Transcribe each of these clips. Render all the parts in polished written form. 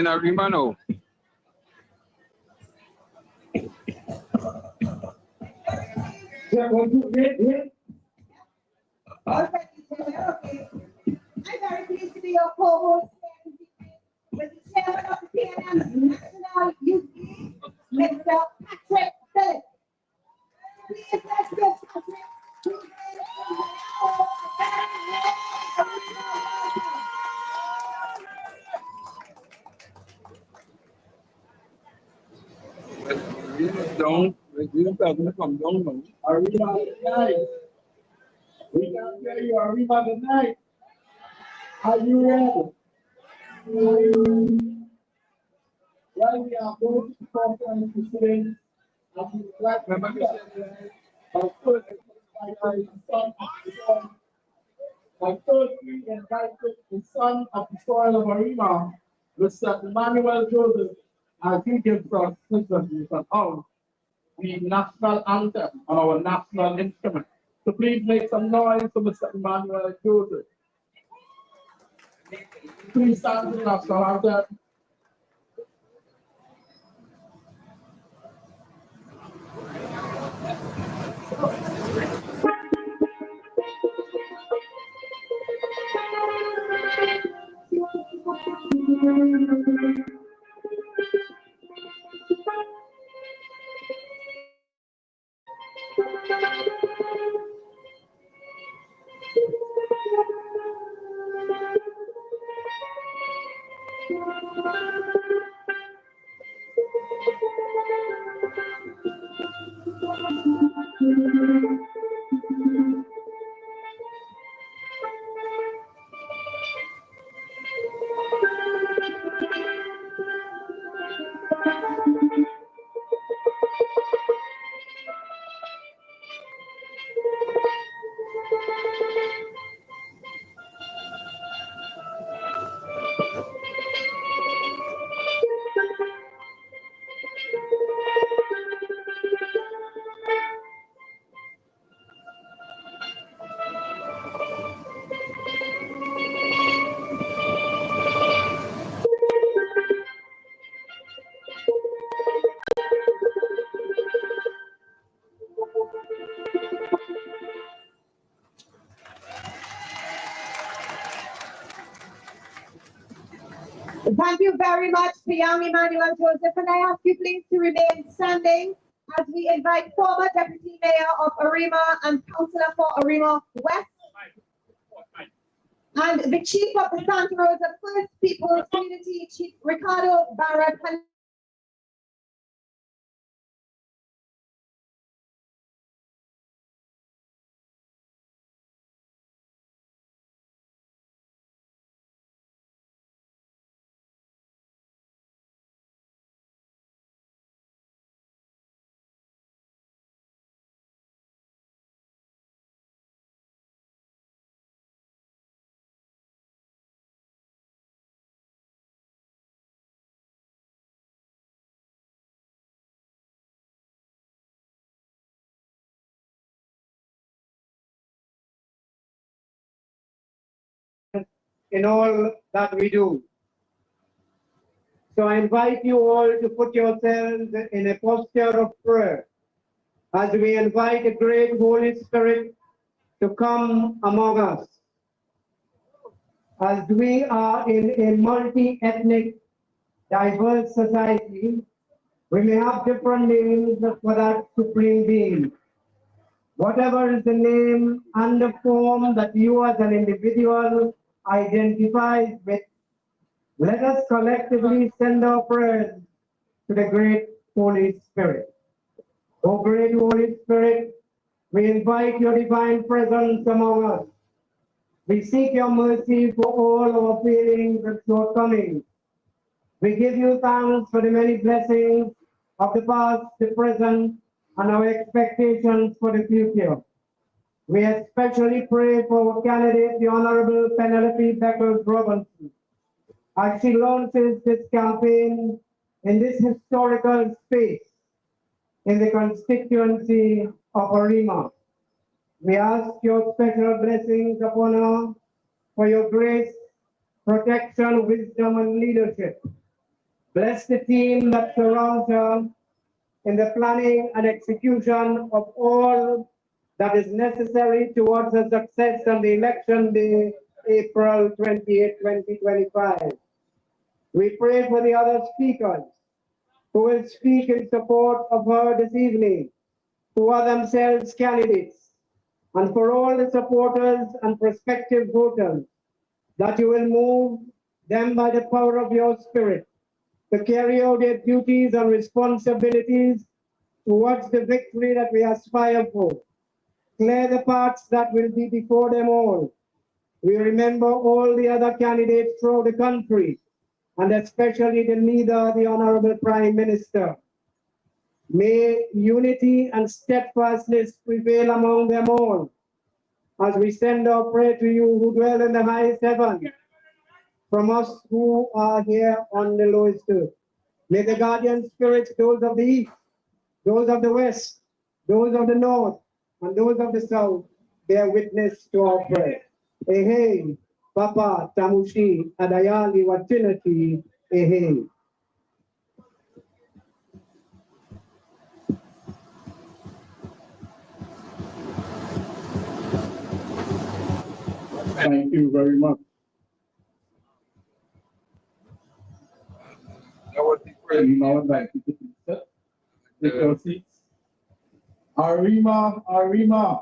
in Arima now. Yeah, one, two, yeah. Okay. I'm very pleased to be your co-host with the chairman of the PNM National Youth League, Mr. Patrick Phillips. Please let's give Patrick two minutes for Come down now. Arima tonight. We can hear you, Arima tonight. Are you ready? Well, we are going to conference today. And we would like to I firstly invited the son of the soil of Arima, Mr. Emmanuel Joseph, as he gives us his on the national anthem on our national instrument. So please make some noise for Mr. Emmanuel Joseph. Please stand for the national anthem. Thank you very much, young Emmanuel Joseph. And I ask you please to remain standing as we invite former Deputy Mayor of Arima and Councillor for Arima West and the Chief of the Santa Rosa First Peoples Community, Chief Ricardo Barra. In all that we do. So I invite you all to put yourselves in a posture of prayer as we invite the great Holy Spirit to come among us. As we are in a multi-ethnic, diverse society, we may have different names for that supreme being. Whatever is the name and the form that you as an individual identify with, let us collectively send our prayers to the great Holy Spirit. O great Holy Spirit, we invite your divine presence among us. We seek your mercy for all our failings and shortcomings. We give you thanks for the many blessings of the past, the present, and our expectations for the future. We especially pray for our candidate, the Honorable Penelope Beckles Robinson, as she launches this campaign in this historical space in the constituency of Arima. We ask your special blessings upon her for your grace, protection, wisdom, and leadership. Bless the team that surrounds her in the planning and execution of all that is necessary towards the success on the election day, April 28, 2025. We pray for the other speakers who will speak in support of her this evening, who are themselves candidates, and for all the supporters and prospective voters, that you will move them by the power of your spirit to carry out their duties and responsibilities towards the victory that we aspire for. Clear the paths that will be before them all. We remember all the other candidates throughout the country, and especially the leader, the Honorable Prime Minister. May unity and steadfastness prevail among them all, as we send our prayer to you who dwell in the highest heaven, from us who are here on the lowest earth. May the guardian spirits, those of the east, those of the west, those of the north, and those of the south, bear witness to our prayer. Ehe, Papa, Tamushi, Adayali, Watinati, Ehe. Thank you very much. We now invite you to sit. Take your seats. Arima, Arima,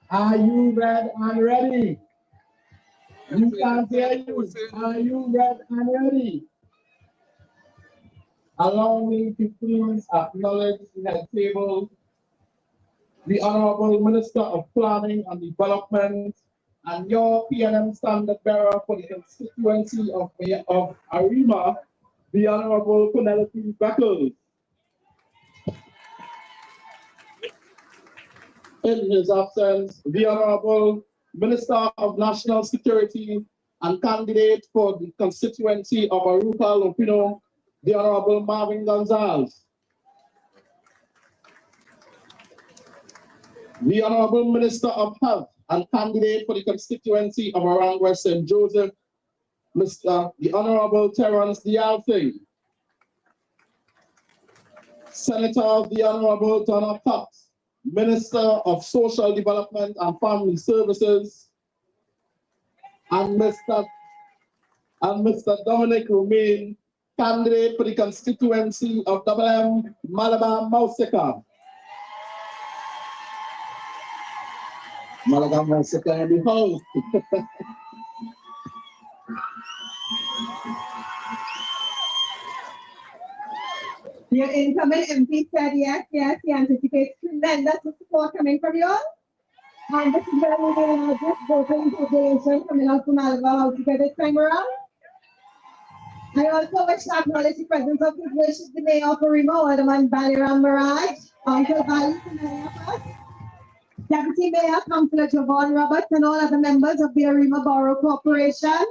are you ready and ready? You can't hear you. Are you ready and ready? Allow me to please acknowledge the head table, the Honorable Minister of Planning and Development, and your PNM standard bearer for the constituency of Arima, the Honorable Penny Beckles. In his absence, the Honorable Minister of National Security and candidate for the constituency of Arupa Lopino, the Honorable Marvin Gonzalez. The Honorable Minister of Health and candidate for the constituency of Orang West St. Joseph, the Honorable Terence Dialthing. Senator the Honorable Donna Cox, Minister of Social Development and Family Services, and Mr. Dominic Romain, candidate for the constituency of WM Malabar Mausika. Malabar Mausika in the house. Your incoming MP said yes, yes, he anticipates tremendous support coming from you all. And this is where we're going to have this voting population coming out from Malabar House to get this time around. I also wish to acknowledge the presence of his wishes, the Mayor of Arima, Alderman Baliram Maraj, Uncle Bali, to many of us, Deputy Mayor, Councillor Javon Roberts, and all other members of the Arima Borough Corporation.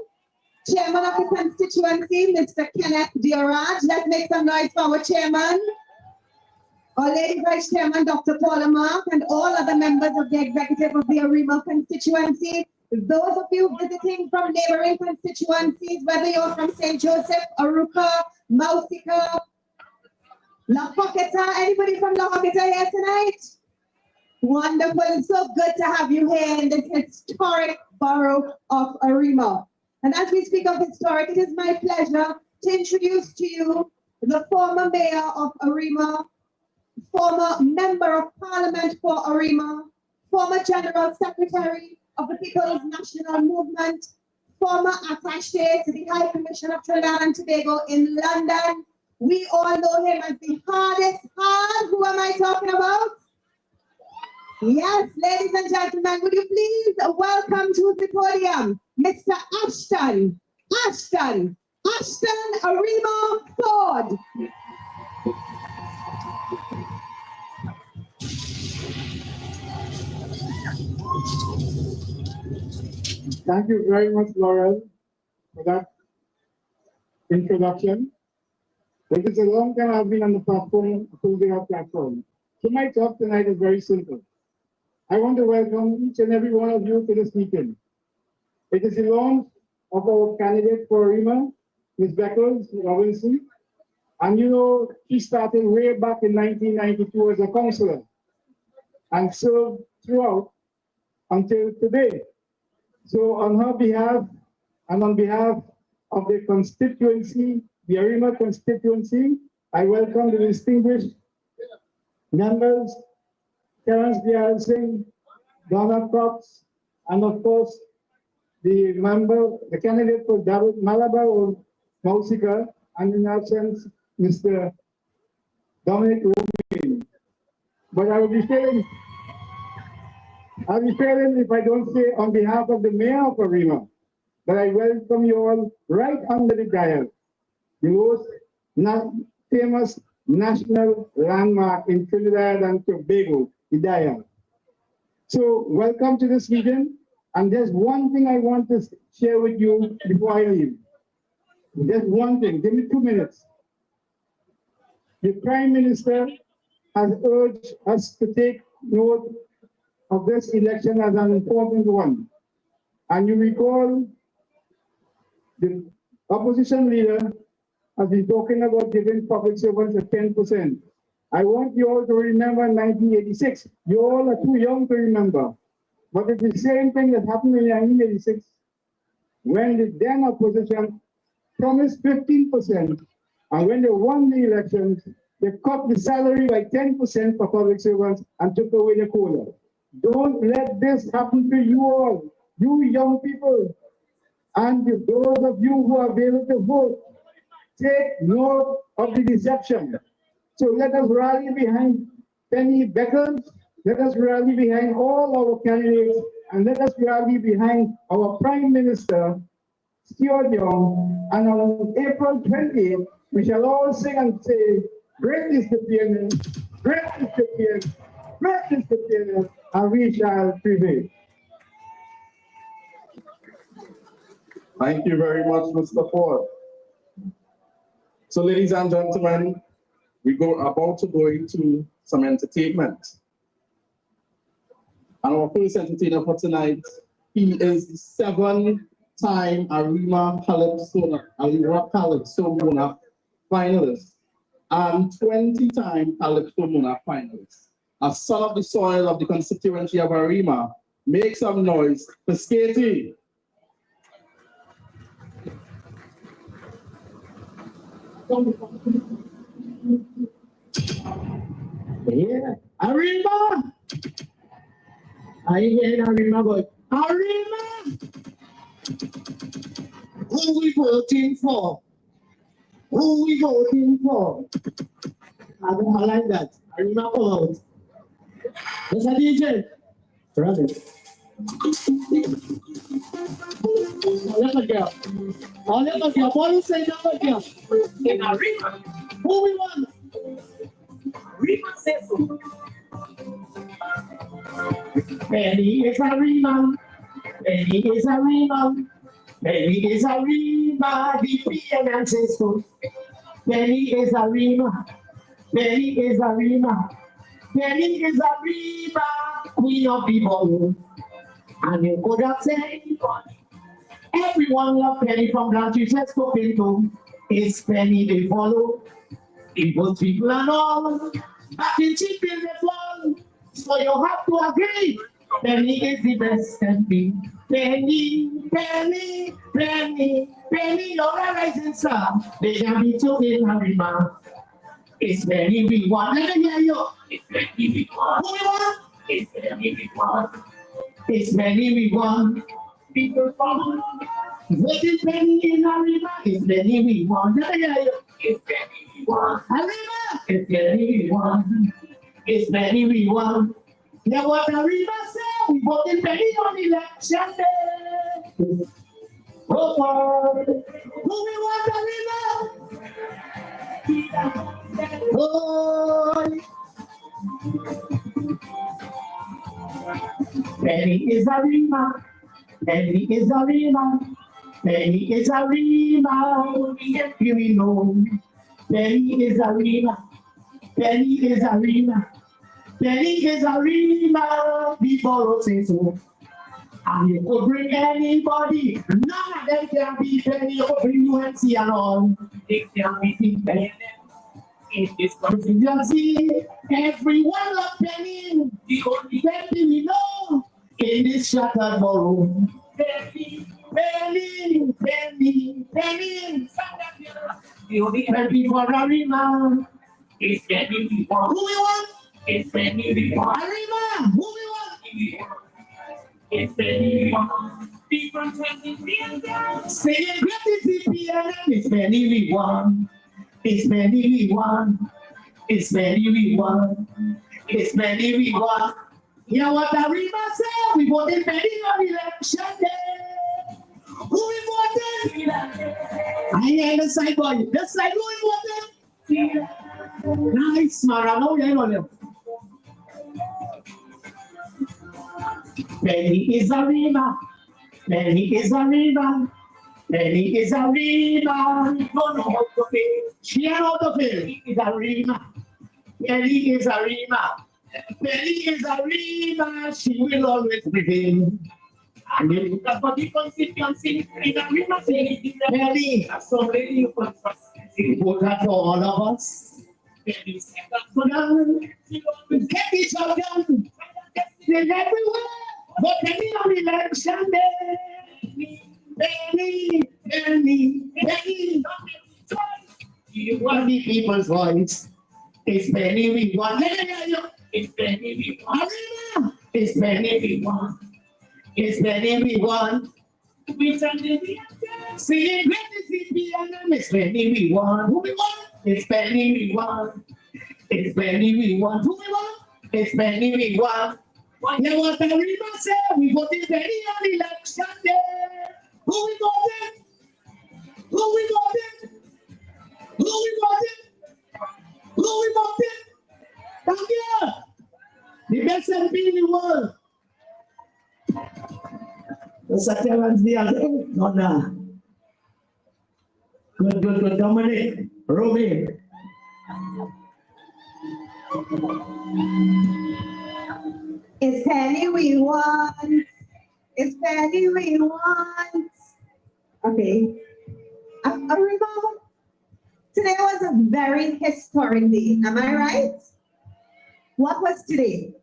Chairman of the constituency, Mr. Kenneth Diaraj. Let's make some noise for our chairman. Our Lady Vice Chairman, Dr. Paula Mark, and all other members of the executive of the Arima constituency. Those of you visiting from neighboring constituencies, whether you're from St. Joseph, Aruka, Mausika, La Poqueta, anybody from La Poqueta here tonight? Wonderful. It's so good to have you here in this historic borough of Arima. And as we speak of historic, it is my pleasure to introduce to you the former mayor of Arima, former member of parliament for Arima, former general secretary of the People's National Movement, former attaché to the High Commission of Trinidad and Tobago in London. We all know him as the hardest hard. Who am I talking about? Yes, ladies and gentlemen, would you please welcome to the podium Mr. Ashton Arima Ford. Thank you very much, Laurel, for that introduction. It is a long time I've been on the platform, holding our platform. So my talk tonight is very simple. I want to welcome each and every one of you to this meeting. It is the launch of our candidate for Arima, Ms. Beckles, Robinson. And you know, she started way back in 1992 as a councillor and served throughout until today. So on her behalf and on behalf of the constituency, the Arima constituency, I welcome the distinguished members, Terence Dial Singh, Donna Cox, and of course, the candidate for Malabar or Mausika, and in absence, Mr. Dominic Rubin. But I will be failing if I don't say on behalf of the mayor of Arima that I welcome you all right under the dial, the most famous national landmark in Trinidad and Tobago, the dial. So welcome to this meeting. And there's one thing I want to share with you before I leave. There's one thing, give me 2 minutes. The Prime Minister has urged us to take note of this election as an important one. And you recall the opposition leader has been talking about giving public servants a 10%. I want you all to remember 1986. You all are too young to remember. But it's the same thing that happened in 1986 when the then opposition promised 15%. And when they won the elections, they cut the salary by 10% for public servants and took away the COLA. Don't let this happen to you all, you young people, and those of you who are able to vote. Take note of the deception. So let us rally behind Penny Beckles. Let us rally behind all our candidates, and let us rally behind our Prime Minister, Stuart Young. And on April 28th, we shall all sing and say, great is the PNN, great is the PNN, great is the PNN, and we shall prevail. Thank you very much, Mr. Ford. So, ladies and gentlemen, we about to go into some entertainment. And our first entertainer for tonight, he is the 7-time Arima Calypso Mona finalist and 20-time Calypso Mona finalist. A son of the soil of the constituency of Arima, make some noise for Skatey. Yeah, Arima! I hear Arima going, Arima! Who we voting for? Who we voting for? I like that. Arima come out. There's a DJ. Brother. All of girl. All of girl. What you say now, girl? In Arima. Who we want? Arima says so. Penny is Arima. Penny is Arima. Penny is Arima. The PNN says so. Penny is Arima. Penny is Arima. Penny is Arima. Queen of the ball. And you could have said, everyone love Penny from Dauntless Crew. It's Penny they follow. Evil people and all. But the cheap in the fall. So you have to agree. Penny is the best can be. Penny, Penny, Penny, Penny, you're a rising star. They can be two in Arima. It's Penny we want. Let me hear you. It's Penny we want. Who we want? It's Penny we want. It's Penny we want. People follow. Voting Penny in Arima. It's Penny we want. Let me hear you. It's Penny we want. Arima. It's Penny we want. It's Penny we want. Now what Arima say? We voted Penny on election day. Vote for. Who we want, Arima? Oh. Penny is Arima. Penny is Arima. Penny is Arima. You know. Penny is Arima. Penny is Arima. Penny is Arima. People say so. And you could bring anybody. None of them can be Penny. You could bring UNC and all. They can be Penny. In this constituency, everyone loves Penny. The only Penny we know in this shattered borough. Penny, Penny, Penny, Penny. The only Penny for Arima is Penny we want. Who we want? It's Penny we want. Arima, who we want? It's Penny we want. People saying great is the PNM. It's Penny we want. It's Penny we want. It's Penny we want. It's Penny we want. You know what Arima said? We voted Penny on election day. Who we voted? I ain't the side boy. The side who we voted? Nice, Marano. You know. Penny is Arima. Penny is Arima. Penny is Arima. No, no, how to feel. She know how to feel. Penny is Arima. Penny is Arima. Penny is Arima. She will always prevail. And you look at what the constituency in Arima saying. Penny, so many you can trust. She voted for all of us. Penny said that for them. We get each other done. Everywhere. But Penny on election day. Penny, Penny, Penny. You want the people's voice. It's Penny we want. It's Penny we want. It's Penny we want. It's Penny we want. Singing great is the PNM. It's Penny we want. Who we want? It's Penny we want. It's Penny we want. Who we want? It's Penny we want. You know what Arima said? We voted Penny on election day. Who we voted? Who we voted? Who we voted? Who we voted? Thank you. The best MP in the world. The Satyavans the other. No, no. Good. Dominic, Romy. It's Penny we want. It's Penny we want. Okay. Arima, today was a very historic day. Am I right? What was today?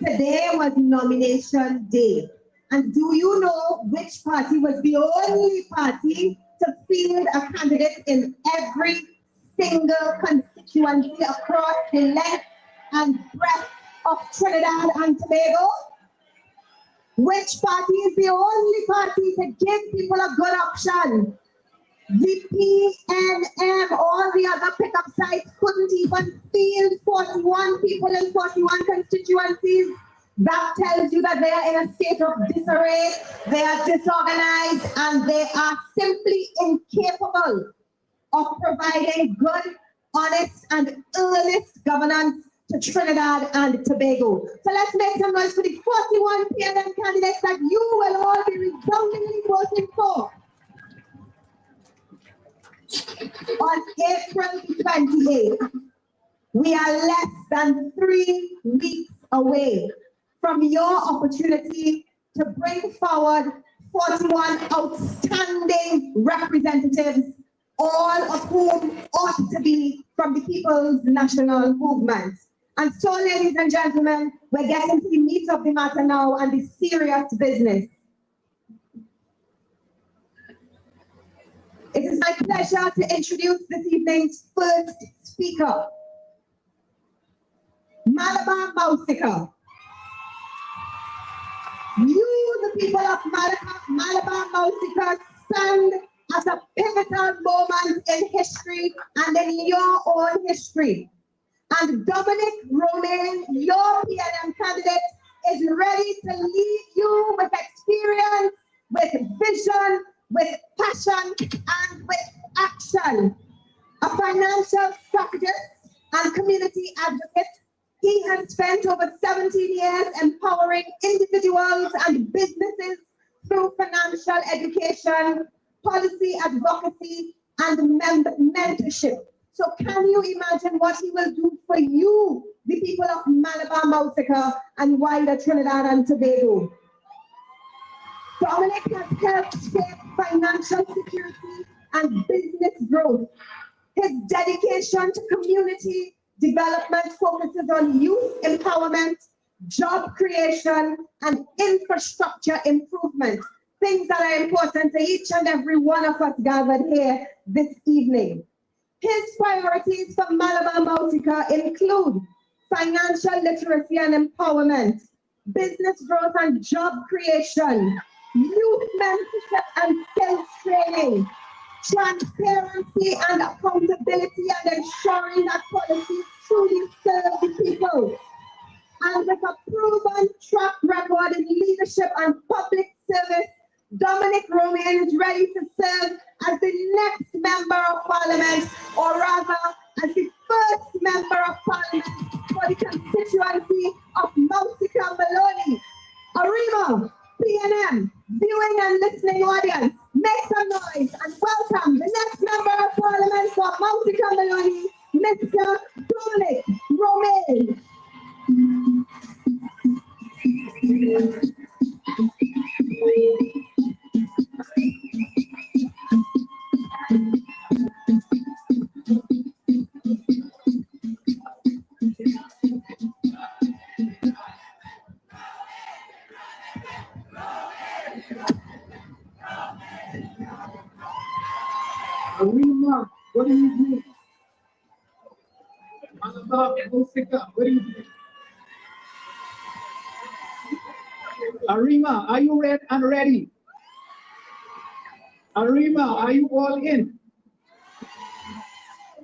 Today was nomination day. And do you know which party was the only party to field a candidate in every single constituency across the length and breadth of Trinidad and Tobago? Which party is the only party to give people a good option? The PNM, all the other pickup sites couldn't even field 41 people in 41 constituencies. That tells you that they are in a state of disarray, they are disorganized, and they are simply incapable of providing good, honest, and earnest governance to Trinidad and Tobago. So let's make some noise for the 41 PNM candidates that you will all be resoundingly voting for on April 28th. We are less than 3 weeks away from your opportunity to bring forward 41 outstanding representatives, all of whom ought to be from the People's National Movement. And so, ladies and gentlemen, we're getting to the meat of the matter now and the serious business. It is my pleasure to introduce this evening's first speaker, Malabar Mausika. You, the people of Malabar Mausika, stand at a pivotal moment in history and in your own history. And Dominic Romain, your PNM candidate, is ready to lead you with experience, with vision, with passion, and with action. A financial strategist and community advocate, he has spent over 17 years empowering individuals and businesses through financial education, policy advocacy, and mentorship. So can you imagine what he will do for you, the people of Malabar Mausika and wider Trinidad and Tobago? Dominic has helped shape financial security and business growth. His dedication to community development focuses on youth empowerment, job creation, and infrastructure improvement, things that are important to each and every one of us gathered here this evening. His priorities for Malabar Mautica include financial literacy and empowerment, business growth and job creation, youth mentorship and skills training, transparency and accountability, and ensuring that policies truly serve the people. And with a proven track record in leadership and public service, Dominic Romain is ready to serve as the next Member of Parliament, or rather, as the first Member of Parliament for the constituency of Mautica Maloney. Arima, PNM, viewing and listening audience, make some noise and welcome the next Member of Parliament for Mautica Maloney, Mr. Dominic Romain. Arima, what do you do? Malabar Mautica, what do you do? Arima, are you ready and ready? Arima, are you all in?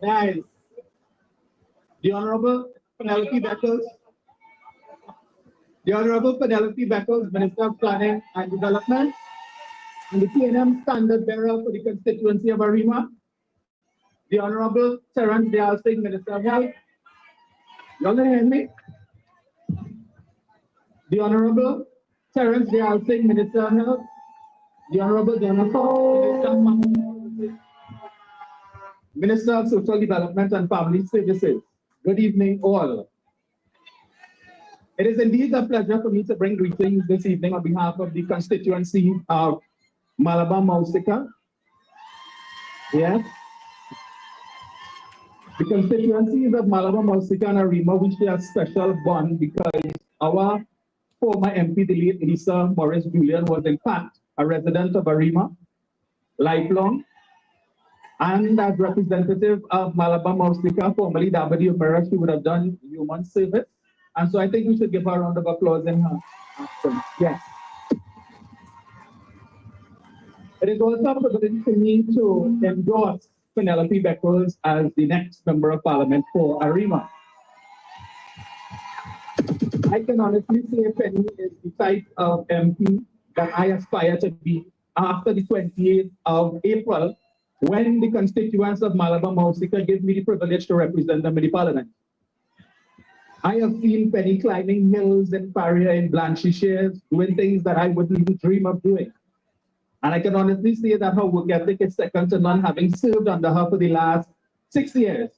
Nice. The Honorable Penelope Beckles. The Honorable Penelope Beckles, Minister of Planning and Development, and the PNM Standard Bearer for the constituency of Arima. The Honorable Terence Dayal Singh, Minister of Health. You all hear me? The Honorable Terence Dayal Singh, Minister of Health. The Honorable Minister of Social Development and Family Services. Good evening, all. It is indeed a pleasure for me to bring greetings this evening on behalf of the constituency of Malabar Mautica. Yes. The constituencies of Malabar Mautica and Arima, we share a special bond because our former MP, the late Lisa Morris Julian, was in fact a resident of Arima, lifelong, and as representative of Malabar Mautica, formerly W. Mera, she would have done human service. And so I think we should give her a round of applause in her absence. Yes. It is also a privilege for me to endorse Penelope Beckles as the next Member of Parliament for Arima. I can honestly say Penny is the type of MP that I aspire to be after the 28th of April, when the constituents of Malabar Mautica give me the privilege to represent them in the Parliament. I have seen Penny climbing hills in Paria and Blanchisseuse, doing things that I wouldn't even dream of doing. And I can honestly say that her work ethic is second to none, having served under her for the last 6 years.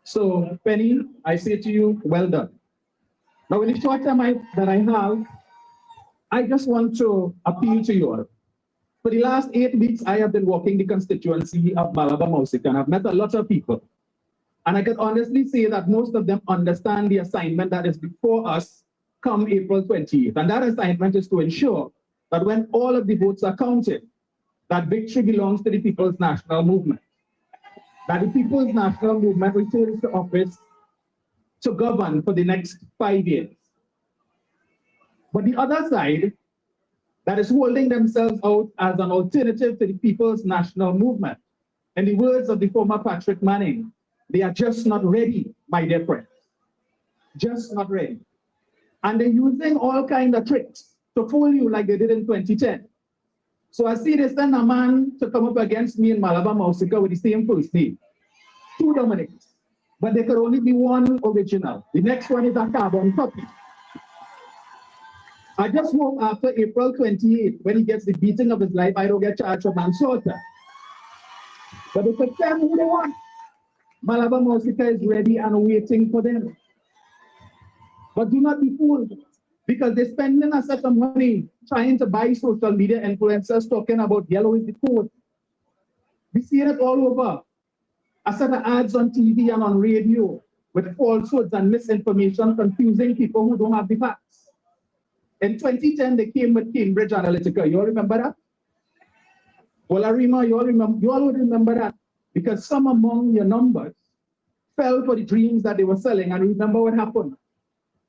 So, Penny, I say to you, well done. Now, in the short time that I have, I just want to appeal to you all. For the last 8 weeks, I have been walking the constituency of Malabar Mautica, and I've met a lot of people. And I can honestly say that most of them understand the assignment that is before us come April 28th. And that assignment is to ensure that when all of the votes are counted, that victory belongs to the People's National Movement. That the People's National Movement returns to office to govern for the next 5 years. But the other side, that is holding themselves out as an alternative to the People's National Movement, in the words of the former Patrick Manning, they are just not ready, my dear friends. Just not ready. And they're using all kinds of tricks to fool you like they did in 2010. So I see they send a man to come up against me in Malabar Mautica with the same first name. 2 Dominics. But there could only be one original. The next one is a carbon copy. I just hope after April 28th, when he gets the beating of his life, I don't get charged for manslaughter. But they could tell me who they want. Malabar Mautica is ready and waiting for them. But do not be fooled. because they're spending a set of money trying to buy social media influencers talking about yellow is the code. We see it all over. A set of ads on TV and on radio with falsehoods and misinformation, confusing people who don't have the facts. In 2010, they came with Cambridge Analytica. You all remember that? Well, Arima, you all would remember that because some among your numbers fell for the dreams that they were selling. And remember what happened.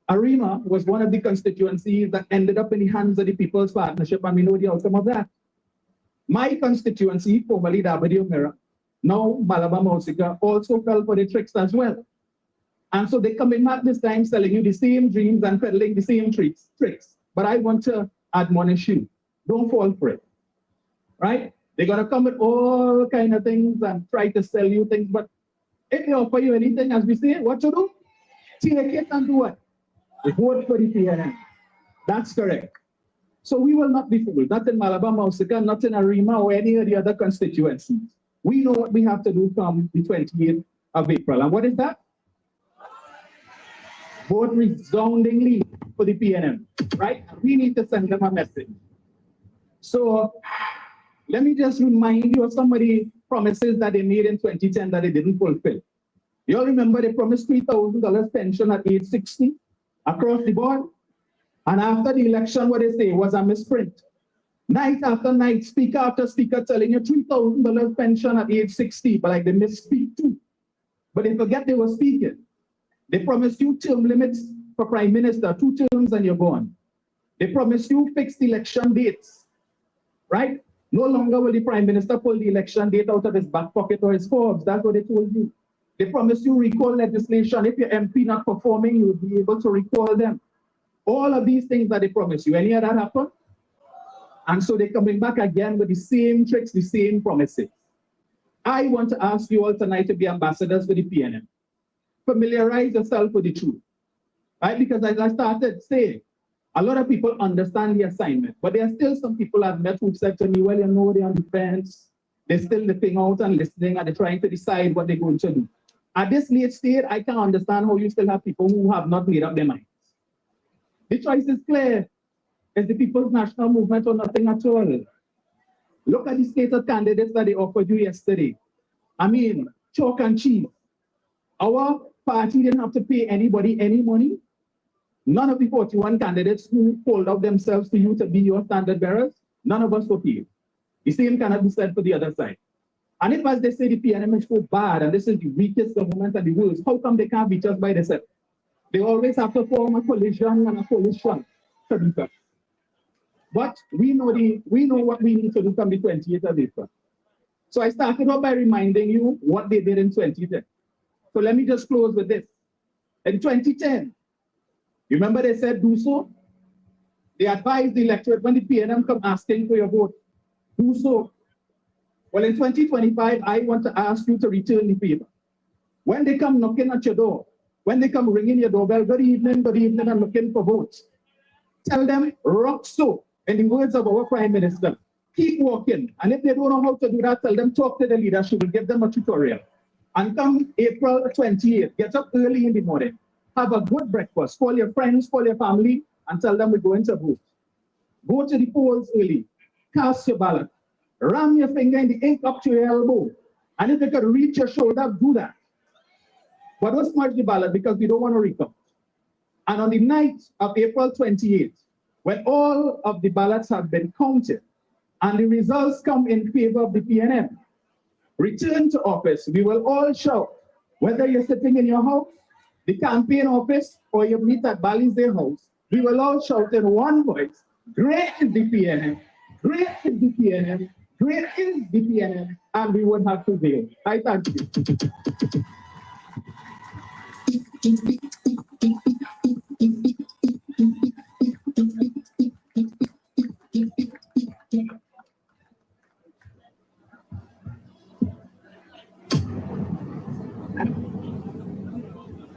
Arima was one of the constituencies that ended up in the hands of the People's Partnership, and we know the outcome of that. My constituency, formerly W Mirror, now Malabar Mausika, also fell for the tricks as well. And so they're coming back this time selling you the same dreams and peddling the same tricks. But I want to admonish you, don't fall for it, right? They're going to come with all kind of things and try to sell you things, but if they offer you anything, as we say, what to do? Take it and do what? Vote for the PNM. That's correct. So we will not be fooled, not in Malabar Mausika, not in Arima or any of the other constituencies. We know what we have to do from the 28th of April. And what is that? Vote resoundingly for the PNM, right? We need to send them a message. So let me just remind you of some of the promises that they made in 2010 that they didn't fulfill. You all remember they promised $3,000 pension at age 60 across the board? And after the election, what they say was a misprint. Night after night, speaker after speaker telling you $3,000 pension at age 60, but like they misspeak too. But they forget they were speaking. They promised you term limits for Prime Minister, 2 terms and you're gone. They promised you fixed election dates, right? No longer will the Prime Minister pull the election date out of his back pocket or his Forbes. That's what they told you. They promised you recall legislation. If your MP not performing, you will be able to recall them. All of these things that they promised you. Any of that happen? And so they're coming back again with the same tricks, the same promises. I want to ask you all tonight to be ambassadors for the PNM. Familiarize yourself with the truth, right? Because as I started saying, a lot of people understand the assignment, but there are still some people I've met who said to me, well, you know, they're on the fence. They're still listening out and listening, and they're trying to decide what they're going to do. At this late stage, I can understand how you still have people who have not made up their minds. The choice is clear. It's the People's National Movement or nothing at all. Look at the stated candidates that they offered you yesterday. I mean, chalk and cheese. Our party didn't have to pay anybody any money. None of the 41 candidates who called out themselves to you to be your standard bearers, none of us were paid. The same cannot be said for the other side. And if, as they say, the PNM is so bad and this is the weakest government and the worst, how come they can't beat us by themselves? They always have to form a coalition and a coalition to beat us. But we know what we need to do from the 28th of April. So I started off by reminding you what they did in 2010. So let me just close with this. In 2010, you remember they said do so? They advised the electorate when the PNM come asking for your vote, do so. Well, in 2025, I want to ask you to return the favor. When they come knocking at your door, when they come ringing your doorbell, good evening, I'm looking for votes. Tell them, rock so, in the words of our Prime Minister. Keep walking. And if they don't know how to do that, tell them, talk to the leadership, we'll give them a tutorial. And come April 28th, get up early in the morning, have a good breakfast, call your friends, call your family, and tell them we're going to vote. Go to the polls early, cast your ballot, ram your finger in the ink up to your elbow, and if you could reach your shoulder, do that. But don't smudge the ballot because we don't want to recount. And on the night of April 28th, when all of the ballots have been counted and the results come in favor of the PNM, return to office. We will all shout, whether you're sitting in your house, the campaign office, or you meet at Bally's house, we will all shout in one voice, great is the PNM, great is the PNM, great is the PNM, and we would have to deal. I thank you.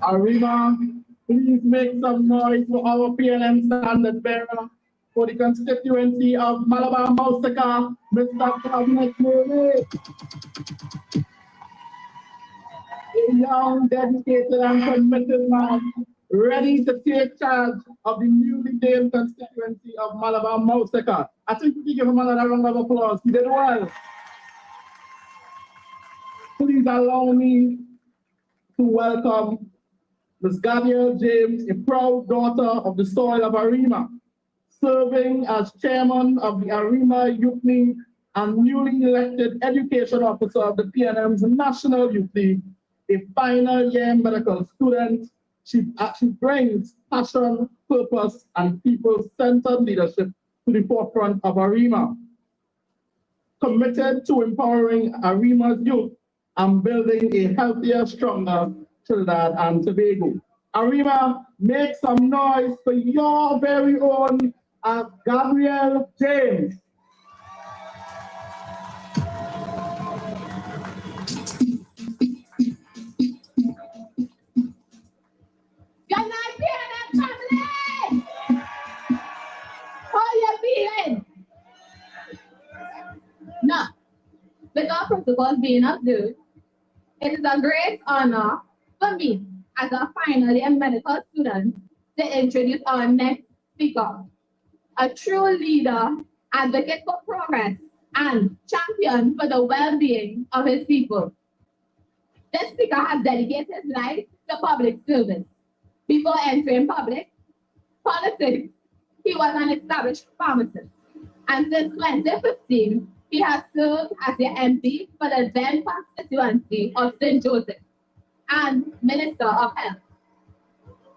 Arima, please make some noise for our PLM standard bearer for the constituency of Malabar Mausaka, Mr. Dauntless Crew. A young, dedicated, and committed man ready to take charge of the newly named constituency of Malabar Mauseka. I think we can give him another round of applause. He did well. Please allow me to welcome Ms. Gabrielle James, a proud daughter of the soil of Arima, serving as chairman of the Arima Youth League and newly elected education officer of the PNM's National Youth League, a final year medical student. She brings passion, purpose, and people-centered leadership to the forefront of Arima. Committed to empowering Arima's youth and building a healthier, stronger Trinidad and Tobago. Arima, make some noise for your very own Gabrielle James. Good night, PNM family! How you feeling? Now, with our protocols being observed, it is a great honor for me as a final year medical student to introduce our next speaker, a true leader, advocate for progress, and champion for the well-being of his people. This speaker has dedicated his life to public service. Before entering public politics, he was an established pharmacist. And since 2015, he has served as the MP for the then Constituency of St. Joseph and Minister of Health.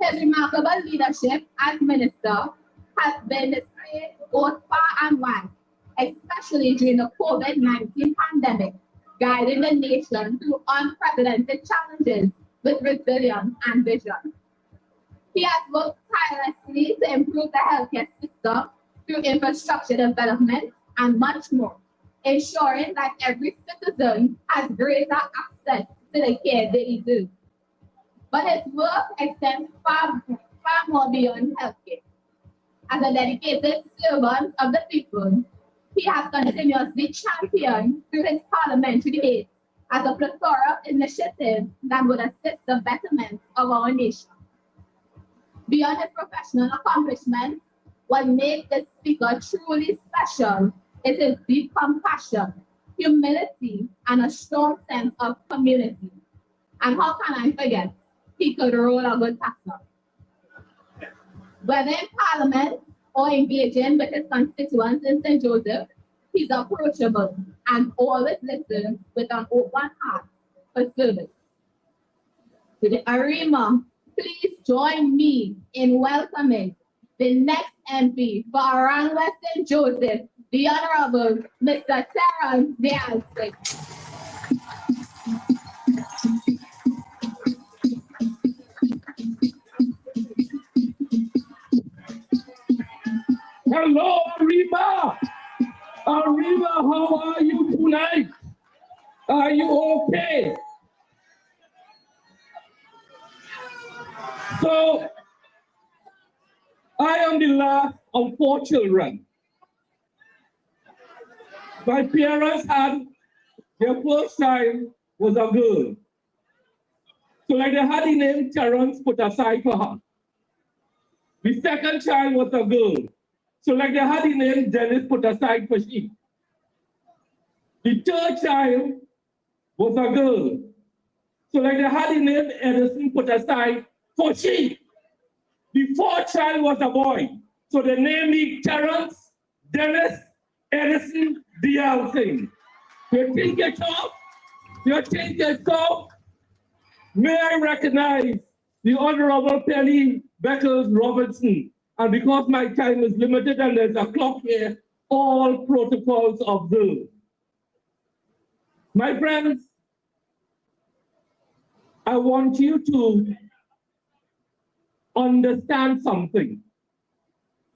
His remarkable leadership as minister has been displayed both far and wide, especially during the COVID-19 pandemic, guiding the nation through unprecedented challenges with resilience and vision. He has worked tirelessly to improve the healthcare system through infrastructure development and much more, ensuring that every citizen has greater access to the care they deserve. But his work extends far more beyond healthcare. As a dedicated servant of the people, he has continuously championed through his parliamentary days as a plethora of initiatives that would assist the betterment of our nation. Beyond his professional accomplishments, what makes this speaker truly special is his deep compassion, humility, and a strong sense of community. And how can I forget? He could roll a good tackle. Whether in Parliament or engaging with his constituents in St. Joseph, he's approachable and always listens with an open heart for service. To the Arima, please join me in welcoming the next MP for Arang West St. Joseph, the Honorable Mr. Terrence Diaz. Hello, Arima. Arima, how are you tonight? Are you okay? So, I am the last of 4 children. My parents had their first child was a girl. So like they had the name Terrence put aside for her. The second child was a girl. So like they had the name Dennis put aside for she. The third child was a girl. So like they had the name Edison put aside for she. The fourth child was a boy. So they named me Terrence, Dennis, Edison, DLC. You think it's off? You think it's off? May I recognize the Honorable Penny Beckles Robertson. And because my time is limited and there's a clock here, all protocols observed. My friends, I want you to understand something.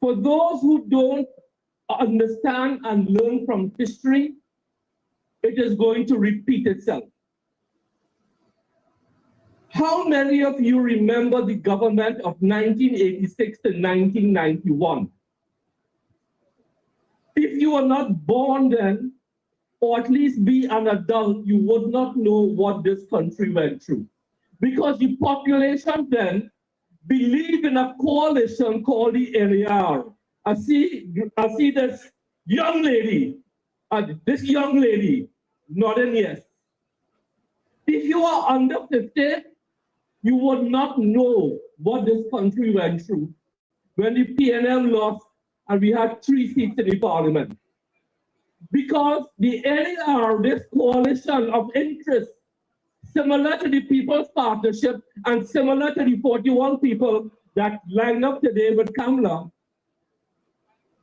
For those who don't understand and learn from history, it is going to repeat itself. How many of you remember the government of 1986 to 1991? If you were not born then, or at least be an adult, you would not know what this country went through. Because the population then believe in a coalition called the NAR. I see this young lady, nodding yes. If you are under 50, you would not know what this country went through when the PNM lost and we had 3 seats in the parliament. Because the NAR, this coalition of interests, similar to the People's Partnership and similar to the 41 people that line up today with Kamala,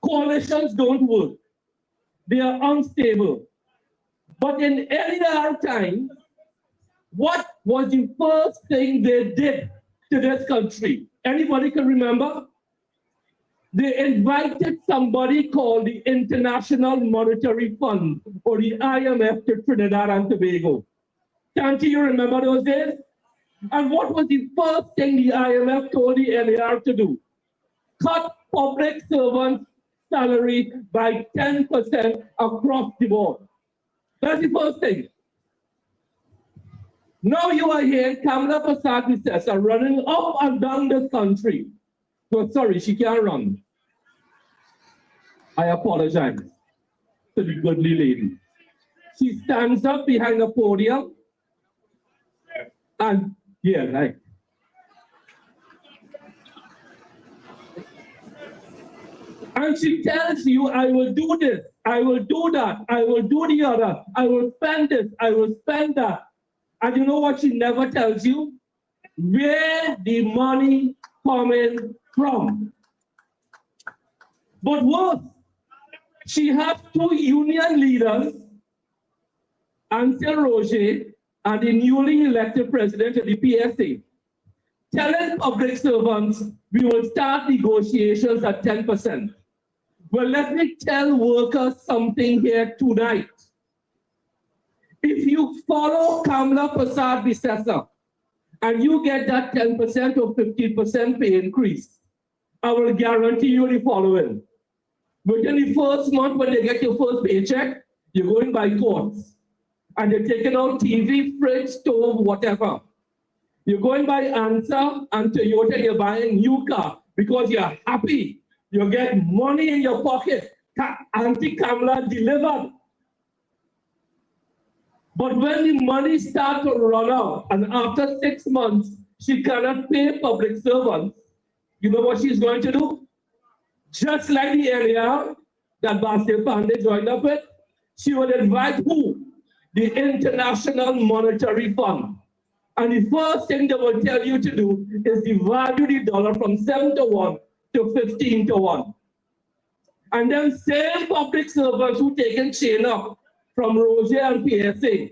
coalitions don't work. They are unstable. But in NAR time, what was the first thing they did to this country? Anybody can remember? They invited somebody called the International Monetary Fund, or the IMF, to Trinidad and Tobago. Can't you remember those days? And what was the first thing the IMF told the NAR to do? Cut public servants' salary by 10% across the board. That's the first thing. Now you are here, Kamala Prasad are running up and down this country. So sorry, she can't run. I apologize to the goodly lady. She stands up behind the podium and, yeah, right. And she tells you, I will do this, I will do that, I will do the other, I will spend this, I will spend that. And you know what she never tells you? Where the money coming from. But worse, she has 2 union leaders, Ansel Roger and the newly elected president of the PSA, telling public servants we will start negotiations at 10%. Well, let me tell workers something here tonight. If you follow Kamala Prasad Bissessa and you get that 10% or 15% pay increase, I will guarantee you the following. Within the first month when they get your first paycheck, you're going by courts. And you're taking out TV, fridge, stove, whatever. You're going by Answer and Toyota, you're buying a new car because you're happy. You get money in your pocket. Auntie Kamala delivered. But when the money starts to run out, and after 6 months, she cannot pay public servants, you know what she's going to do? Just like the NAR that Basil Pandey joined up with, she will invite who? The International Monetary Fund. And the first thing they will tell you to do is devalue the dollar from 7 to 1 to 15 to 1. And then same public servants who taken chain up from Roger and PSA,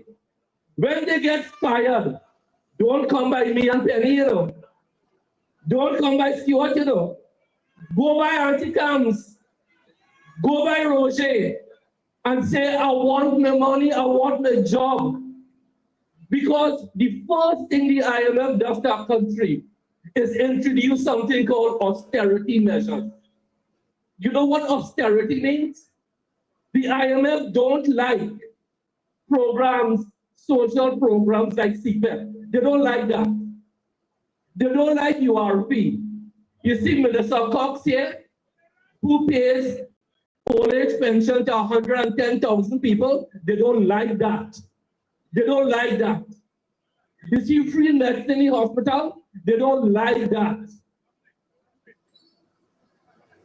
when they get fired, don't come by me and Penny, you know. Don't come by Stuart, you know. Go by Auntie Cams. Go by Roger and say, I want my money, I want my job. Because the first thing the IMF does to our country is introduce something called austerity measures. You know what austerity means? The IMF don't like programs, social programs like CPEP. They don't like that. They don't like URP. You see Minister Cox here, who pays old age pension to 110,000 people. They don't like that. They don't like that. You see free medicine in hospital. They don't like that.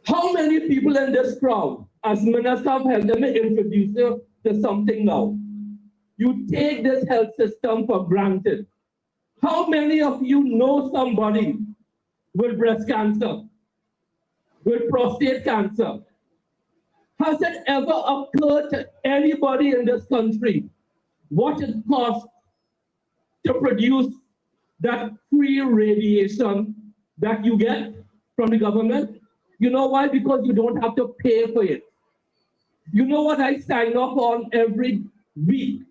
How many people in this crowd, as Minister of Health, let me introduce you to something now. You take this health system for granted. How many of you know somebody with breast cancer, with prostate cancer? Has it ever occurred to anybody in this country what it costs to produce that free radiation that you get from the government? You know why? Because you don't have to pay for it. You know what I sign up on every week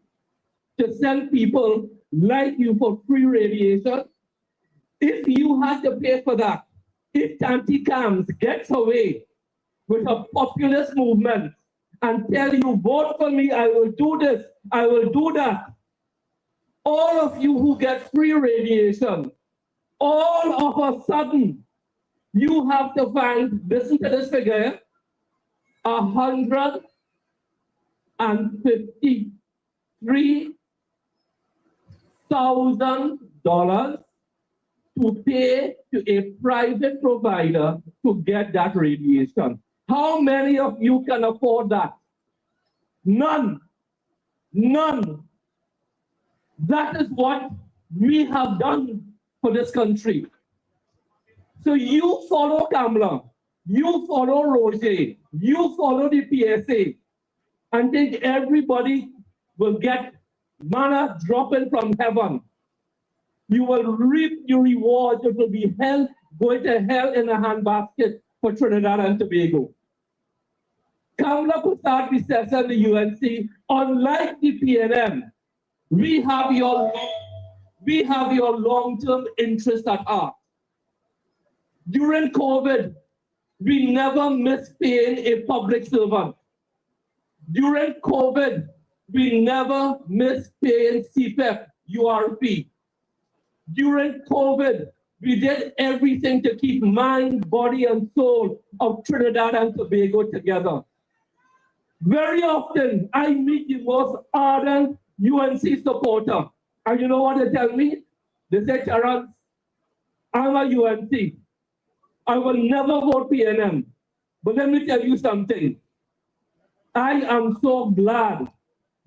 to send people like you for free radiation? If you had to pay for that, if Auntie Cams gets away with a populist movement and tell you, vote for me, I will do this, I will do that, all of you who get free radiation all of a sudden, you have to find, listen to this figure, $153,000 to pay to a private provider to get that radiation. How many of you can afford that? None. None. That is what we have done for this country. So you follow Kamala, you follow Roger, you follow the PSA, and think everybody will get manna dropping from heaven. You will reap your reward. It will be hell, going to hell in a handbasket for Trinidad and Tobago. Kamala could start recession the UNC. Unlike the PNM, we have your long-term interest at heart. During COVID, we never missed paying a public servant. During COVID, we never missed paying CPEP, URP. During COVID, we did everything to keep mind, body, and soul of Trinidad and Tobago together. Very often, I meet the most ardent UNC supporter. And you know what they tell me? They say, Terrence, I'm a UNC. I will never vote PNM. But let me tell you something. I am so glad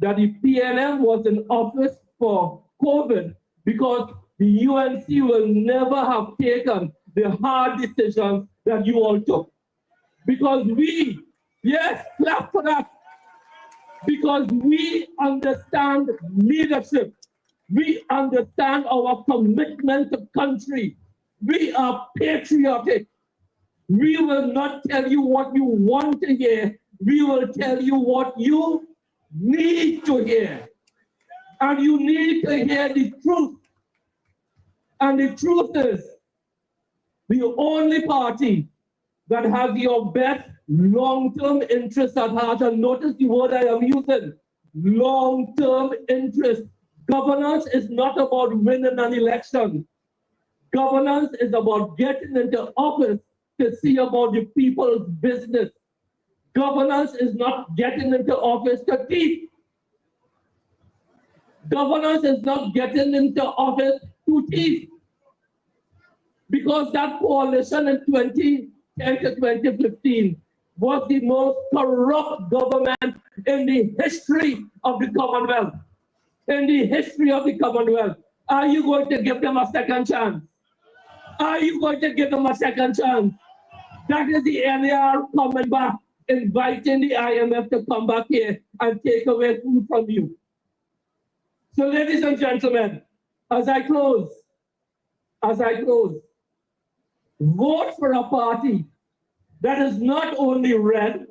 that the PNM was in office for COVID, because the UNC will never have taken the hard decisions that you all took. Because we, yes, clap for that. Because we understand leadership. We understand our commitment to country. We are patriotic. We will not tell you what you want to hear. We will tell you what you need to hear. And you need to hear the truth. And the truth is, the only party that has your best long-term interest at heart, and notice the word I am using, long-term interest. Governance is not about winning an election. Governance is about getting into office to see about the people's business. Governance is not getting into office to teach. Governance is not getting into office to teach. Because that coalition in 2010 to 2015 was the most corrupt government in the history of the Commonwealth. In the history of the Commonwealth. Are you going to give them a second chance? Are you going to give them a second chance? That is the NAR coming back, inviting the IMF to come back here and take away food from you. So ladies and gentlemen, as I close, vote for a party that is not only red,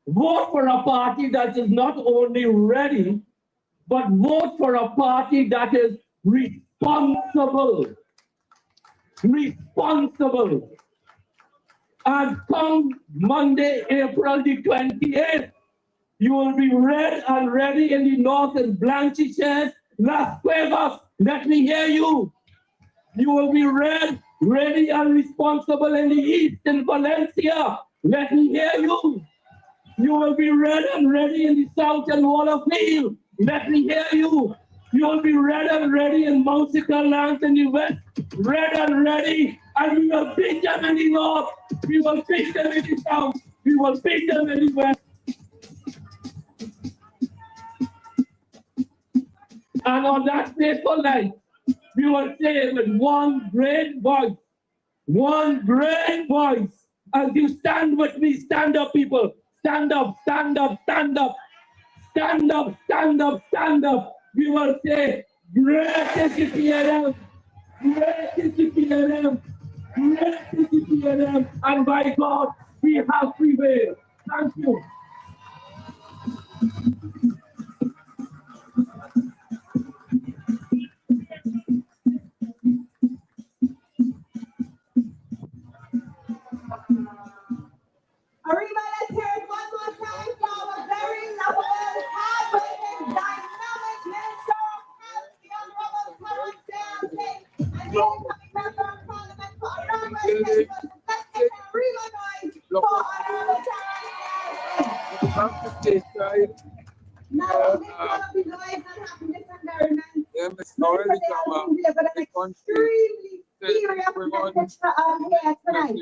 vote for a party that is not only ready, but vote for a party that is responsible. Responsible. And come Monday, April the 28th, you will be red and ready in the north in Blanchichez, Las Cuevas. Let me hear you. You will be red, ready and responsible in the east in Valencia. Let me hear you. You will be red and ready in the south in Waterfield. Let me hear you. You will be red and ready in Mousica lands in the west. Red and ready. And we will beat them in the north. We will beat them in the south. We will beat them in the west. And on that fateful night, we will say with one great voice, as you stand with me, stand up, people. Stand up, stand up, stand up. Stand up, stand up, stand up. We will say, great is the PNM, great is the PNM, great is the PNM, and by God, we have prevailed. Thank you. Arima, let's hear it one more time for our very lovable, hard-working, dynamic Minister of Health, the Honorable Terrence Dauntless, and West End, let's make a real noise for Honorable Charlie. Now, make all of the noise and happiness and merriment. Minister, they are being delivered an extremely serious message for us here tonight.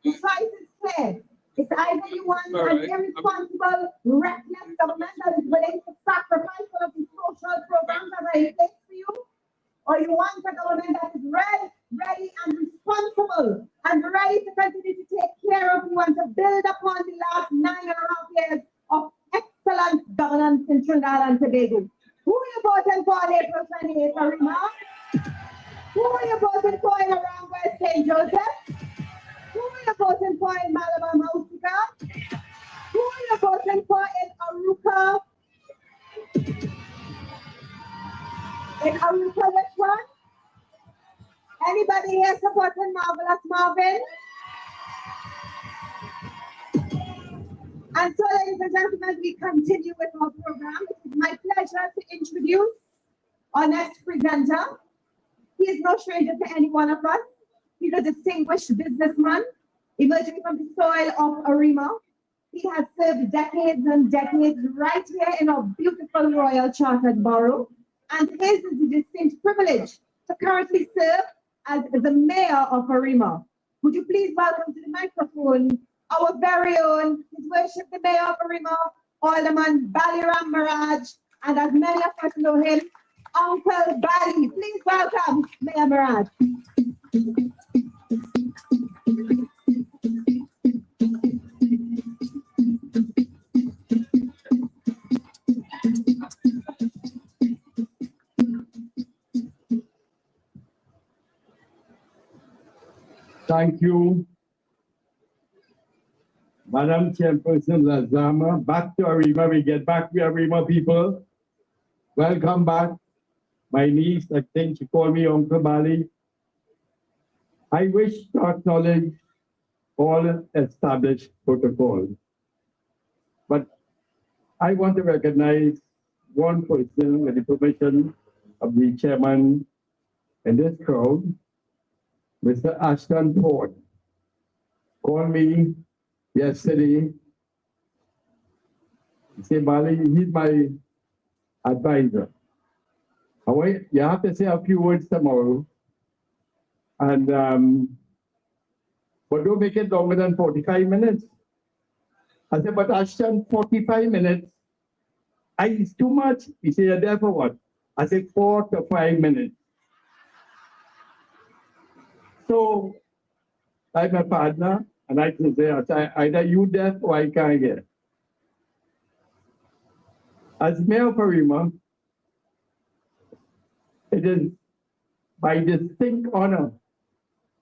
The choice is clear. It's either you want an irresponsible, reckless government that is willing to sacrifice all of the social programs that are in place for you, or you want a government that is ready and responsible and ready to continue to take care of you and to build upon the last 9.5 years of excellent governance in Trinidad and Tobago. Who are you voting for on April 28th, Arima? Who are you voting for in around West St. Joseph? Who are you voting for in Malabar Mausika? Who are you voting for in Aruka? In Aruka, which one? Anybody here supporting Marvelous Marvin? And so, ladies and gentlemen, we continue with our program. It is my pleasure to introduce our next presenter. He is no stranger to any one of us. He's a distinguished businessman emerging from the soil of Arima. He has served decades and decades right here in our beautiful Royal Chartered Borough. And his is the distinct privilege to currently serve as the mayor of Arima. Would you please welcome to the microphone our very own, His Worship the Mayor of Arima, Alderman Baliram Maraj, and as many of us know him, Uncle Bali. Please welcome Mayor Maraj. Thank you, Madam Chairperson Lazama. Back to Arima. We get back to Arima people. Welcome back. My niece, I think she called me Uncle Bali. I wish to acknowledge all established protocols. But I want to recognize one person with the permission of the chairman in this crowd, Mr. Ashton Ford. Called me yesterday. He said, Bali, he's my advisor. However, you have to say a few words tomorrow. And but don't make it longer than 45 minutes. I said, but Ashton, 45 minutes. It's too much. He said, you're there for what? I said, 4 to 5 minutes. So I'm my partner, and I can say, either you deaf or I can't hear. As Mayor of Arima, it is my distinct honor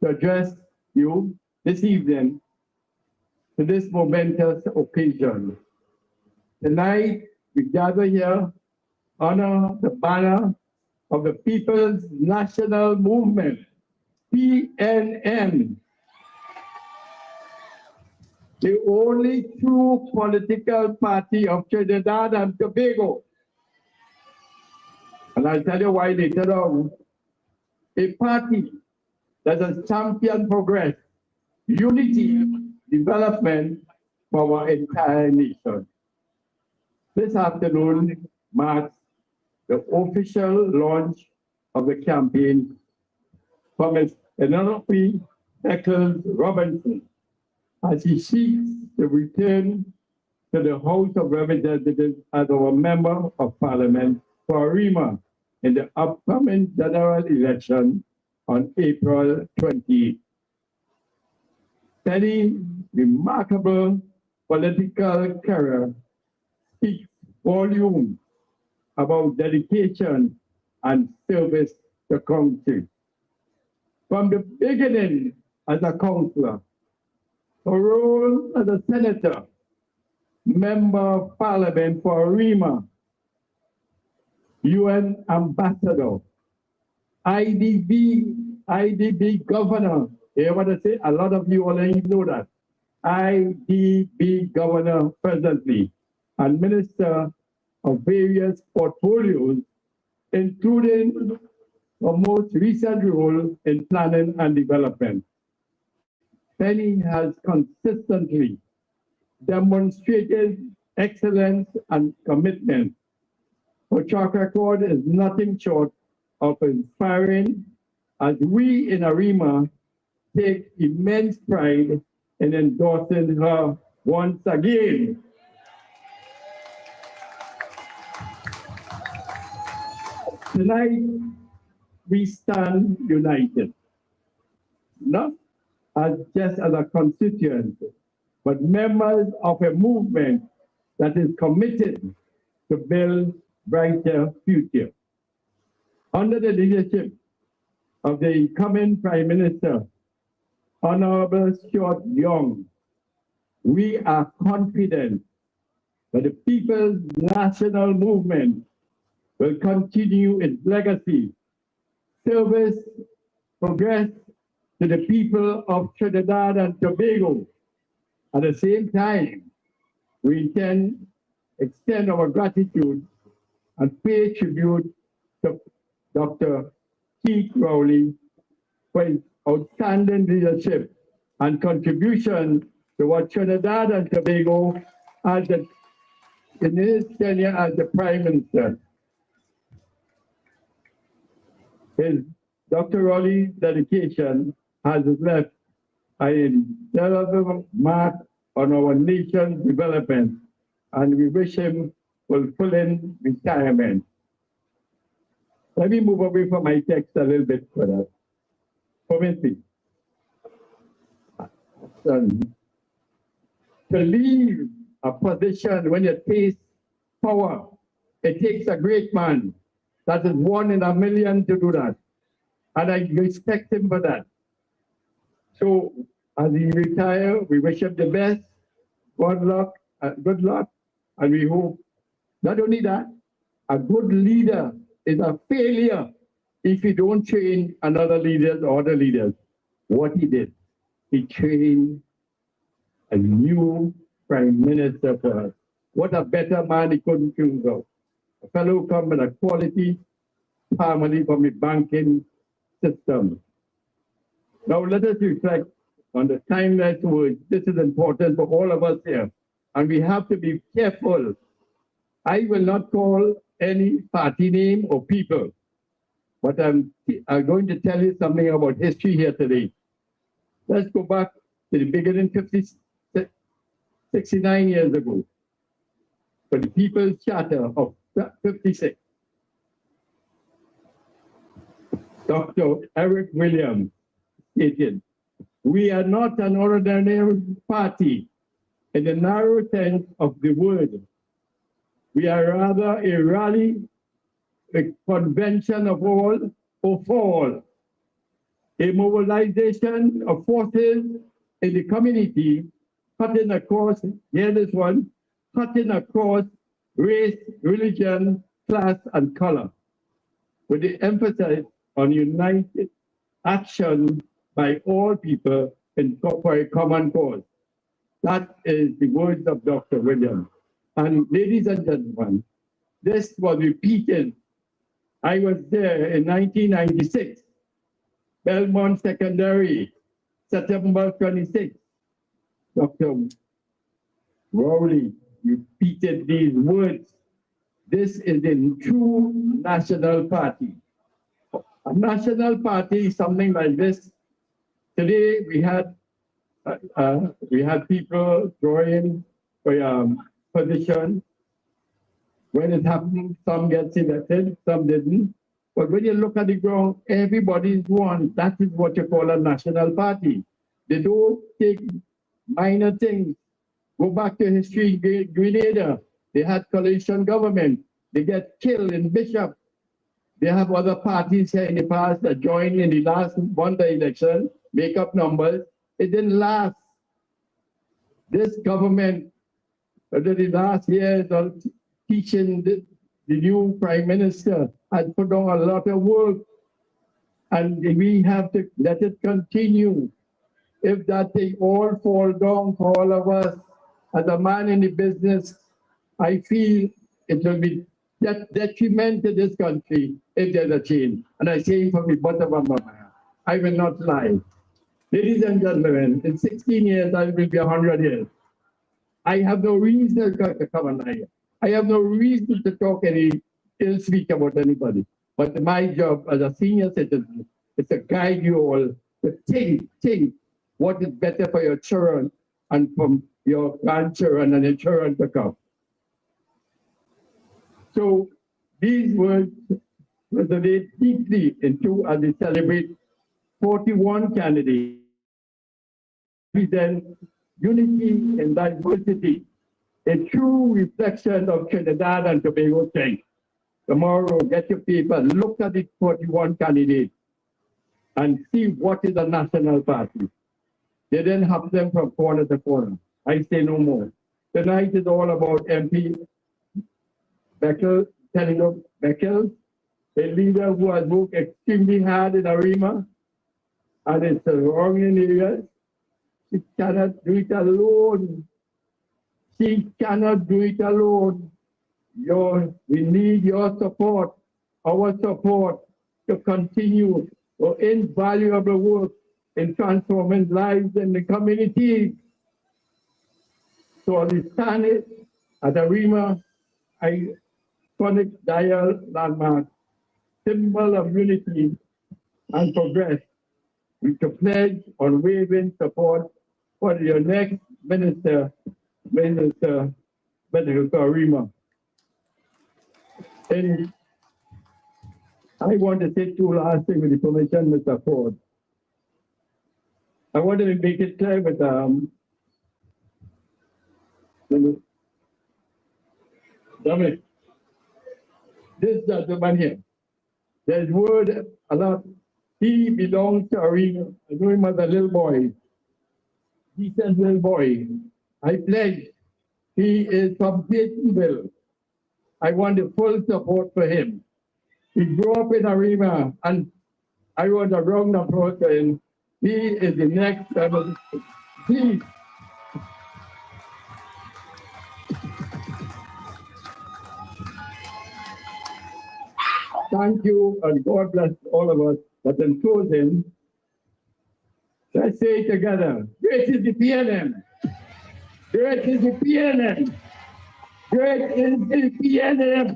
to address you this evening to this momentous occasion. Tonight, we gather here under the banner of the People's National Movement, PNM, the only true political party of Trinidad and Tobago. And I'll tell you why later on. A party that has championed progress, unity, development for our entire nation. This afternoon marks the official launch of the campaign from Ms. Penelope Beckles Robinson as she seeks to return to the House of Representatives as our Member of Parliament for Arima in the upcoming general election on April 20. Penny's remarkable political career speaks volumes about dedication and service to country. From the beginning as a councillor, her role as a senator, member of parliament for Arima, UN ambassador, IDB governor. You want to say? A lot of you already know that. IDB governor presently, and minister of various portfolios, including the most recent role in planning and development. Penny has consistently demonstrated excellence and commitment. Her track record is nothing short of inspiring, as we in Arima take immense pride in endorsing her once again. Tonight, we stand united, not just as a constituency, but members of a movement that is committed to build brighter future. Under the leadership of the incoming Prime Minister, Honorable Stuart Young, we are confident that the People's National Movement will continue its legacy, service, progress to the people of Trinidad and Tobago. At the same time, we intend to extend our gratitude and pay tribute to Dr. Keith Rowley for his outstanding leadership and contribution to what Trinidad and Tobago had in his tenure as the Prime Minister. Dr. Rowley's dedication has left an indelible mark on our nation's development, and we wish him fulfilling retirement. Let me move away from my text a little bit further. Permit me. To leave a position when you taste power, it takes a great man. That is 1 in a million to do that. And I respect him for that. So as he retires, we wish him the best. Good luck, and we hope not only that, a good leader is a failure if you don't train another leaders or other leaders. What he did, he trained a new Prime Minister for us. What a better man he couldn't choose of. A fellow who comes with a quality family from the banking system. Now let us reflect on the timeless words. This is important for all of us here, and we have to be careful. I will not call any party name or people, but I'm going to tell you something about history here today. Let's go back to the beginning, 69 years ago, for the People's Charter of 56. Dr. Eric Williams stated, "We are not an ordinary party in the narrow sense of the word. We are rather a rally, a convention of all or for all, a mobilization of forces in the community, cutting across, hear this one, cutting across race, religion, class, and color, with the emphasis on united action by all people for a common cause." That is the words of Dr. Williams. And ladies and gentlemen, this was repeated. I was there in 1996, Belmont Secondary, September 26. Dr. Rowley repeated these words. This is a true national party. A national party is something like this. Today we had people join for position. When it happened, some get elected, some didn't. But when you look at the ground, everybody's one. That is what you call a national party. They don't take minor things. Go back to history, Grenada. They had coalition government. They get killed in Bishop. They have other parties here in the past that joined in the last won the election, make up numbers. It didn't last. This government, over the last years of teaching the new Prime Minister, has put on a lot of work. And we have to let it continue. If that thing all fall down for all of us, as a man in the business, I feel it will be detriment to this country if there's a change. And I say it from the bottom of my heart. I will not lie. Ladies and gentlemen, in 16 years, I will be 100 years. I have no reason to come on here. I have no reason to talk any ill speak about anybody. But my job as a senior citizen is to guide you all to think what is better for your children and from your grandchildren and your children to come. So these words resonate deeply into as we celebrate 41 candidates. Present unity and diversity, a true reflection of Trinidad and Tobago strength. Tomorrow, get your paper, look at the 41 candidates and see what is a national party. They didn't have them from corner to corner. I say no more. Tonight is all about MP Beckles, Beckles, a leader who has worked extremely hard in Arima and its surrounding areas. She cannot do it alone. She cannot do it alone. We need your support, our support to continue your invaluable work in transforming lives in the community. So we stand it at Arima, iconic dial landmark, symbol of unity and progress. We can pledge unwavering support for your next Minister Arima. And I want to say two last things with the permission, Mr. Ford. I want to make it clear with Dominic, this gentleman here, there's word a lot. He belongs to Arima. I know him as a little boy. Decent little boy. I pledge he is from Daytonville. I want the full support for him. He grew up in Arima, and I want a round of applause for him. He is the next level. Please. Thank you, and God bless all of us. But in closing, let's say it together. Great is the PNM. Great is the PNM. Great is the PNM.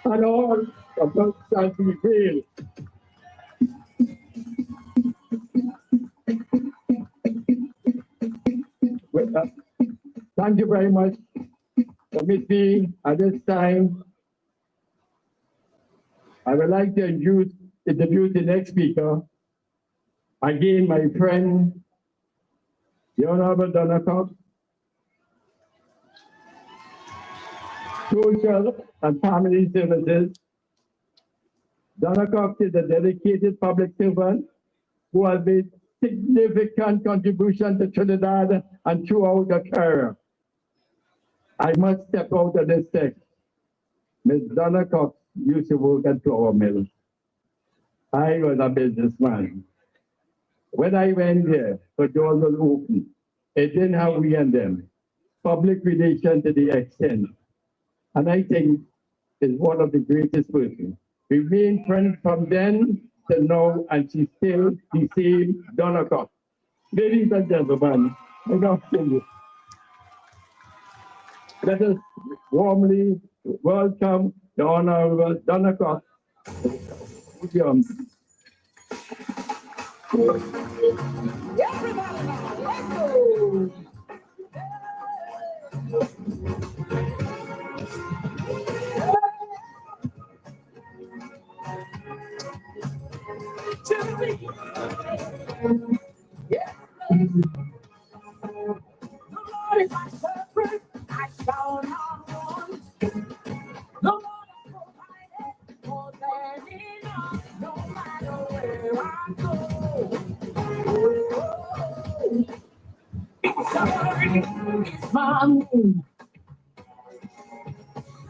And all of us shall be free. Thank you very much, committee. At this time, I would like to introduce the next speaker. Again, my friend, the Honorable Donna Cox, Social and Family Services. Donna Cox is a dedicated public servant who has made significant contribution to Trinidad and throughout her career. I must step out of this text. Ms. Donna Cox used to work at flour mill. I was a businessman. When I went there, the doors were open. It didn't have we and them. Public relations to the extent. And I think is one of the greatest persons. We've been friends from then to now, and she's still the same Donna Cox. Ladies and gentlemen, let us warmly welcome the Honorable Donna Cox. Everybody now, let's go! Yeah. The Lord is my shepherd, I shall not want. The Lord has provided more than enough, no matter where I go. It's my moon.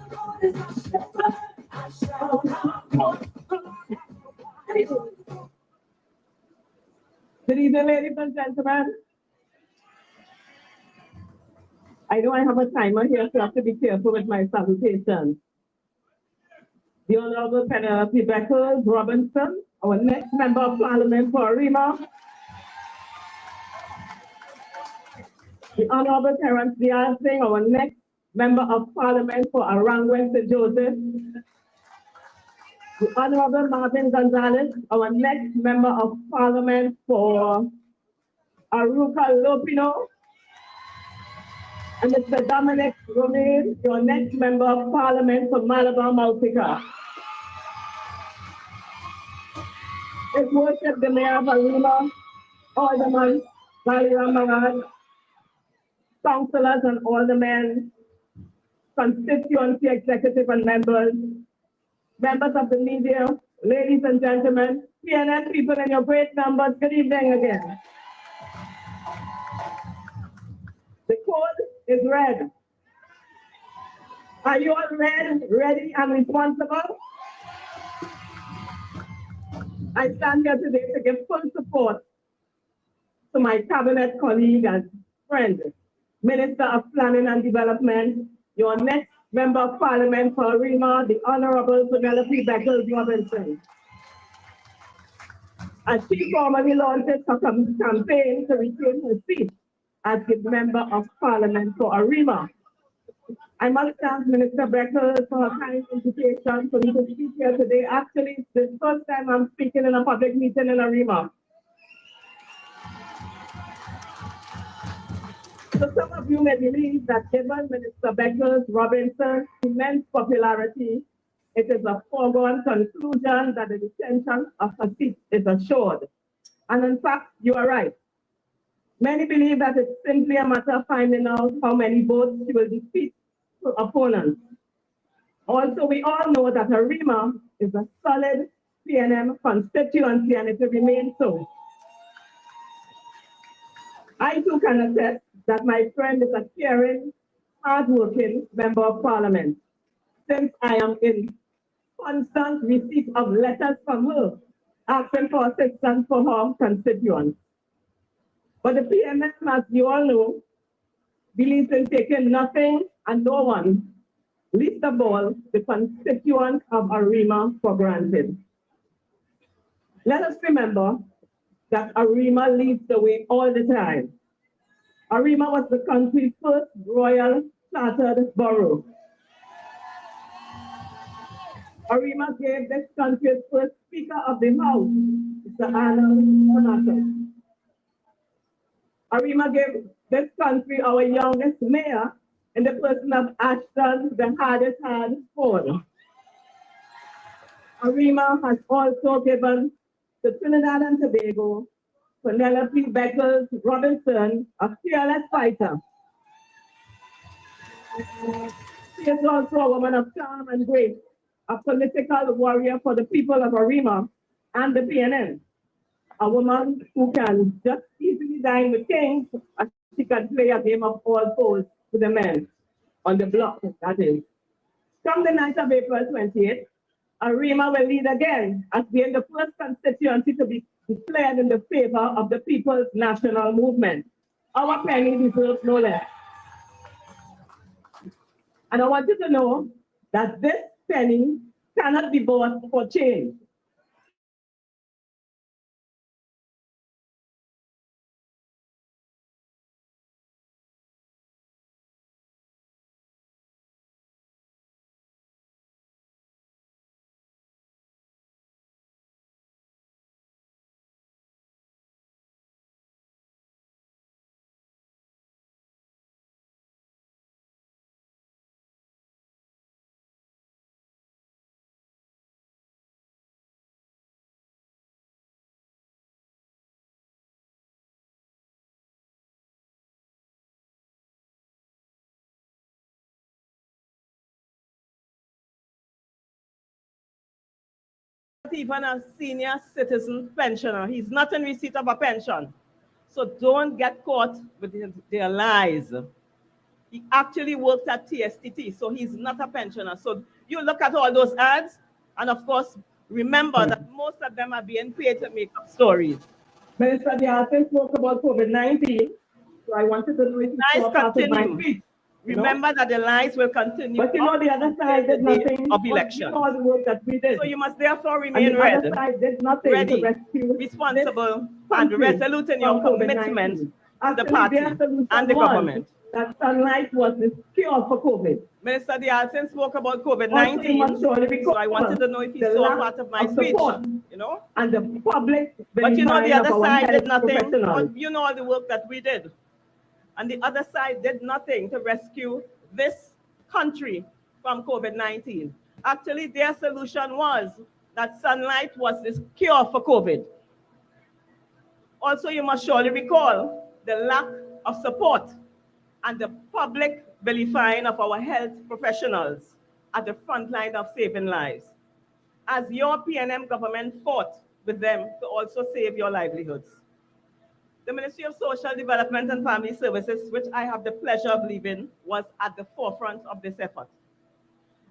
The Lord is my shepherd, I shall not want. The Lord has provided. Good evening, ladies and gentlemen. I know I have a timer here, so I have to be careful with my salutations. The Honorable Penny Beckles Robinson, our next Member of Parliament for Arima. The Honorable Terence Diaz Singh, our next Member of Parliament for Arangwen St. Joseph. The Honorable Marvin Gonzalez, our next Member of Parliament for Aruca Lopino. And Mr. Dominic Romero, your next Member of Parliament for Malabar Maltica. His Worship the Mayor of Arima, Alderman Valerie Marad, councillors and aldermen, constituency executive and members, members of the media, ladies and gentlemen, PNN people in your great numbers, good evening again. The code is red. Are you all ready and responsible? I stand here today to give full support to my cabinet colleague and friend, Minister of Planning and Development, your next Member of Parliament for Arima, the Honorable Penelope Beckles Robinson. As she formally launches her campaign to retain her seat as the Member of Parliament for Arima. I must thank Minister Beckles for her kind invitation for me to speak here today. Actually, it's the first time I'm speaking in a public meeting in Arima. So some of you may believe that given Minister Beckles Robinson's immense popularity, it is a foregone conclusion that the retention of her seat is assured. And in fact, you are right. Many believe that it's simply a matter of finding out how many votes she will defeat her opponents. Also, we all know that Arima is a solid PNM constituency and it will remain so. I too can attest that my friend is a caring, hardworking Member of Parliament, since I am in constant receipt of letters from her asking for assistance for her constituents. But the PNM, as you all know, believes in taking nothing and no one, least of all the constituents of Arima, for granted. Let us remember that Arima leads the way all the time. Arima was the country's first royal chartered borough. Arima gave this country's first Speaker of the House, Mr. Arnold Monaco. Arima gave this country our youngest mayor in the person of Ashton, the hardest hard Ford. Arima has also given to Trinidad and Tobago Penelope Beckles Robinson, a fearless fighter. She is also a woman of charm and grace, a political warrior for the people of Arima and the PNN. A woman who can just easily dine with kings, as she can play a game of all fours to the men on the block, that is. Come the night of April 28th, Arima will lead again as being the first constituency to be declared in the favor of the People's National Movement. Our penny deserves no less. And I want you to know that this penny cannot be bought for change. Even a senior citizen pensioner. He's not in receipt of a pension. So don't get caught with their lies. He actually worked at TSTT, so he's not a pensioner. So you look at all those ads, and of course, remember that most of them are being paid to make up stories. Minister Diaz spoke about COVID-19, so I wanted to know if you saw part of my speech. Remember that the lies will continue. But you know, the other side did nothing of election. All the work that we did. So you must therefore remain ready, responsible, and resolute in your commitment Actually, party their solution and the was government. that sunlight was the cure for COVID. Minister Dialton spoke about Also, you COVID-19, must surely be so I wanted to know if he the saw lack part of my of speech, support you know. and the public But you know, the verifying other of our side did health nothing. professionals. But you know all the work that we did. And the other side did nothing to rescue this country from COVID-19. Actually, their solution was that sunlight was this cure for COVID. Also, you must surely recall the lack of support and the public vilifying of our health professionals at the front line of saving lives, as your PNM government fought with them to also save your livelihoods. The Ministry of Social Development and Family Services, which I have the pleasure of leading, was at the forefront of this effort.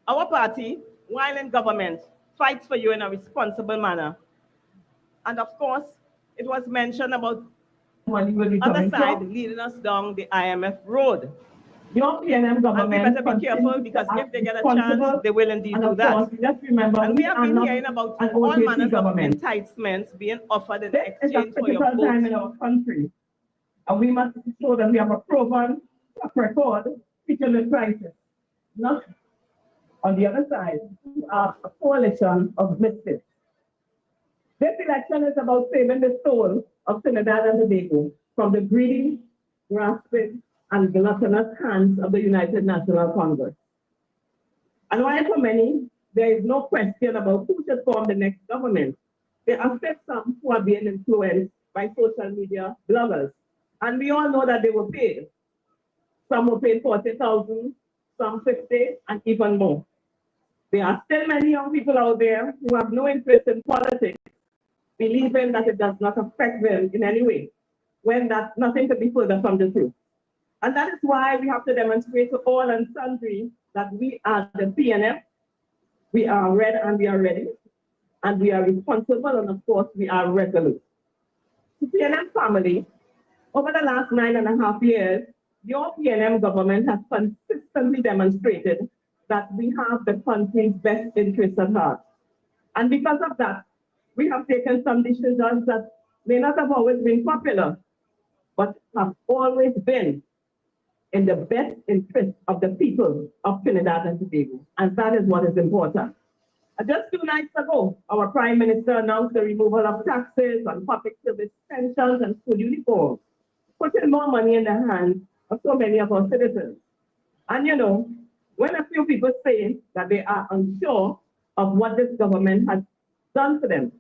Our party, while in government, fights for you in a responsible manner. And of course, it was mentioned about other side leading us down the IMF road. Your PNM government. And we better be careful, because if they get a chance, they will indeed do that. Just remember, and we have been hearing about all manners of enticements being offered in exchange for your vote. Time in our country, and we must ensure that we have a proven track record featuring the crisis. Not on the other side, a coalition of misfits. This election is about saving the soul of Trinidad and Tobago from the greedy, grasping, and gluttonous hands of the United National Congress. And while for many, there is no question about who should form the next government, there are still some who are being influenced by social media bloggers. And we all know that they were paid. Some were paid 40,000, some 50, and even more. There are still many young people out there who have no interest in politics, believing that it does not affect them in any way, when that's nothing could be further from the truth. And that is why we have to demonstrate to all and sundry that we are the PNM, we are red and we are ready, and we are responsible, and of course we are resolute. The PNM family, over the last 9.5 years, your PNM government has consistently demonstrated that we have the country's best interests at heart. And because of that, we have taken some decisions that may not have always been popular, but have always been in the best interest of the people of Trinidad and Tobago. And that is what is important. Just 2 nights ago, our Prime Minister announced the removal of taxes on public service pensions and school uniforms, putting more money in the hands of so many of our citizens. And you know, when a few people say that they are unsure of what this government has done for them,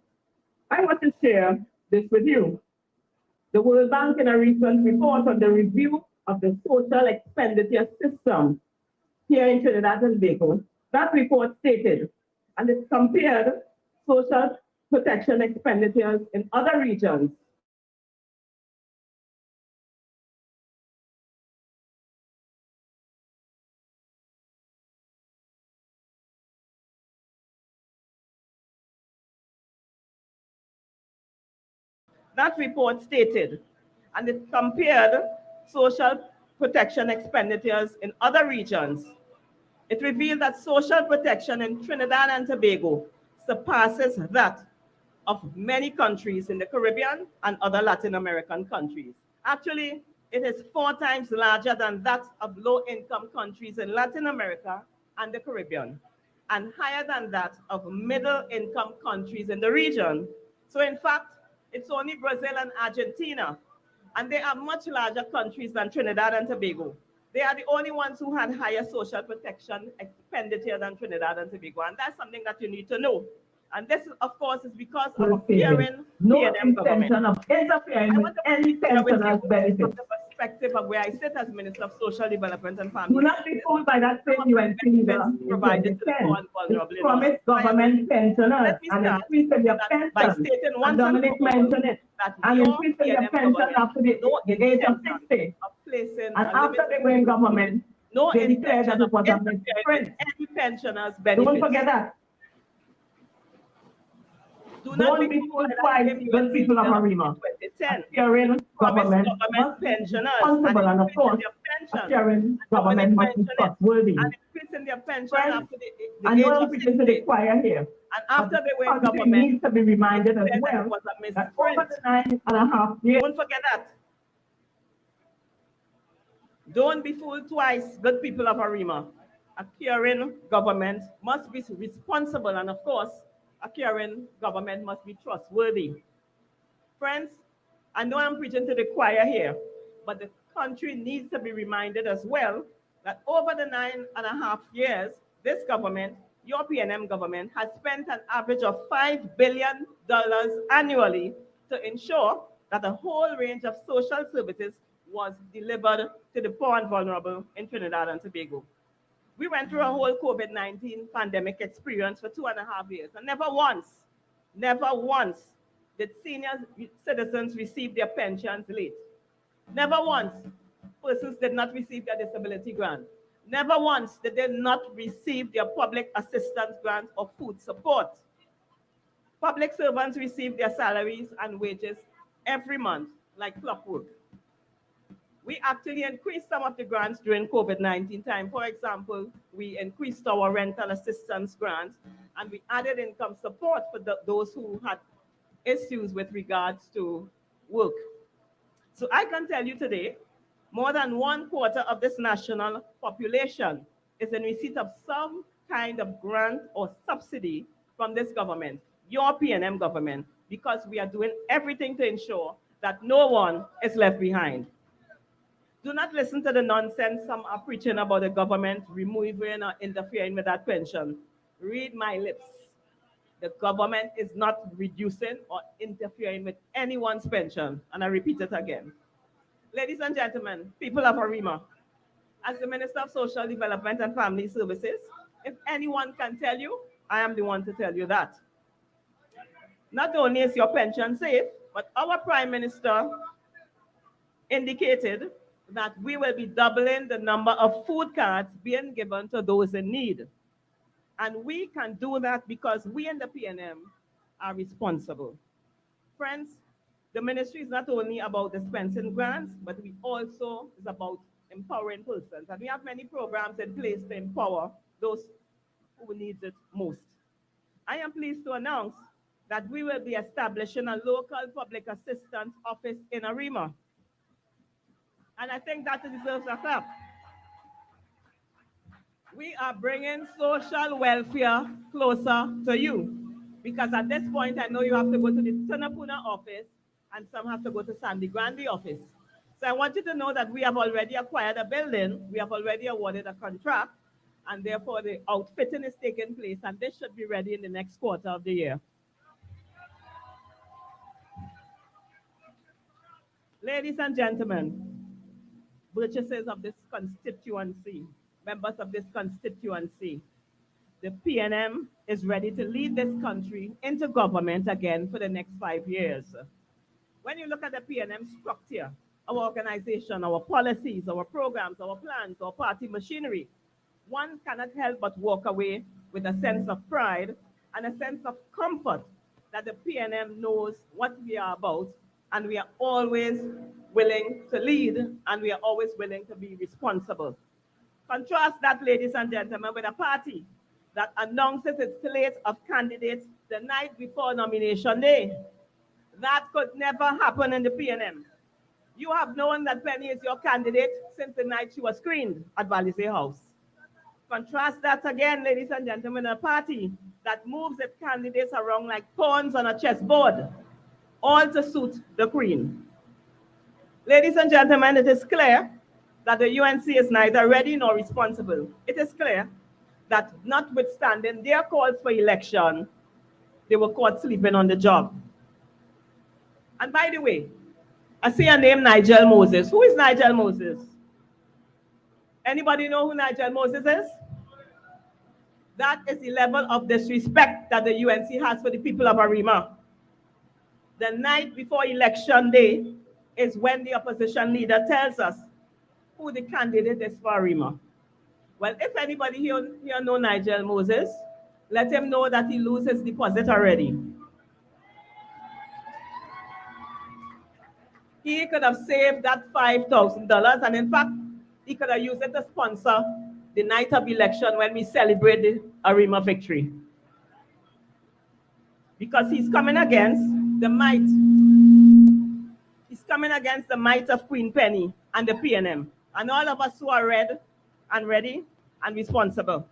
I want to share this with you. The World Bank, in a recent report on the review of the social expenditure system here in Trinidad and Tobago, that report stated, and it compared social protection expenditures in other regions. That report stated, and it compared social protection expenditures in other regions. It revealed that social protection in Trinidad and Tobago surpasses that of many countries in the Caribbean and other Latin American countries. Actually, it is 4 times larger than that of low-income countries in Latin America and the Caribbean, and higher than that of middle-income countries in the region. So in fact, it's only Brazil and Argentina, and they are much larger countries than Trinidad and Tobago. They are the only ones who had higher social protection expenditure than Trinidad and Tobago, and that's something that you need to know. And this, of course, is because of appearing no PNM government. intention of interfering with any pensioners' benefits. From the perspective of where I sit as Minister of Social Development and Family. Do not be fooled by that same UNC leader provided to the poor and vulnerable. Promised government pensioners and increasing their pension. By stating once and Dominic mentioned it. And increasing their pension after the age of 60. And after they were in government, they declared that it was a misprint. Any pensioners' benefits. Don't forget that. Don't be fooled by the people of Arima. Appearing government pensioners responsible, and of course, appearing government must be trustworthy. And increasing their pension after the and age don't of be 60. to the choir here. And after they were in Country government, needs to be reminded as well was a that misprint. over the 9.5 years, Don't forget that. Don't be fooled twice, good people of Arima. A caring government must be responsible, and of course, a caring government must be trustworthy. Friends, I know I'm preaching to the choir here, but the country needs to be reminded as well that over the 9.5 years, this government, your PNM government, has spent an average of $5 billion annually to ensure that a whole range of social services was delivered to the poor and vulnerable in Trinidad and Tobago. We went through a whole COVID-19 pandemic experience for 2.5 years, and never once did senior citizens receive their pensions late. Never once persons did not receive their disability grant. Never once did they not receive their public assistance grant or food support. Public servants receive their salaries and wages every month like clockwork. We actually increased some of the grants during COVID-19 time. For example, we increased our rental assistance grants, and we added income support for those who had issues with regards to work. So I can tell you today, more than 1/4 of this national population is in receipt of some kind of grant or subsidy from this government, your PNM government, because we are doing everything to ensure that no one is left behind. Do not listen to the nonsense some are preaching about the government removing or interfering with that pension. Read my lips. The government is not reducing or interfering with anyone's pension. And I repeat it again. Ladies and gentlemen, people of Arima, as the Minister of Social Development and Family Services, if anyone can tell you, I am the one to tell you that. Not only is your pension safe, but our Prime Minister indicated that we will be doubling the number of food cards being given to those in need. And we can do that because we in the PNM are responsible. Friends, the ministry is not only about dispensing grants, but we also is about empowering persons. And we have many programs in place to empower those who need it most. I am pleased to announce that we will be establishing a local public assistance office in Arima. And I think that deserves a clap. We are bringing social welfare closer to you. Because at this point, I know you have to go to the Tunapuna office and some have to go to Sandy Grande office. So I want you to know that we have already acquired a building, we have already awarded a contract, and therefore the outfitting is taking place, and this should be ready in the next quarter of the year. Ladies and gentlemen, purchasers of this constituency, members of this constituency, the PNM is ready to lead this country into government again for the next 5 years. When you look at the PNM structure, our organization, our policies, our programs, our plans, our party machinery, one cannot help but walk away with a sense of pride and a sense of comfort that the PNM knows what we are about, and we are always willing to lead, and we are always willing to be responsible. Contrast that, ladies and gentlemen, with a party that announces its slate of candidates the night before nomination day. That could never happen in the PNM. You have known that Penny is your candidate since the night she was screened at Valisay House. Contrast that again, ladies and gentlemen, a party that moves its candidates around like pawns on a chessboard, all to suit the queen. Ladies and gentlemen, it is clear that the UNC is neither ready nor responsible. It is clear that notwithstanding their calls for election, they were caught sleeping on the job. And by the way, I see a name, Nigel Moses. Who is Nigel Moses? Anybody know who Nigel Moses is? That is the level of disrespect that the UNC has for the people of Arima. The night before election day is when the opposition leader tells us who the candidate is for Arima. Well, if anybody here know Nigel Moses, let him know that he loses deposit already. He could have saved that $5,000, and in fact, he could have used it to sponsor the night of election when we celebrate the Arima victory. Because he's coming against the might. He's coming against the might of Queen Penny and the PNM. and all of us who are ready and responsible.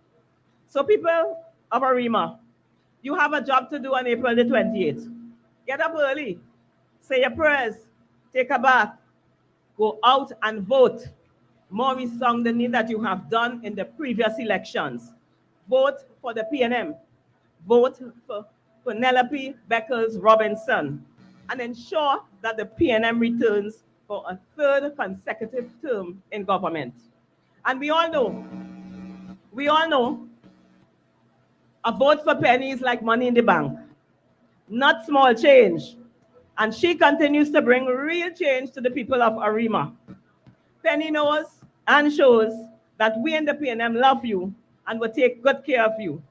So people of Arima, you have a job to do on April the 28th. Get up early, say your prayers, take a bath, go out and vote. More resound the need that you have done in the previous elections. Vote for the PNM. Vote for Penelope Beckles Robinson, and ensure that the PNM returns for a third consecutive term in government. And we all know, a vote for Penny is like money in the bank, not small change. And she continues to bring real change to the people of Arima. Penny knows and shows that we in the PNM love you and will take good care of you.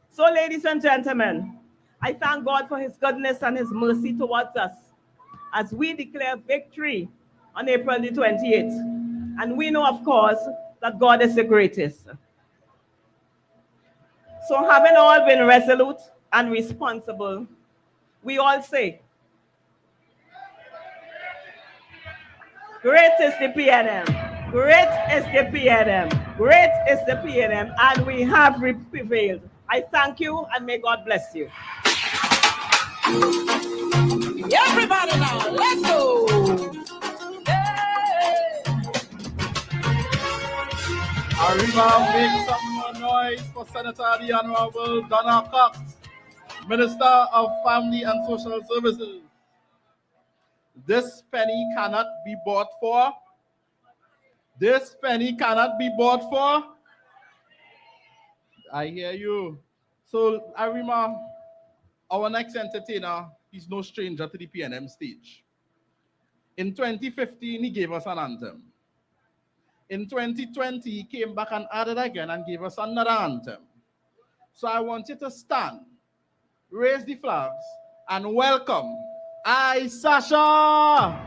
So, ladies and gentlemen, I thank God for his goodness and his mercy towards us as we declare victory on April the 28th. And we know, of course, that God is the greatest. So having all been resolute and responsible, we all say, great is the PNM, great is the PNM, great is the PNM, and we have prevailed. I thank you and may God bless you. Everybody now, let's go. Arima, make some more noise for Senator the Honorable Donna Cox, Minister of Family and Social Services. This penny cannot be bought for. This penny cannot be bought for. I hear you. So, Arima, our next entertainer, he's no stranger to the PNM stage. In 2015, he gave us an anthem. In 2020, he came back and added again and gave us another anthem. So I want you to stand, raise the flags, and welcome I, Sasha.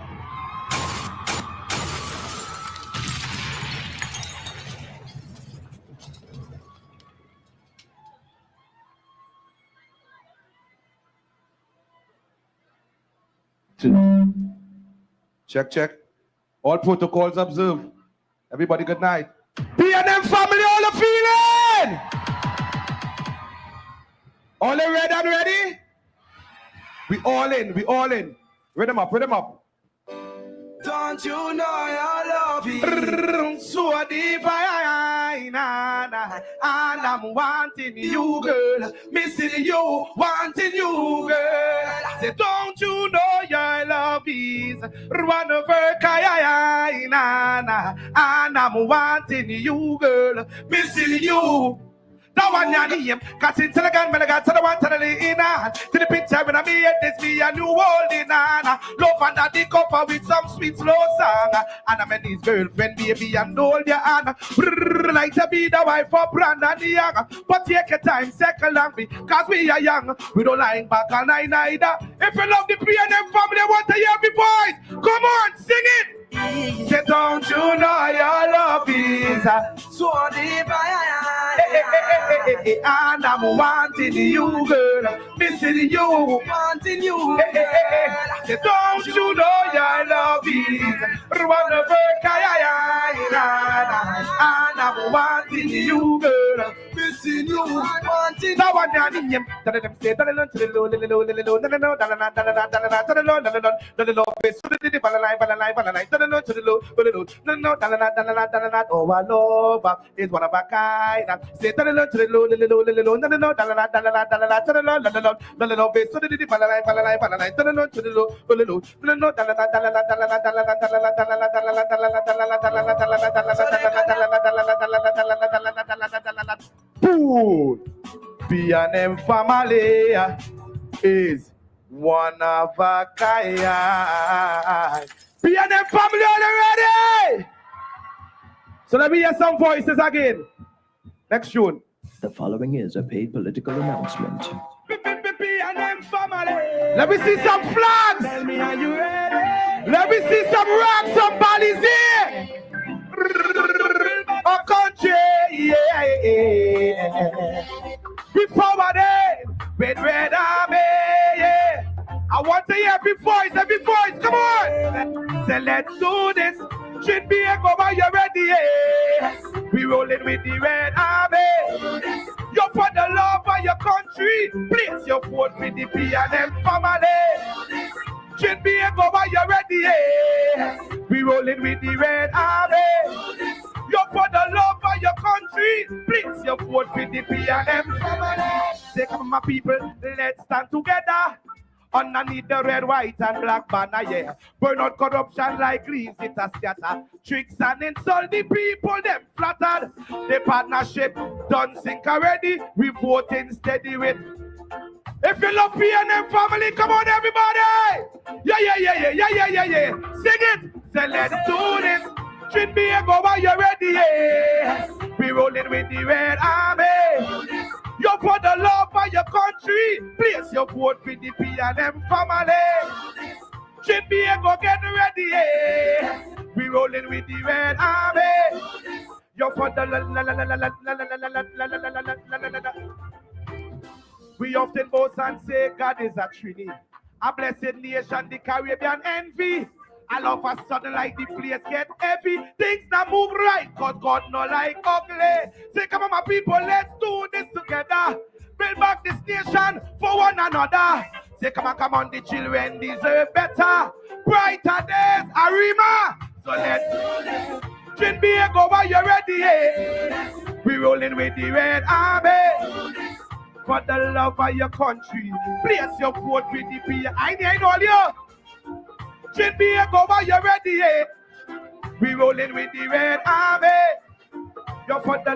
Check, check. All protocols observed. Everybody, good night. PNM family, all the feeling! All in red and ready? We all in, we all in. Read them up, read them up. Don't you know I love you? So deep, and I'm wanting you, girl. Missing you, wanting you, girl. I say, don't you know your love is one of her kind, and I'm wanting you, girl. Missing you. Now one name, cause it's a gun, but I got to the one to the in to the picture when I meet this me a new world in love under the cover with some sweet slow song. And I'm his girlfriend, baby, and hold your hand. Like to be the wife of Brandon the young. But take your time, second long me, cause we are young. We don't lying back all night neither. If you love the PNM family, want to hear me voice. Come on, sing it. Say, don't you know your love is so deep, and I'm wanting you, girl, missing you, wanting you, Say, don't you know your love is one of her kind, and I'm wanting you, girl, missing you, wanting. Now one name, that them say, that alone to the low, oh, I love is one of a kind. Say to the low, to the low, PNM family is one of a kind. PNM family, are you ready? So let me hear some voices again. Next tune. The following is a paid political announcement. PNM family. Let me see some flags. Tell me, are you ready? Let me see some rocks, some bodies here. A country, yeah. We forward with red army, yeah. I want to hear every voice, come on. Say, let's do this. Should be a go by, you ready? with the Red Army. You for the love of your country, place your vote with the P&M family. Trinbago, are you ready? Yeah. We rolling with the Red Army. You for the love of your country, place your vote with the P&M family. Say, come on, my people, let's stand together. Underneath the red, white, and black banner, yeah. Burn out corruption like leaves, it a scatter. Tricks and insult the people, them flattered. The partnership done sink already. We voting steady with. If you love P&M family, come on, everybody. Yeah. Sing it. Say, let's do this. Trinbago, are you ready? Yeah. We rolling with the Red Army. You for the love of your country, place your vote for the P&M family. Trinbago, get ready, yeah. We rolling with the Red Army. You for the We often boast and say God is a Trinity, a blessed nation, the Caribbean envy. All of a sudden, like the place get heavy, things that move right, cause God no like ugly. Say, come on, my people, let's do this together. Build back this nation for one another. Say, come on, the children deserve better. Brighter days, Arima. So let's do this. Trinbago, are you ready? Yeah. We rolling with the Red Army. For the love of your country, place your vote with the P. I know you. Trinbago, are you ready? Yeah? We rolling with the Red Army. You're for the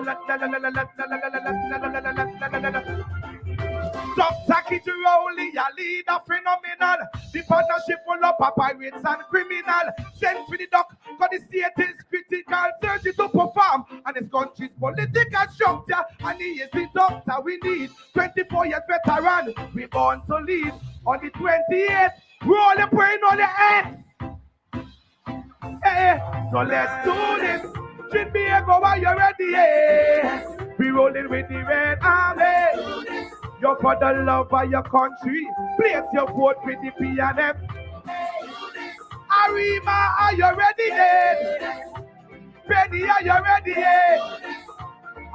Dr. Kitty Rowley, a leader phenomenal. The partnership full of pirates and criminal. Send for the doc, cause the state is critical. Searching to perform, and his country's political structure. And he is the doctor we need. 24 years veteran, we born to lead. On the 28th, roll the brain on the head. Hey, so let's do this. Trinbago, are you ready? Yeah. We rolling with the Red Army. You're for the love of your country. Place your vote with the P&M. Arima, are you ready? Yeah. Penny, are you ready? Yeah.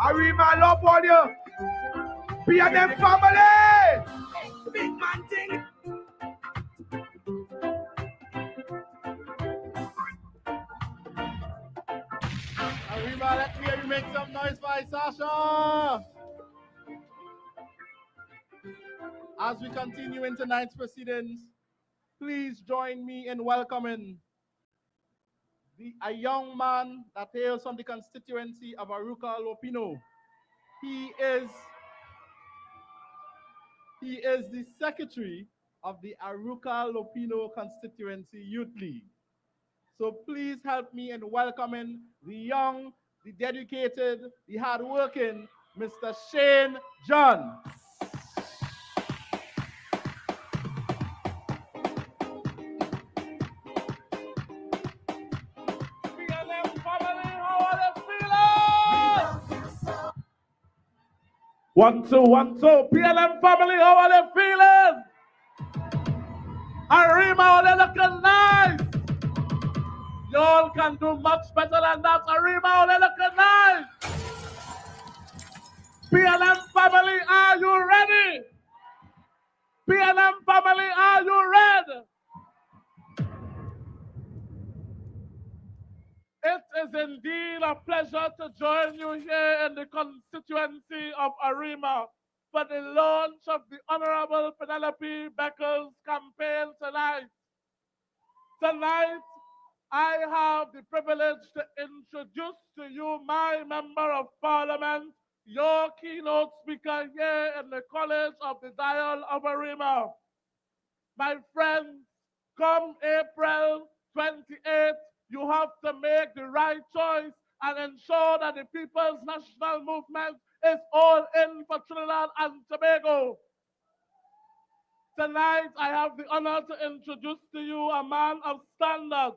Arima, love for you. P&M family. Big man thing. Arima, let me hear you make some noise for Sasha. As we continue in tonight's proceedings, please join me in welcoming a young man that hails from the constituency of Aruka Lopino. He is the secretary of the Aruka Lopino Constituency Youth League. So please help me in welcoming the young, the dedicated, the hardworking Mr. Shane John. One, two. PLM family, how are they feeling? Arima, how they looking nice? Y'all can do much better than that. Arima, how they looking nice? PLM family, are you ready? PLM family, are you ready? It is indeed a pleasure to join you here in the constituency of Arima for the launch of the Honorable Penelope Beckles campaign tonight. Tonight, I have the privilege to introduce to you my Member of Parliament, your keynote speaker here in the College of the Dial of Arima. My friends, come April 28th, you have to make the right choice and ensure that the People's National Movement is all in for Trinidad and Tobago. Tonight, I have the honor to introduce to you a man of standard,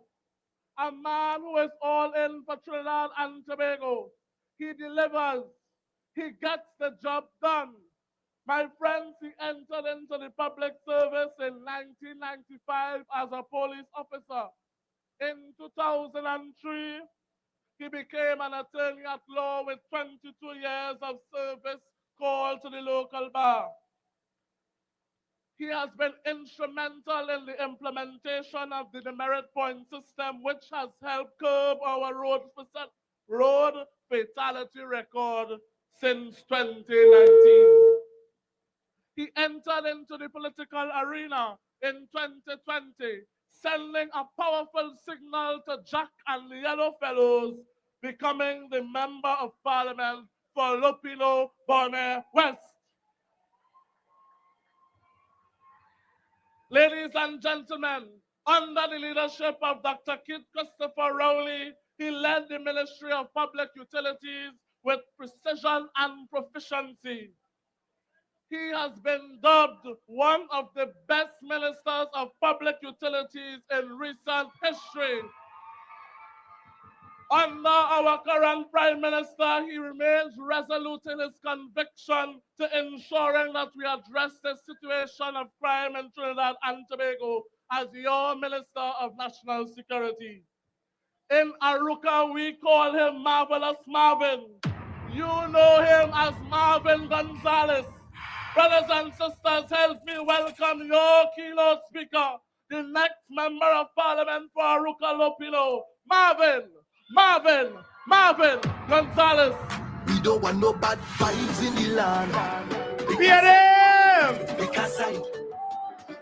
a man who is all in for Trinidad and Tobago. He delivers. He gets the job done. My friends, he entered into the public service in 1995 as a police officer. In 2003, he became an attorney at law with 22 years of service called to the local bar. He has been instrumental in the implementation of the demerit point system, which has helped curb our road fatality record since 2019. He entered into the political arena in 2020, sending a powerful signal to Jack and the Yellow Fellows, becoming the Member of Parliament for Lupino Bonner West. Ladies and gentlemen, under the leadership of Dr. Kit Christopher Rowley, he led the Ministry of Public Utilities with precision and proficiency. He has been dubbed one of the best ministers of public utilities in recent history. Under our current Prime Minister, he remains resolute in his conviction to ensuring that we address the situation of crime in Trinidad and Tobago as your Minister of National Security. In Aruka, we call him Marvelous Marvin. You know him as Marvin Gonzalez. Brothers and sisters, help me welcome your keynote speaker, the next Member of Parliament for Aruka Lopino, Marvin Gonzalez. We don't want no bad vibes in the land. PNM!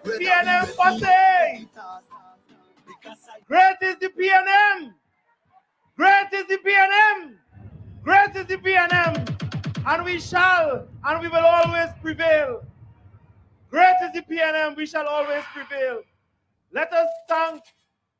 PNM Posse! Great is the PNM! Great is the PNM! Great is the PNM! And we shall, and we will always prevail. Great is the PNM, we shall always prevail. Let us thank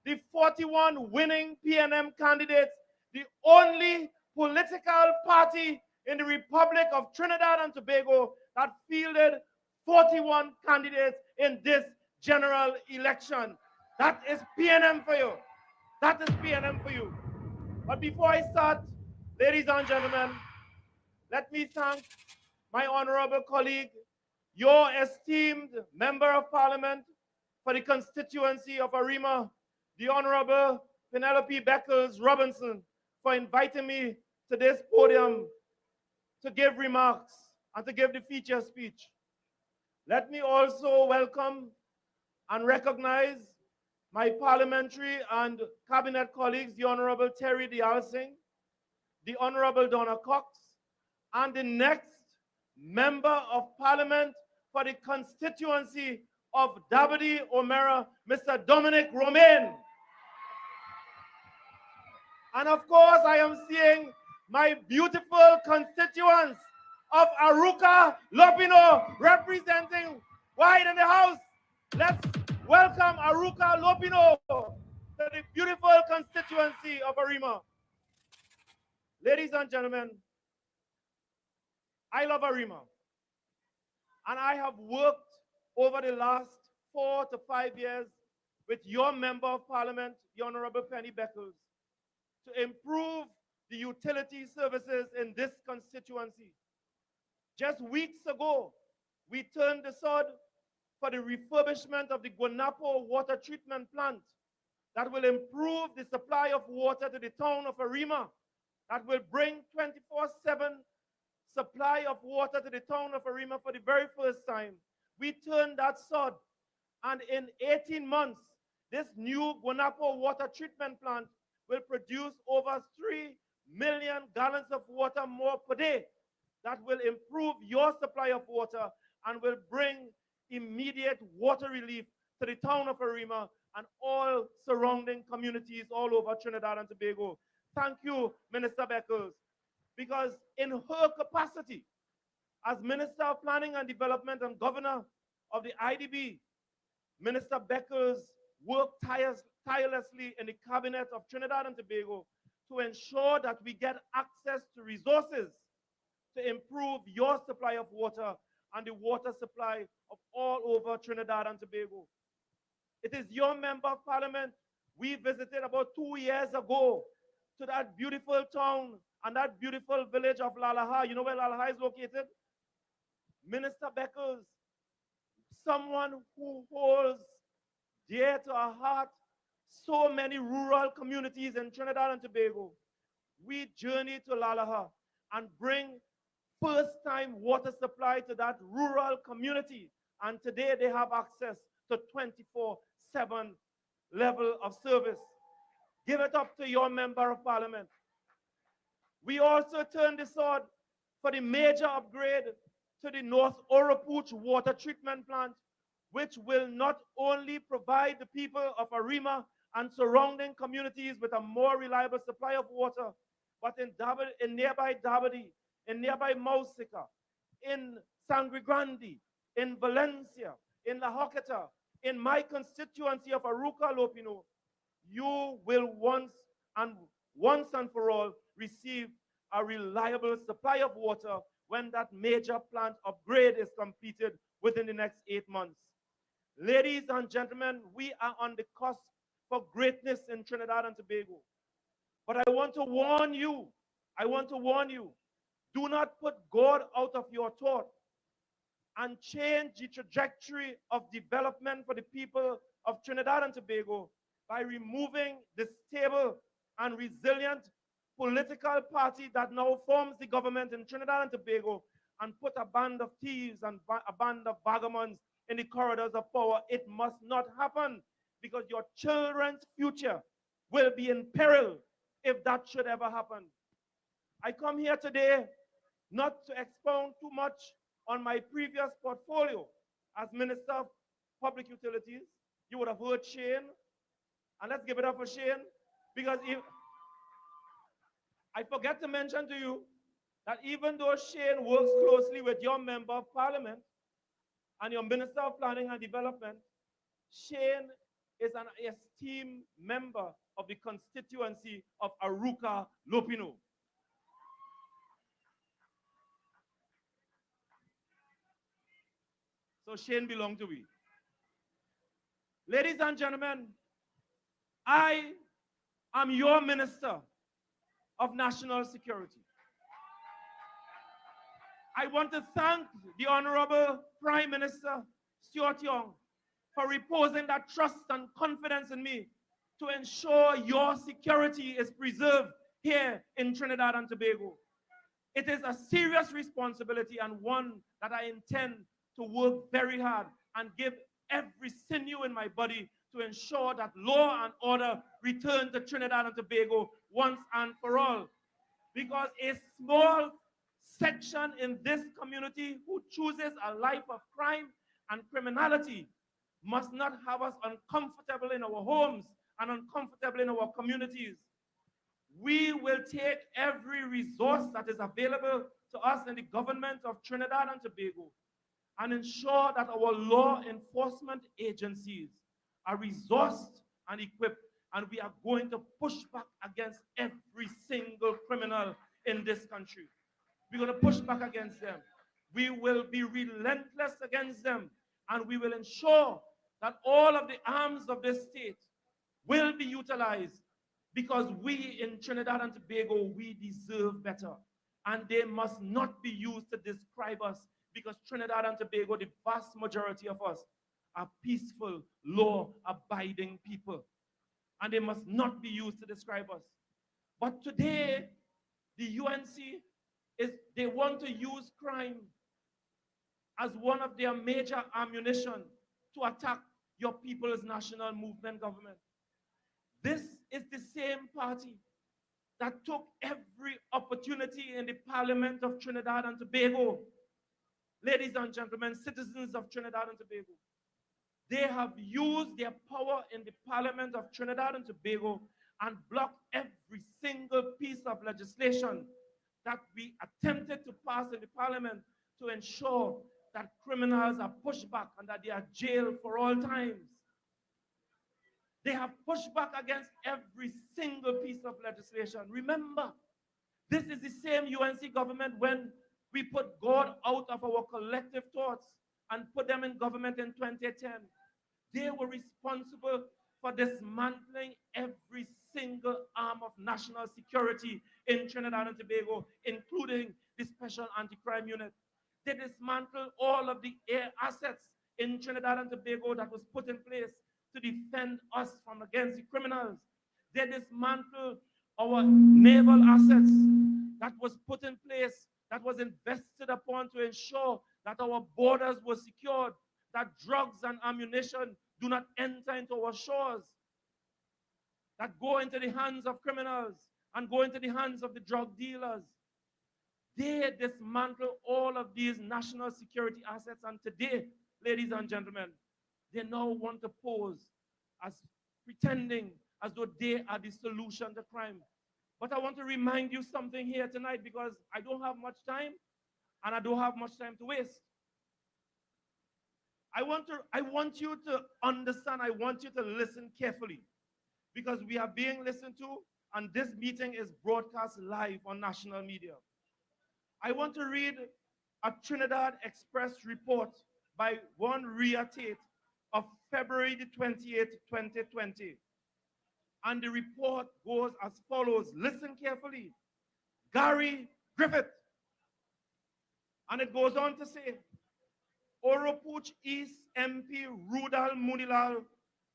the 41 winning PNM candidates, the only political party in the Republic of Trinidad and Tobago that fielded 41 candidates in this general election. That is PNM for you. That is PNM for you. But before I start, ladies and gentlemen, let me thank my honorable colleague, your esteemed Member of Parliament for the constituency of Arima, the Honorable Penelope Beckles Robinson, for inviting me to this podium to give remarks and to give the feature speech. Let me also welcome and recognize my parliamentary and cabinet colleagues, the Honorable Terry Dialsing, the Honorable Donna Cox, and the next Member of Parliament for the constituency of Dabadi O'Meara, Mr. Dominic Romain. And of course, I am seeing my beautiful constituents of Aruka Lopino representing wide in the house. Let's welcome Aruka Lopino to the beautiful constituency of Arima. Ladies and gentlemen, I love Arima, and I have worked over the last 4 to 5 years with your Member of Parliament, the Honorable Penny Beckles, to improve the utility services in this constituency. Just weeks ago, we turned the sword for the refurbishment of the Guanapo water treatment plant that will improve the supply of water to the town of Arima, that will bring 24/7 supply of water to the town of Arima for the very first time. We turned that sword, and in 18 months, this new Guanapo water treatment plant will produce over 3 million gallons of water more per day. That will improve your supply of water and will bring immediate water relief to the town of Arima and all surrounding communities all over Trinidad and Tobago. Thank you, Minister Beckles, because in her capacity as Minister of Planning and Development and Governor of the IDB, Minister Beckles worked tirelessly in the cabinet of Trinidad and Tobago to ensure that we get access to resources to improve your supply of water and the water supply of all over Trinidad and Tobago. It is your Member of Parliament. We visited about 2 years ago to that beautiful town and that beautiful village of Lalaha. You know where Lalaha is located? Minister Beckles, someone who holds dear to our heart so many rural communities in Trinidad and Tobago. we journey to Lalaha and bring first-time water supply to that rural community. And today they have access to 24/7 level of service. Give it up to your member of parliament. We also turned the sword for the major upgrade to the North Oropuch water treatment plant, which will not only provide the people of Arima and surrounding communities with a more reliable supply of water, but in nearby Dabadi, in nearby Mausika, in Sangre Grande, in Valencia, in La Hoqueta, in my constituency of Aruca Lopino, you will once and for all receive a reliable supply of water when that major plant upgrade is completed within the next 8 months. Ladies and gentlemen, we are on the cusp for greatness in Trinidad and Tobago. But I want to warn you, do not put God out of your thought and change the trajectory of development for the people of Trinidad and Tobago by removing the stable and resilient political party that now forms the government in Trinidad and Tobago and put a band of thieves and a band of vagabonds in the corridors of power. It must not happen, because your children's future will be in peril if that should ever happen. I come here today not to expound too much on my previous portfolio as Minister of Public Utilities. You would have heard Shane, and let's give it up for Shane, because I forget to mention to you that even though Shane works closely with your member of parliament and your Minister of Planning and Development, Shane is an esteemed member of the constituency of Aruca Lopino. So Shane belongs to me. Ladies and gentlemen, I am your Minister of National Security. I want to thank the Honorable Prime Minister Stuart Young for reposing that trust and confidence in me to ensure your security is preserved here in Trinidad and Tobago. It is a serious responsibility and one that I intend to work very hard and give every sinew in my body to ensure that law and order return to Trinidad and Tobago once and for all. Because a small section in this community who chooses a life of crime and criminality must not have us uncomfortable in our homes and uncomfortable in our communities. We will take every resource that is available to us in the government of Trinidad and Tobago and ensure that our law enforcement agencies are resourced and equipped, and we are going to push back against every single criminal in this country. We're going to push back against them. We will be relentless against them, and we will ensure that all of the arms of this state will be utilized, because we in Trinidad and Tobago, we deserve better. And they must not be used to describe us, because Trinidad and Tobago, the vast majority of us, are peaceful, law-abiding people. And they must not be used to describe us. But today, the UNC, they want to use crime as one of their major ammunition to attack your People's National Movement government. This is the same party that took every opportunity in the Parliament of Trinidad and Tobago. Ladies and gentlemen, citizens of Trinidad and Tobago, they have used their power in the Parliament of Trinidad and Tobago and blocked every single piece of legislation that we attempted to pass in the Parliament to ensure that criminals are pushed back and that they are jailed for all times. They have pushed back against every single piece of legislation. Remember, this is the same UNC government when we put God out of our collective thoughts and put them in government in 2010. They were responsible for dismantling every single arm of national security in Trinidad and Tobago, including the Special Anti-Crime Unit. They dismantled all of the air assets in Trinidad and Tobago that was put in place to defend us from against the criminals. They dismantled our naval assets that was put in place, that was invested upon to ensure that our borders were secured, that drugs and ammunition do not enter into our shores, that go into the hands of criminals and go into the hands of the drug dealers. They dismantle all of these national security assets, and today, ladies and gentlemen, they now want to pose as pretending as though they are the solution to crime. But I want to remind you something here tonight, because I don't have much time and I don't have much time to waste. I want you to understand, I want you to listen carefully, because we are being listened to and this meeting is broadcast live on national media. I want to read a Trinidad Express report by one Ria Tate of February the 28th, 2020. And the report goes as follows. Listen carefully. Gary Griffith. And it goes on to say, Oropouche East MP Rudal Munilal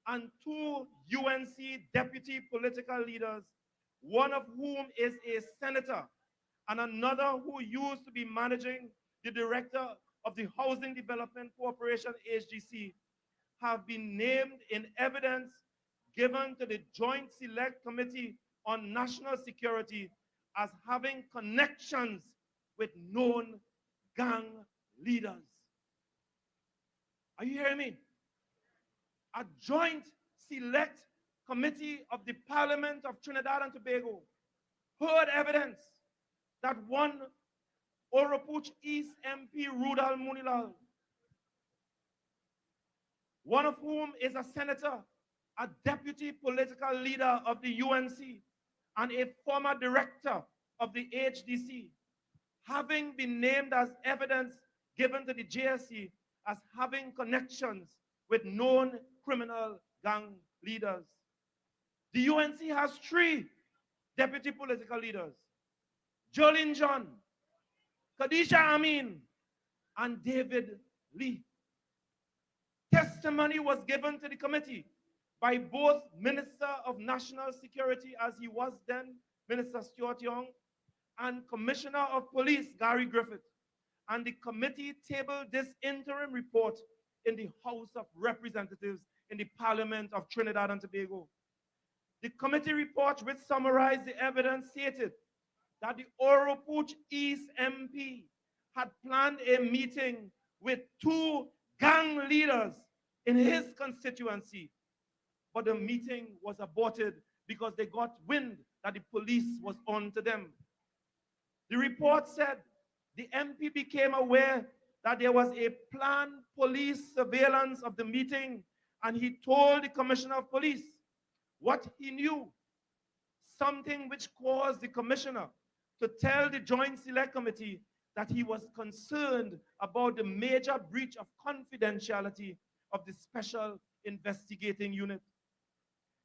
and two UNC deputy political leaders, one of whom is a senator and another who used to be managing the director of the Housing Development Corporation, HDC, have been named in evidence given to the Joint Select Committee on National Security as having connections with known gang leaders. Are you hearing me? A Joint Select Committee of the Parliament of Trinidad and Tobago heard evidence that one Oropouche East MP Rudal Munilal, one of whom is a senator, a deputy political leader of the UNC, and a former director of the HDC, having been named as evidence given to the JSC as having connections with known criminal gang leaders. The UNC has three deputy political leaders: Jolin John, Khadijah Amin, and David Lee. Testimony was given to the committee by both Minister of National Security, as he was then, Minister Stuart Young, and Commissioner of Police, Gary Griffith. And the committee tabled this interim report in the House of Representatives in the Parliament of Trinidad and Tobago. The committee report, which summarized the evidence, stated that the Oropouche East MP had planned a meeting with two gang leaders in his constituency, but the meeting was aborted because they got wind that the police was on to them. The report said the MP became aware that there was a planned police surveillance of the meeting, and he told the Commissioner of Police what he knew, something which caused the Commissioner to tell the Joint Select Committee that he was concerned about the major breach of confidentiality of the Special Investigating Unit.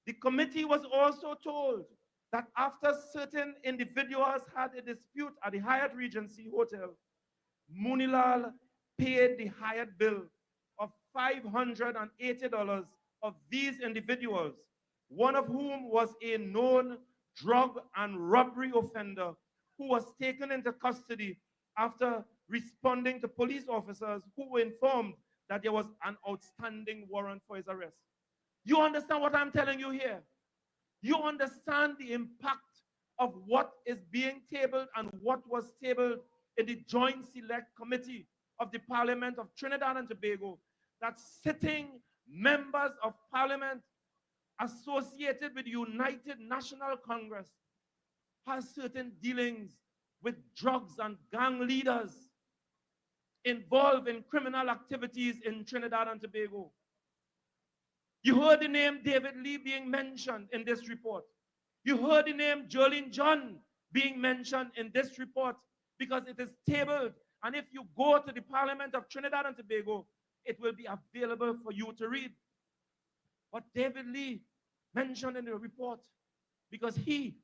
The committee was also told that after certain individuals had a dispute at the Hyatt Regency Hotel, Munilal paid the Hyatt bill of $580 of these individuals, one of whom was a known drug and robbery offender who was taken into custody after responding to police officers who were informed that there was an outstanding warrant for his arrest. You understand what I'm telling you here? You understand the impact of what is being tabled and what was tabled in the Joint Select Committee of the Parliament of Trinidad and Tobago, that sitting members of Parliament associated with the United National Congress has certain dealings with drugs and gang leaders involved in criminal activities in Trinidad and Tobago. You heard the name David Lee being mentioned in this report. You heard the name Jolin John being mentioned in this report, because it is tabled. And if you go to the Parliament of Trinidad and Tobago, it will be available for you to read. But David Lee mentioned in the report because he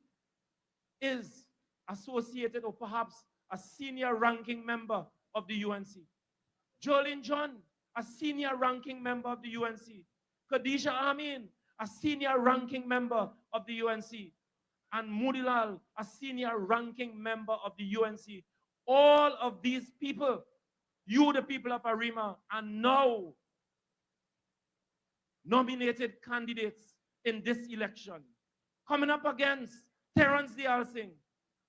is associated or perhaps a senior ranking member of the UNC. Jolin John, a senior ranking member of the UNC. Khadijah Amin, a senior ranking member of the UNC. and Mudilal, a senior ranking member of the UNC. All of these people, you the people of Arima, are now nominated candidates in this election. Coming up against Terence Dialsing,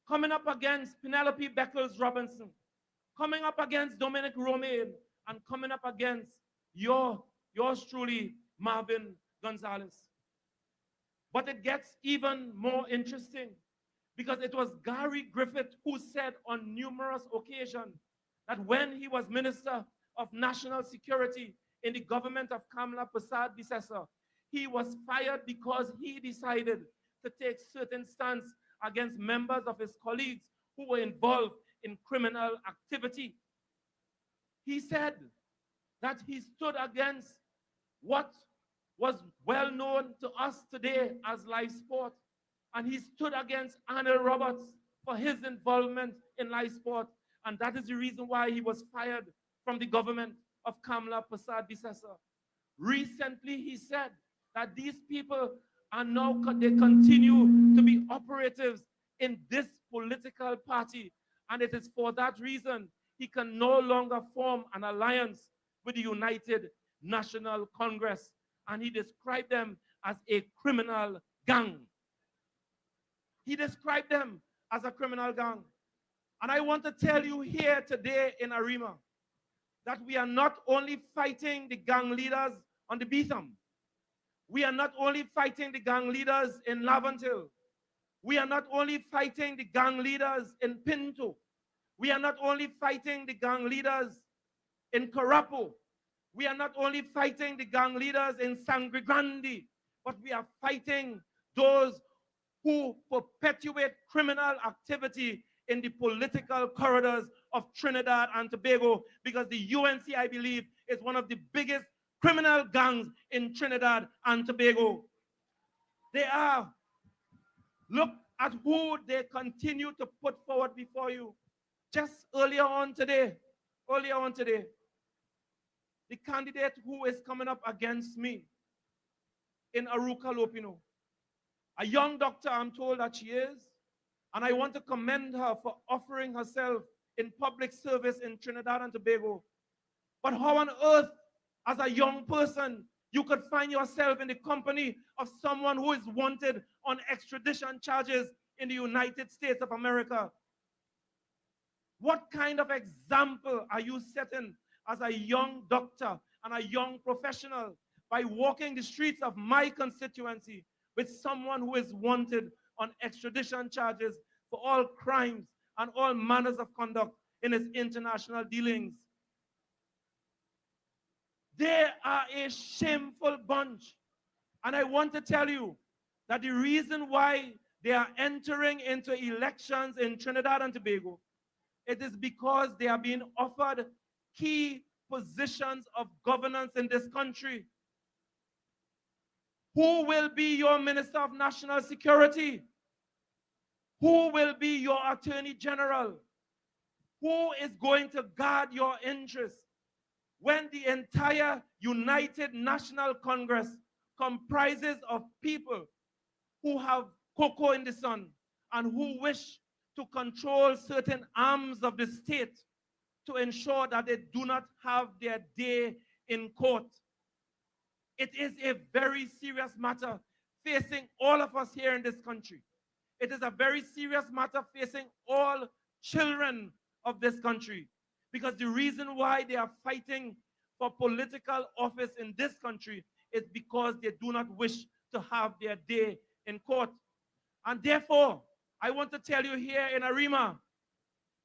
coming up against Penelope Beckles Robinson, coming up against Dominic Romain, and coming up against yours truly, Marvin Gonzalez. But it gets even more interesting because it was Gary Griffith who said on numerous occasions that when he was Minister of National Security in the government of Kamla Persad-Bissessar, he was fired because he decided to take certain stance against members of his colleagues who were involved in criminal activity. He said that he stood against what was well known to us today as live sport, and he stood against Arnold Roberts for his involvement in live sport, and that is the reason why he was fired from the government of Kamla Persad-Bissessar. Recently, he said that these people are now, they continue to be operatives in this political party, and it is for that reason he can no longer form an alliance with the United National Congress, and he described them as a criminal gang. He described them as a criminal gang. And I want to tell you here today in Arima that we are not only fighting the gang leaders on the Beetham. We are not only fighting the gang leaders in Laventille. We are not only fighting the gang leaders in Pinto. We are not only fighting the gang leaders in Carapo. We are not only fighting the gang leaders in Sangre Grande, but we are fighting those who perpetuate criminal activity in the political corridors of Trinidad and Tobago, because the UNC, I believe, is one of the biggest criminal gangs in Trinidad and Tobago. They are, look at who they continue to put forward before you. Just earlier on today, the candidate who is coming up against me in Aruka Lopino, a young doctor, I'm told that she is, and I want to commend her for offering herself in public service in Trinidad and Tobago. But how on earth, as a young person, you could find yourself in the company of someone who is wanted on extradition charges in the United States of America? What kind of example are you setting as a young doctor and a young professional by walking the streets of my constituency with someone who is wanted on extradition charges for all crimes and all manners of conduct in his international dealings? They are a shameful bunch. And I want to tell you that the reason why they are entering into elections in Trinidad and Tobago, it is because they are being offered key positions of governance in this country. Who will be your Minister of National Security? Who will be your Attorney General? Who is going to guard your interests when the entire United National Congress comprises of people who have cocoa in the sun and who wish to control certain arms of the state to ensure that they do not have their day in court? It is a very serious matter facing all of us here in this country. It is a very serious matter facing all children of this country, because the reason why they are fighting for political office in this country is because they do not wish to have their day in court. And therefore, I want to tell you here in Arima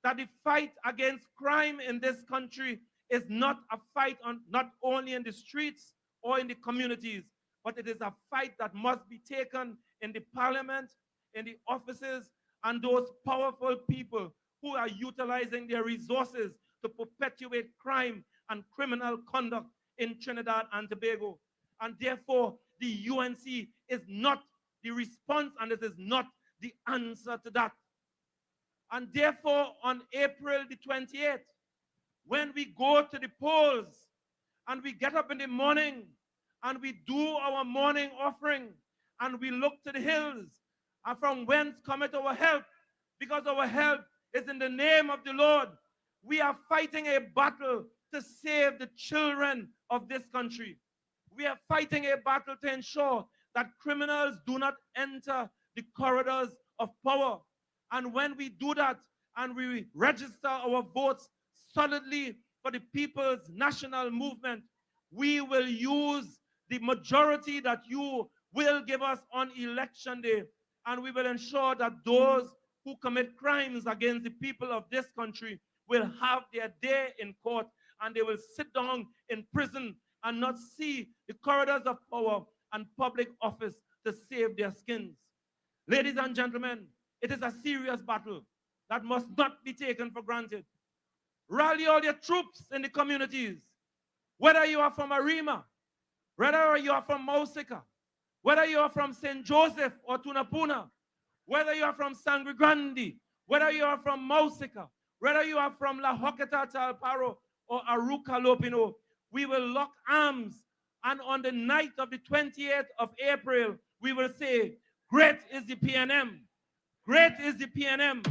that the fight against crime in this country is not a fight not only in the streets or in the communities, but it is a fight that must be taken in the parliament, in the offices, and those powerful people who are utilizing their resources to perpetuate crime and criminal conduct in Trinidad and Tobago. And therefore, the UNC is not the response, and it is not the answer to that. And therefore, on April the 28th, when we go to the polls and we get up in the morning and we do our morning offering and we look to the hills And from whence cometh our help? Because our help is in the name of the Lord. We are fighting a battle to save the children of this country. We are fighting a battle to ensure that criminals do not enter the corridors of power. And when we do that and we register our votes solidly for the People's National Movement, we will use the majority that you will give us on election day, and we will ensure that those who commit crimes against the people of this country will have their day in court, and they will sit down in prison and not see the corridors of power and public office to save their skins. Ladies and gentlemen, it is a serious battle that must not be taken for granted. Rally all your troops in the communities, whether you are from Arima, whether you are from Mausika, whether you are from St. Joseph or Tunapuna, whether you are from Sangre Grande, whether you are from Mausika, whether you are from La Hoqueta Talparo or Aruca Lopino, we will lock arms, and on the night of the 28th of April, we will say, great is the PNM, great is the PNM,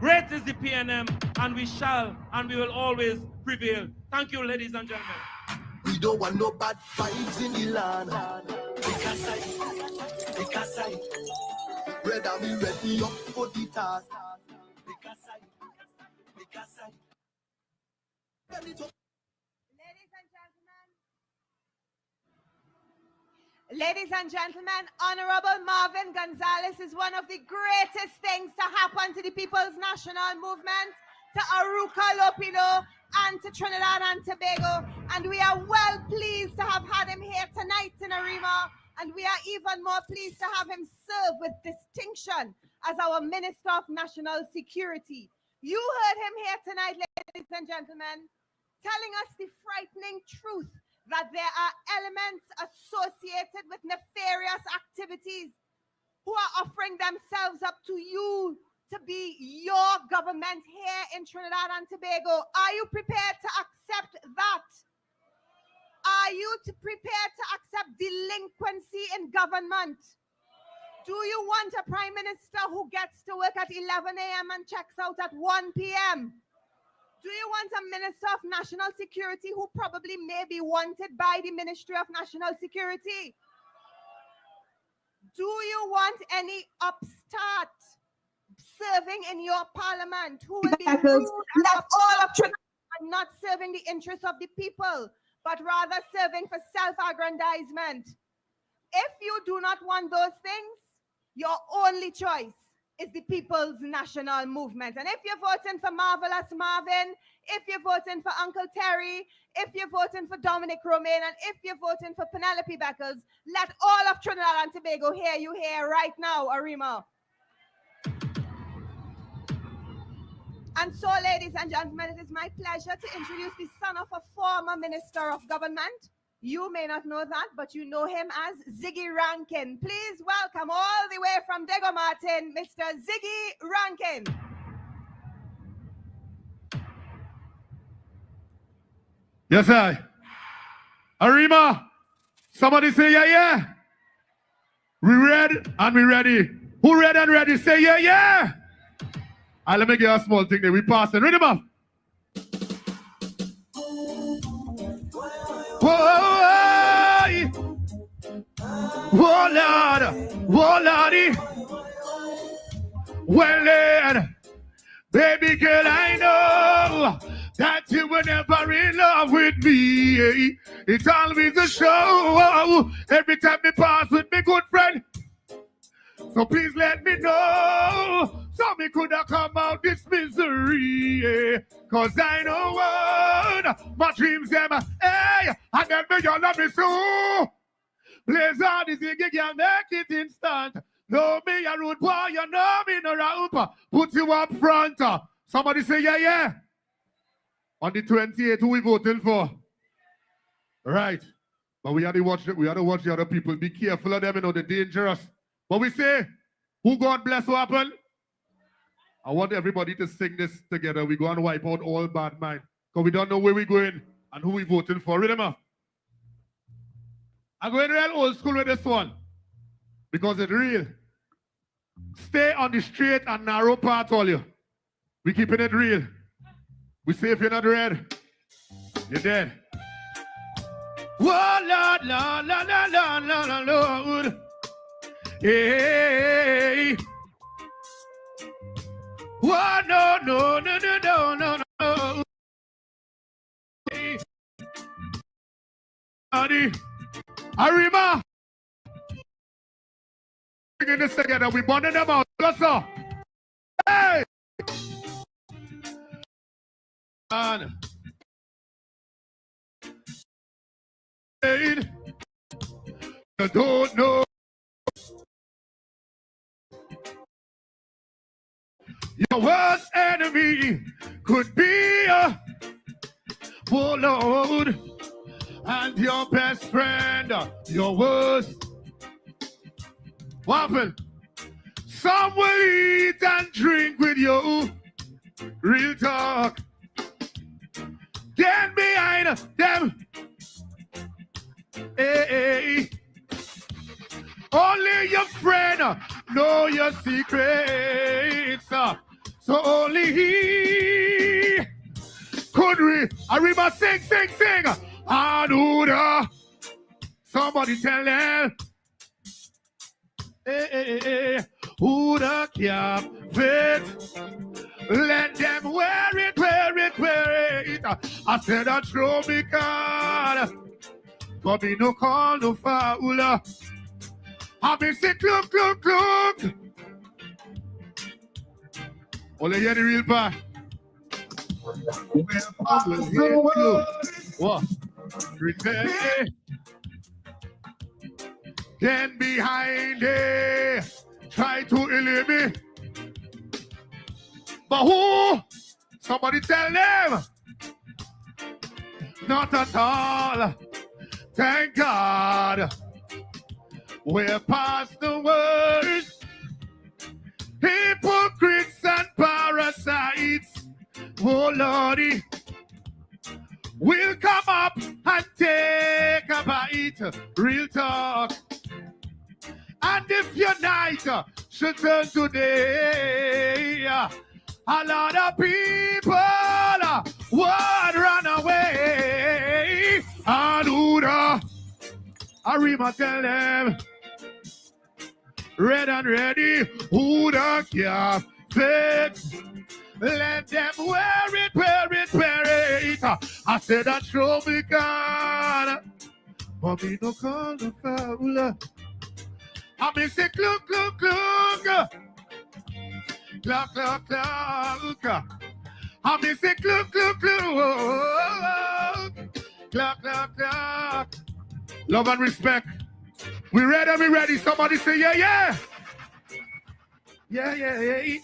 great is the PNM, and we shall and we will always prevail. Thank you, ladies and gentlemen. We don't want no bad vibes in the land. Red Army ready up for the task. Ladies and gentlemen, Honorable Marvin Gonzalez is one of the greatest things to happen to the People's National Movement, to Aruca Lopino, and to Trinidad and Tobago. And we are well pleased to have had him here tonight in Arima, and we are even more pleased to have him serve with distinction as our Minister of National Security. You heard him here tonight, ladies and gentlemen, telling us the frightening truth that there are elements associated with nefarious activities who are offering themselves up to you to be your government here in Trinidad and Tobago. Are you prepared to accept that? Are you prepared to accept delinquency in government? Do you want a prime minister who gets to work at 11 a.m. and checks out at 1 p.m.? Do you want a Minister of National Security who probably may be wanted by the Ministry of National Security? Do you want any upstart serving in your parliament who will be rude and not serving the interests of the people, but rather serving for self-aggrandizement? If you do not want those things, your only choice is the People's National Movement. And if you're voting for Marvelous Marvin, if you're voting for Uncle Terry, if you're voting for Dominic Romaine, and if you're voting for Penelope Beckles, let all of Trinidad and Tobago hear you here right now, Arima. And so, ladies and gentlemen, it is my pleasure to introduce the son of a former Minister of Government. You may not know that, but you know him as Ziggy Rankin. Please welcome all the way from Diego Martin, Mr. Ziggy Rankin. Yes, I. Arima, somebody say yeah, yeah. We read and we ready. Who read and ready? Say yeah, yeah. All right, let me get a small thing there. We pass it. Read them up. Whoa, Lord, whoa, Lordy. Well, then, baby girl, I know that you were never in love with me. It's always a show every time we pass with me good friend. So please let me know so me could have come out this misery. Cause I know what my dreams them, hey, and then me you love me so. Blaze on this thing, you can make it instant. Know me a rude boy, you know me no ramp. Put you up front. Somebody say yeah, yeah. On the 28th, who we voting for? Right. But we have to watch the other people. Be careful of them, you know, they're dangerous. But we say, who God bless what happened? I want everybody to sing this together. We go and wipe out all bad mind. Because we don't know where we're going and who we're voting for. Read them up. I'm going real old school with this one. Because it's real. Stay on the straight and narrow path, all you. We keeping it real. We say if you're not red, you're dead. Whoa, Lord, Lord, Lord, Lord, Lord, Lord, Lord. Hey. Whoa, no, no, no, no, no, no, no. Hey. Arima. Bringing this together, we bonding them out. Let's go. Hey! And you don't know your worst enemy could be a warlord, and your best friend, your worst. What happened? Some will eat and drink with you. Real talk. Get behind them. Hey. Only your friend know your secrets. So only he could read. Arima, sing, sing, sing. Anuda. Somebody tell them. Hey. Who the cap fit? Let them wear it, wear it, wear it. I said I throw me card, but me no call no foul. I be say clunk, clunk, clunk. Only hear the real part. What? Return. Then behind it, try to eliminate me. But who? Somebody tell them. Not at all. Thank God. We're past the worst. Hypocrites and parasites. Oh Lordy. We'll come up and take a bite. Real talk. And if your night should turn today, a lot of people would run away. Anuda, Arima, tell them, red and ready, who the care fix? Let them wear it, wear it, wear it. I said that show me God, but me no call the foul. I mean say clunk, clunk, clunk. Clunk, clunk, clunk. I mean say clunk, clunk, clunk. Clunk, clunk, clunk. Love and respect. We ready, we ready. Somebody say yeah, yeah. Yeah, yeah, yeah.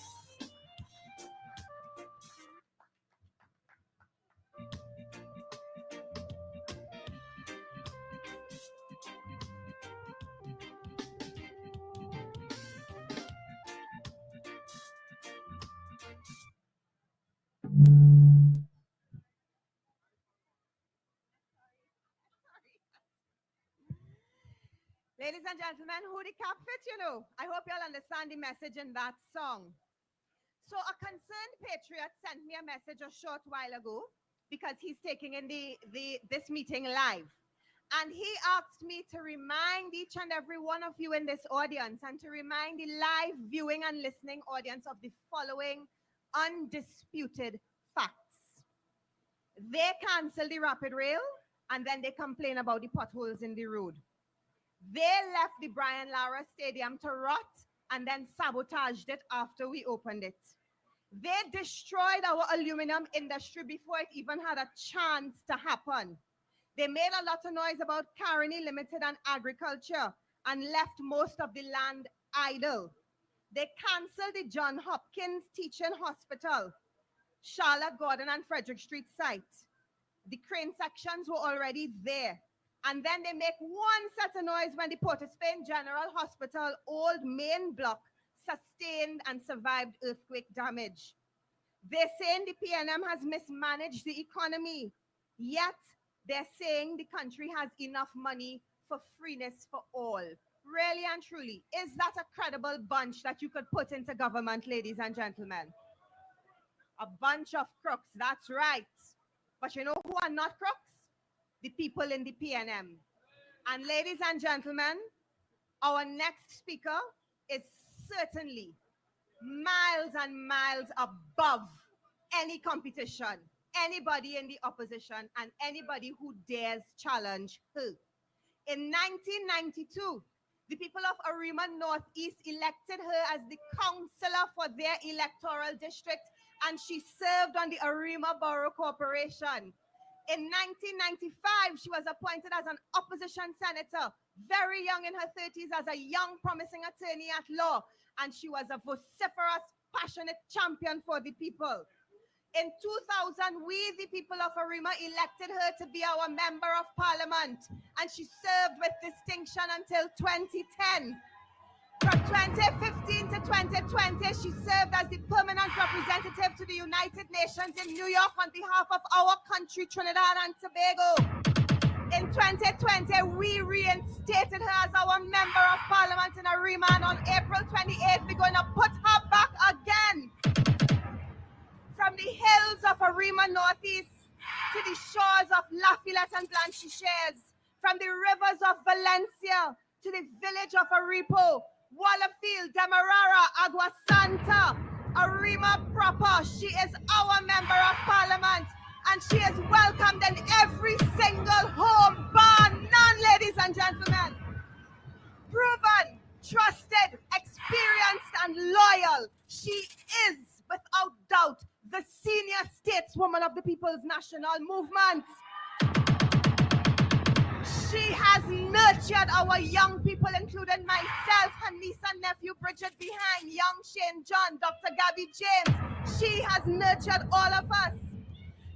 Ladies and gentlemen, who the cap fit, you know. I hope you all understand the message in that song. So a concerned patriot sent me a message a short while ago because he's taking in this meeting live. And he asked me to remind each and every one of you in this audience and to remind the live viewing and listening audience of the following undisputed facts. They canceled the rapid rail and then they complain about the potholes in the road. They left the Brian Lara Stadium to rot and then sabotaged it after we opened it. They destroyed our aluminum industry before it even had a chance to happen. They made a lot of noise about Caroni Limited and agriculture and left most of the land idle. They canceled the John Hopkins Teaching Hospital, Charlotte Gordon and Frederick Street site. The crane sections were already there. And then they make one set of noise when the Port of Spain General Hospital old main block sustained and survived earthquake damage. They're saying the PNM has mismanaged the economy, yet they're saying the country has enough money for freeness for all. Really and truly, is that a credible bunch that you could put into government, ladies and gentlemen? A bunch of crooks, that's right. But you know who are not crooks? The people in the PNM. And ladies and gentlemen, our next speaker is certainly miles and miles above any competition, anybody in the opposition, and anybody who dares challenge her. In 1992, the people of Arima Northeast elected her as the councillor for their electoral district, and she served on the Arima Borough Corporation. In 1995, she was appointed as an opposition senator, very young in her 30s, as a young promising attorney at law, and she was a vociferous, passionate champion for the people. In 2000, we, the people of Arima, elected her to be our member of parliament, and she served with distinction until 2010. From 2015 to 2020, she served as the permanent representative to the United Nations in New York on behalf of our country, Trinidad and Tobago. In 2020, we reinstated her as our member of parliament in Arima, and on April 28th, we're going to put her back again. From the hills of Arima Northeast to the shores of Lafayette and Blanchisseuse, from the rivers of Valencia to the village of Aripo, Wallafield, Demerara, Agua Santa, Arima proper, she is our member of parliament, and she is welcomed in every single home, bar none, ladies and gentlemen. Proven, trusted, experienced, and loyal, she is, without doubt, the senior stateswoman of the People's National Movement. She has nurtured our young people, including myself, her niece and nephew, Bridget behind, young Shane John, Dr. Gabby James. She has nurtured all of us.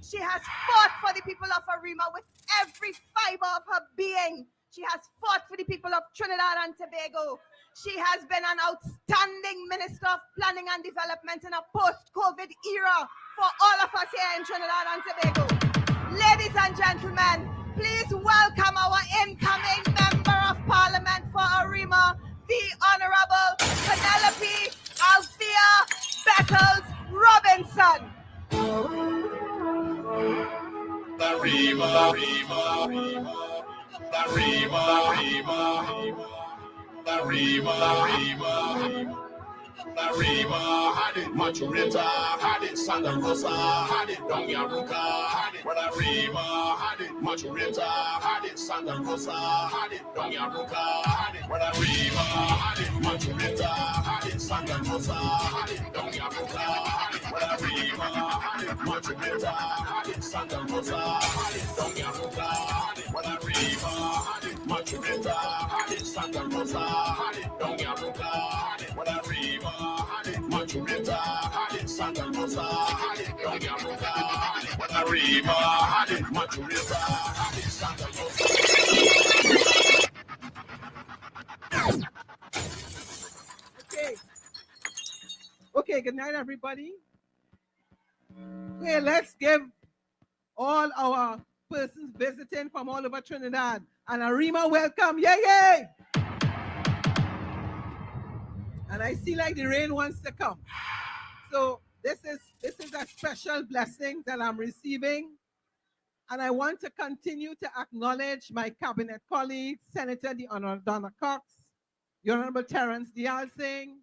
She has fought for the people of Arima with every fiber of her being. She has fought for the people of Trinidad and Tobago. She has been an outstanding Minister of Planning and Development in a post-COVID era for all of us here in Trinidad and Tobago. Ladies and gentlemen, please welcome our incoming Member of Parliament for Arima, the Honorable Penelope Althea Beckles Robinson. Arima, Arima, Arima, Arima, Arima, Arima, had it Maturita, had it Santa Rosa, had it Donyaruka, had it Arima, had it Maturita, had it Santa Rosa, had it Donyaruka, had it Arima, had it Maturita, had it Santa Rosa, had it Donyaruka, had it Arima, had it Maturita, had it Santa Rosa, had it Donyaruka, had it Arima, had it Maturita, had it Santa Rosa, had it Donyaruka, had it Arima, had it Maturita, had it Santa Rosa, had it Donyaruka, had it Arima, had it Maturita, had it Santa Rosa. Okay, good night, everybody. Okay, let's give all our persons visiting from all over Trinidad and Arima welcome. Yay, yay! And I see like the rain wants to come. So this is a special blessing that I'm receiving. And I want to continue to acknowledge my cabinet colleagues, Senator the Honorable Donna Cox, the Honorable Terence Dial Singh,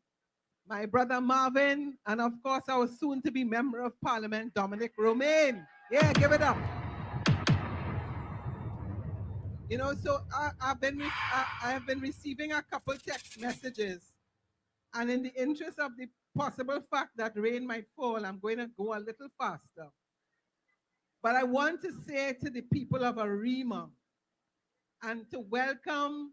my brother Marvin, and of course our soon-to-be Member of Parliament, Dominic Romaine. Yeah, give it up. You know, so I have been receiving a couple text messages, and in the interest of the possible fact that rain might fall, I'm going to go a little faster. But I want to say to the people of Arima and to welcome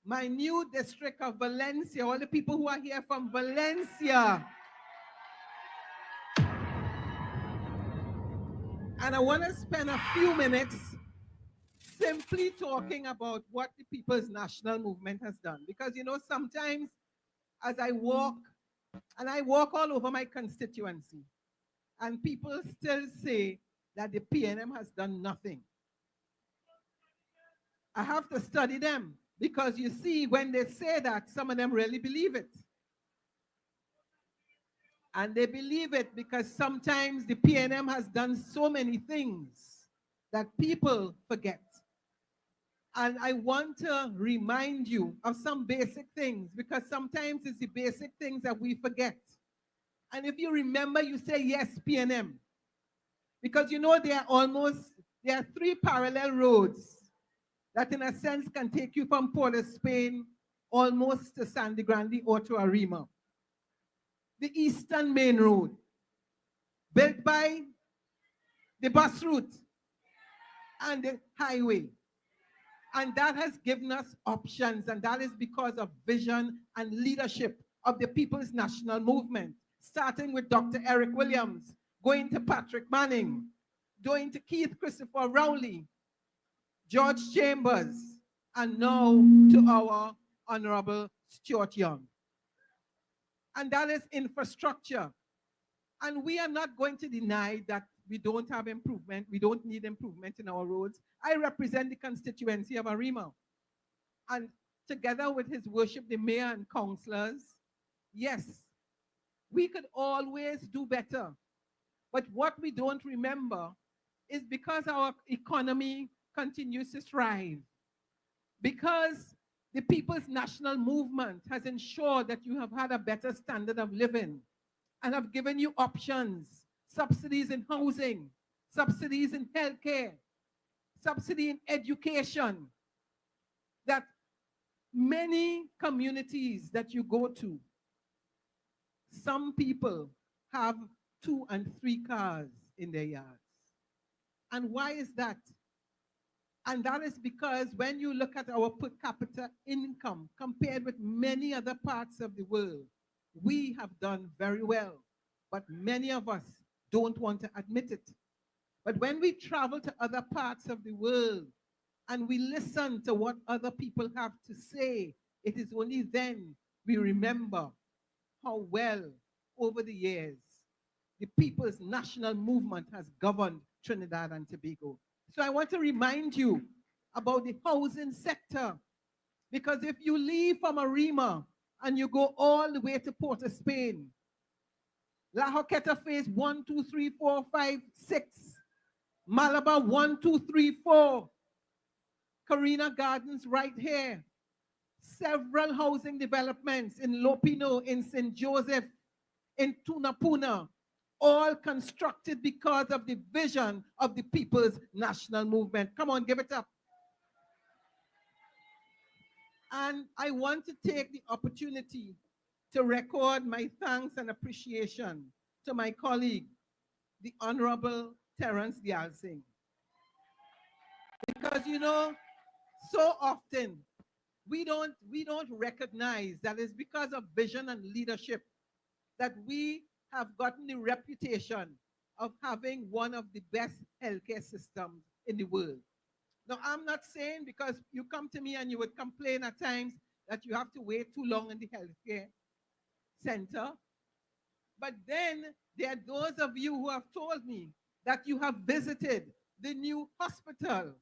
my new district of Valencia, all the people who are here from Valencia. And I want to spend a few minutes simply talking about what the People's National Movement has done. Because, you know, sometimes as I walk, and I walk all over my constituency, and people still say that the PNM has done nothing. I have to study them Because you see, when they say that, some of them really believe it. And they believe it because sometimes the PNM has done so many things that people forget. And I want to remind you of some basic things, because sometimes it's the basic things that we forget. And if you remember, you say, yes, PNM. Because you know there are 3 parallel roads that in a sense can take you from Port of Spain almost to Sandy Grande or to Arima. The Eastern Main Road, built by the bus route and the highway. And that has given us options, and that is because of vision and leadership of the People's National Movement, starting with Dr. Eric Williams, going to Patrick Manning, going to Keith Christopher Rowley, George Chambers, and now to our Honorable Stuart Young. And that is infrastructure. And we are not going to deny that we don't have improvement. We don't need improvement in our roads. I represent the constituency of Arima. And together with His Worship, the mayor and councillors, yes, we could always do better. But what we don't remember is because our economy continues to thrive, because the People's National Movement has ensured that you have had a better standard of living and have given you options, subsidies in housing, subsidies in healthcare, subsidy in education, that many communities that you go to, some people have 2 and 3 cars in their yards. And why is that? And that is because when you look at our per capita income compared with many other parts of the world, we have done very well, but many of us don't want to admit it. But when we travel to other parts of the world and we listen to what other people have to say, it is only then we remember how well over the years the People's National Movement has governed Trinidad and Tobago. So I want to remind you about the housing sector, because if you leave from Arima and you go all the way to Port of Spain, La Joqueta phase 1, 2, 3, 4, 5, 6, Malabar 1, 2, 3, 4, Carina Gardens right here, several housing developments in Lopino, in St. Joseph, in Tunapuna, all constructed because of the vision of the People's National Movement. Come on, give it up. And I want to take the opportunity to record my thanks and appreciation to my colleague, the Honorable Terence Dialsing. Because, you know, so often we don't recognize that it's because of vision and leadership that we have gotten the reputation of having one of the best healthcare systems in the world. Now, I'm not saying because you come to me and you would complain at times that you have to wait too long in the healthcare center. But then there are those of you who have told me that you have visited the new hospital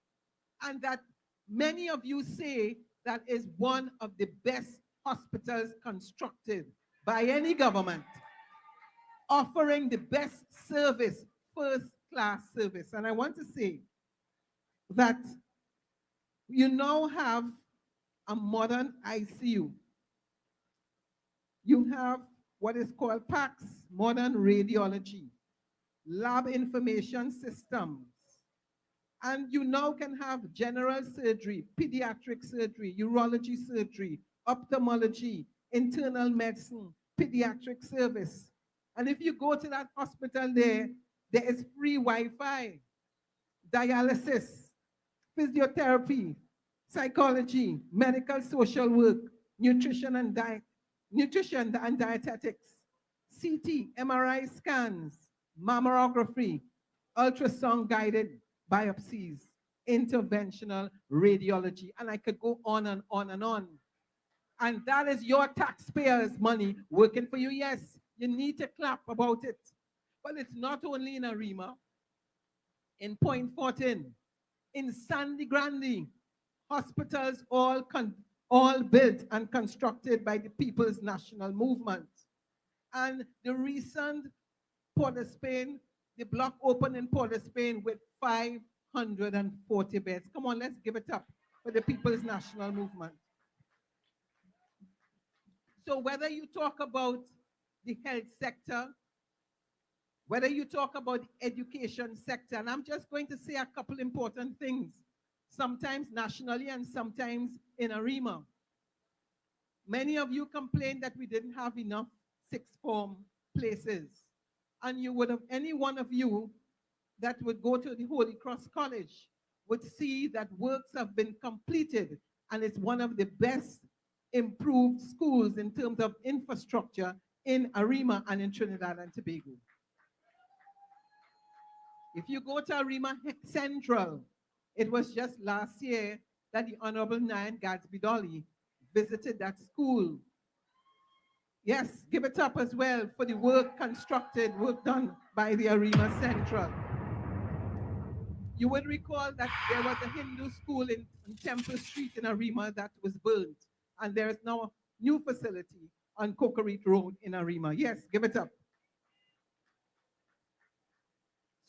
and that many of you say that is one of the best hospitals constructed by any government, offering the best service, first-class service. And I want to say that you now have a modern ICU. You have what is called PACS, modern radiology, lab information systems, and you now can have general surgery, pediatric surgery, urology surgery, ophthalmology, internal medicine, pediatric service. And if you go to that hospital there is free Wi-Fi, dialysis, physiotherapy, psychology, medical social work, nutrition and dietetics, CT, MRI scans, mammography, ultrasound guided biopsies, interventional radiology, and I could go on and on and on. And that is your taxpayers' money working for you. Yes, you need to clap about it. But it's not only in Arima, in Point 14, in Sandy Grande, hospitals all all built and constructed by the People's National Movement. And the recent Port of Spain, the block opened in Port of Spain with 540 beds. Come on, let's give it up for the People's National Movement. So whether you talk about the health sector, whether you talk about the education sector, and I'm just going to say a couple important things, sometimes nationally and sometimes in Arima. Many of you complained that we didn't have enough sixth form places. And you would have, any one of you that would go to the Holy Cross College would see that works have been completed, and it's one of the best improved schools in terms of infrastructure in Arima and in Trinidad and Tobago. If you go to Arima Central, it was just last year that the Honorable Nyan Gadsby Dolly visited that school. Yes, give it up as well for the work constructed, work done by the Arima Central. You would recall that there was a Hindu school in Temple Street in Arima that was burnt, and there is now a new facility on Cocorit Road in Arima. Yes, give it up.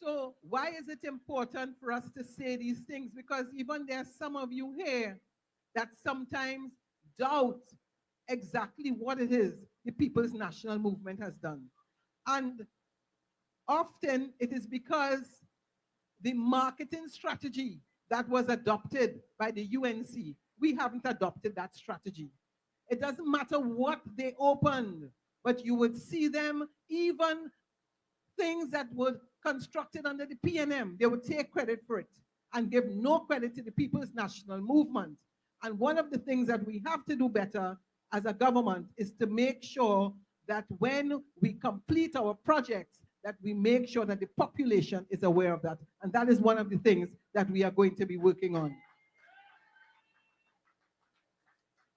So why is it important for us to say these things? Because even there are some of you here that sometimes doubt exactly what it is the People's National Movement has done. And often it is because the marketing strategy that was adopted by the UNC, we haven't adopted that strategy. It doesn't matter what they opened, but you would see them, even things that were constructed under the PNM, they would take credit for it and give no credit to the People's National Movement. And one of the things that we have to do better as a government is to make sure that when we complete our projects, that we make sure that the population is aware of that. And that is one of the things that we are going to be working on.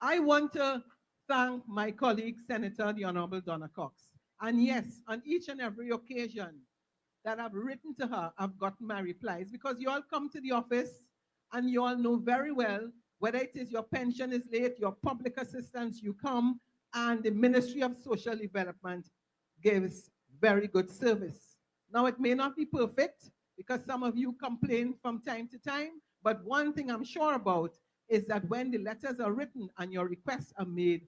I want to thank my colleague, Senator, the Honorable Donna Cox. And yes, on each and every occasion that I've written to her, I've gotten my replies, because you all come to the office and you all know very well whether it is your pension is late, your public assistance, you come, and the Ministry of Social Development gives very good service. Now, it may not be perfect because some of you complain from time to time, but one thing I'm sure about is that when the letters are written and your requests are made,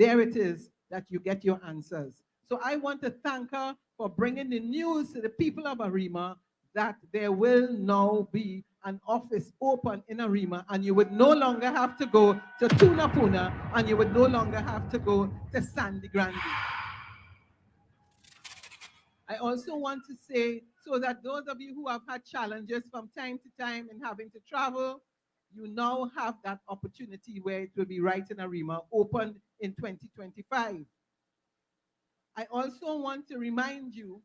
there it is that you get your answers. So I want to thank her for bringing the news to the people of Arima that there will now be an office open in Arima, and you would no longer have to go to Tunapuna, and you would no longer have to go to Sandy Grande. I also want to say, so that those of you who have had challenges from time to time in having to travel, you now have that opportunity where it will be right in Arima, opened in 2025. I also want to remind you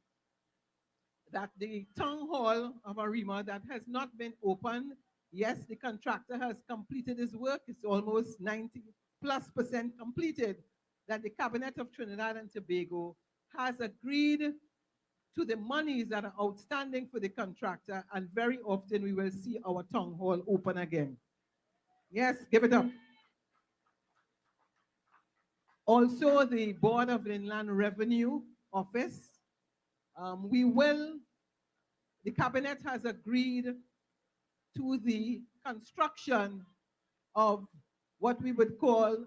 that the town hall of Arima that has not been opened, yes, the contractor has completed his work. It's almost 90+% completed, that the Cabinet of Trinidad and Tobago has agreed to the monies that are outstanding for the contractor, and very often we will see our town hall open again. Yes, give it up. Also, the Board of Inland Revenue Office, the Cabinet has agreed to the construction of what we would call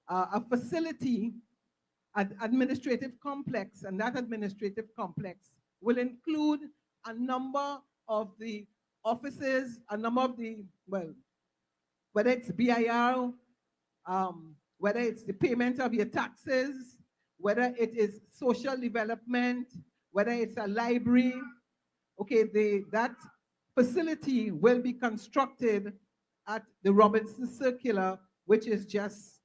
a facility, an administrative complex, and that administrative complex will include a number of the offices, a number of the, well, whether it's BIR, whether it's the payment of your taxes, whether it is social development, whether it's a library. Okay, that facility will be constructed at the Robinson Circular, which is just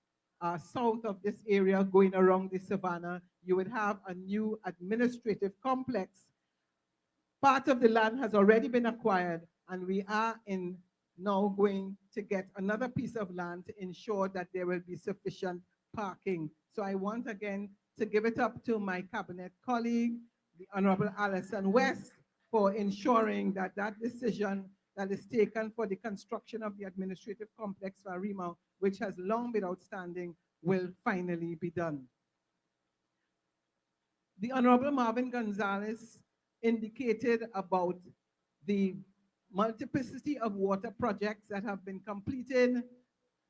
south of this area going around the savannah. You would have a new administrative complex. Part of the land has already been acquired, and we are now going to get another piece of land to ensure that there will be sufficient parking. So I want again to give it up to my cabinet colleague, the Honorable Alison West, for ensuring that that decision that is taken for the construction of the administrative complex for Arima, which has long been outstanding, will finally be done. The Honorable Marvin Gonzalez indicated about the multiplicity of water projects that have been completed.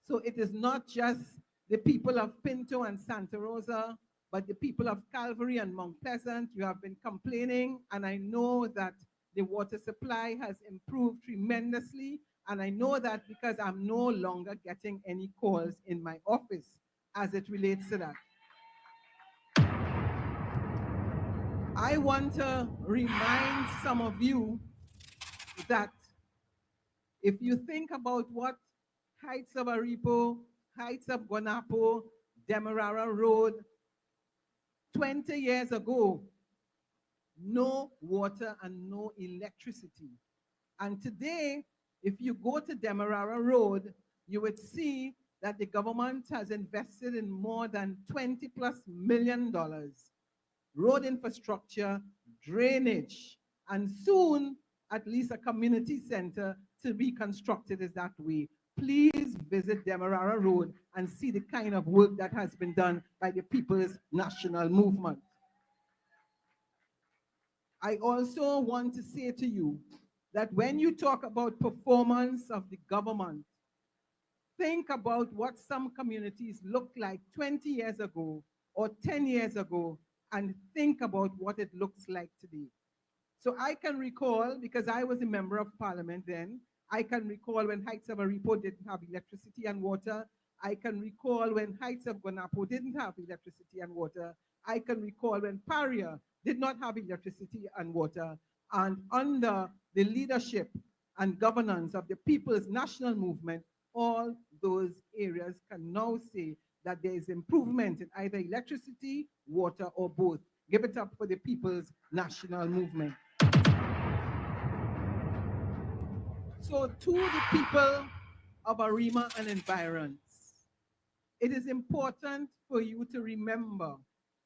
So it is not just the people of Pinto and Santa Rosa, but the people of Calvary and Mount Pleasant. You have been complaining, and I know that the water supply has improved tremendously, and I know that because I'm no longer getting any calls in my office as it relates to that. I want to remind some of you that if you think about what Heights of Aripo, Heights of Guanapo, Demerara Road, 20 years ago, no water and no electricity. And today, if you go to Demerara Road, you would see that the government has invested in more than $20+ million. Road infrastructure, drainage, and soon at least a community center to be constructed is that way. Please visit Demerara Road and see the kind of work that has been done by the People's National Movement. I also want to say to you that when you talk about performance of the government, think about what some communities looked like 20 years ago or 10 years ago, and think about what it looks like today. So I can recall, because I was a member of parliament then, I can recall when Heights of Aripo didn't have electricity and water. I can recall when Heights of Guanapo didn't have electricity and water. I can recall when Paria did not have electricity and water. And under the leadership and governance of the People's National Movement, all those areas can now say that there is improvement in either electricity, water, or both. Give it up for the People's National Movement. So to the people of Arima and environs, it is important for you to remember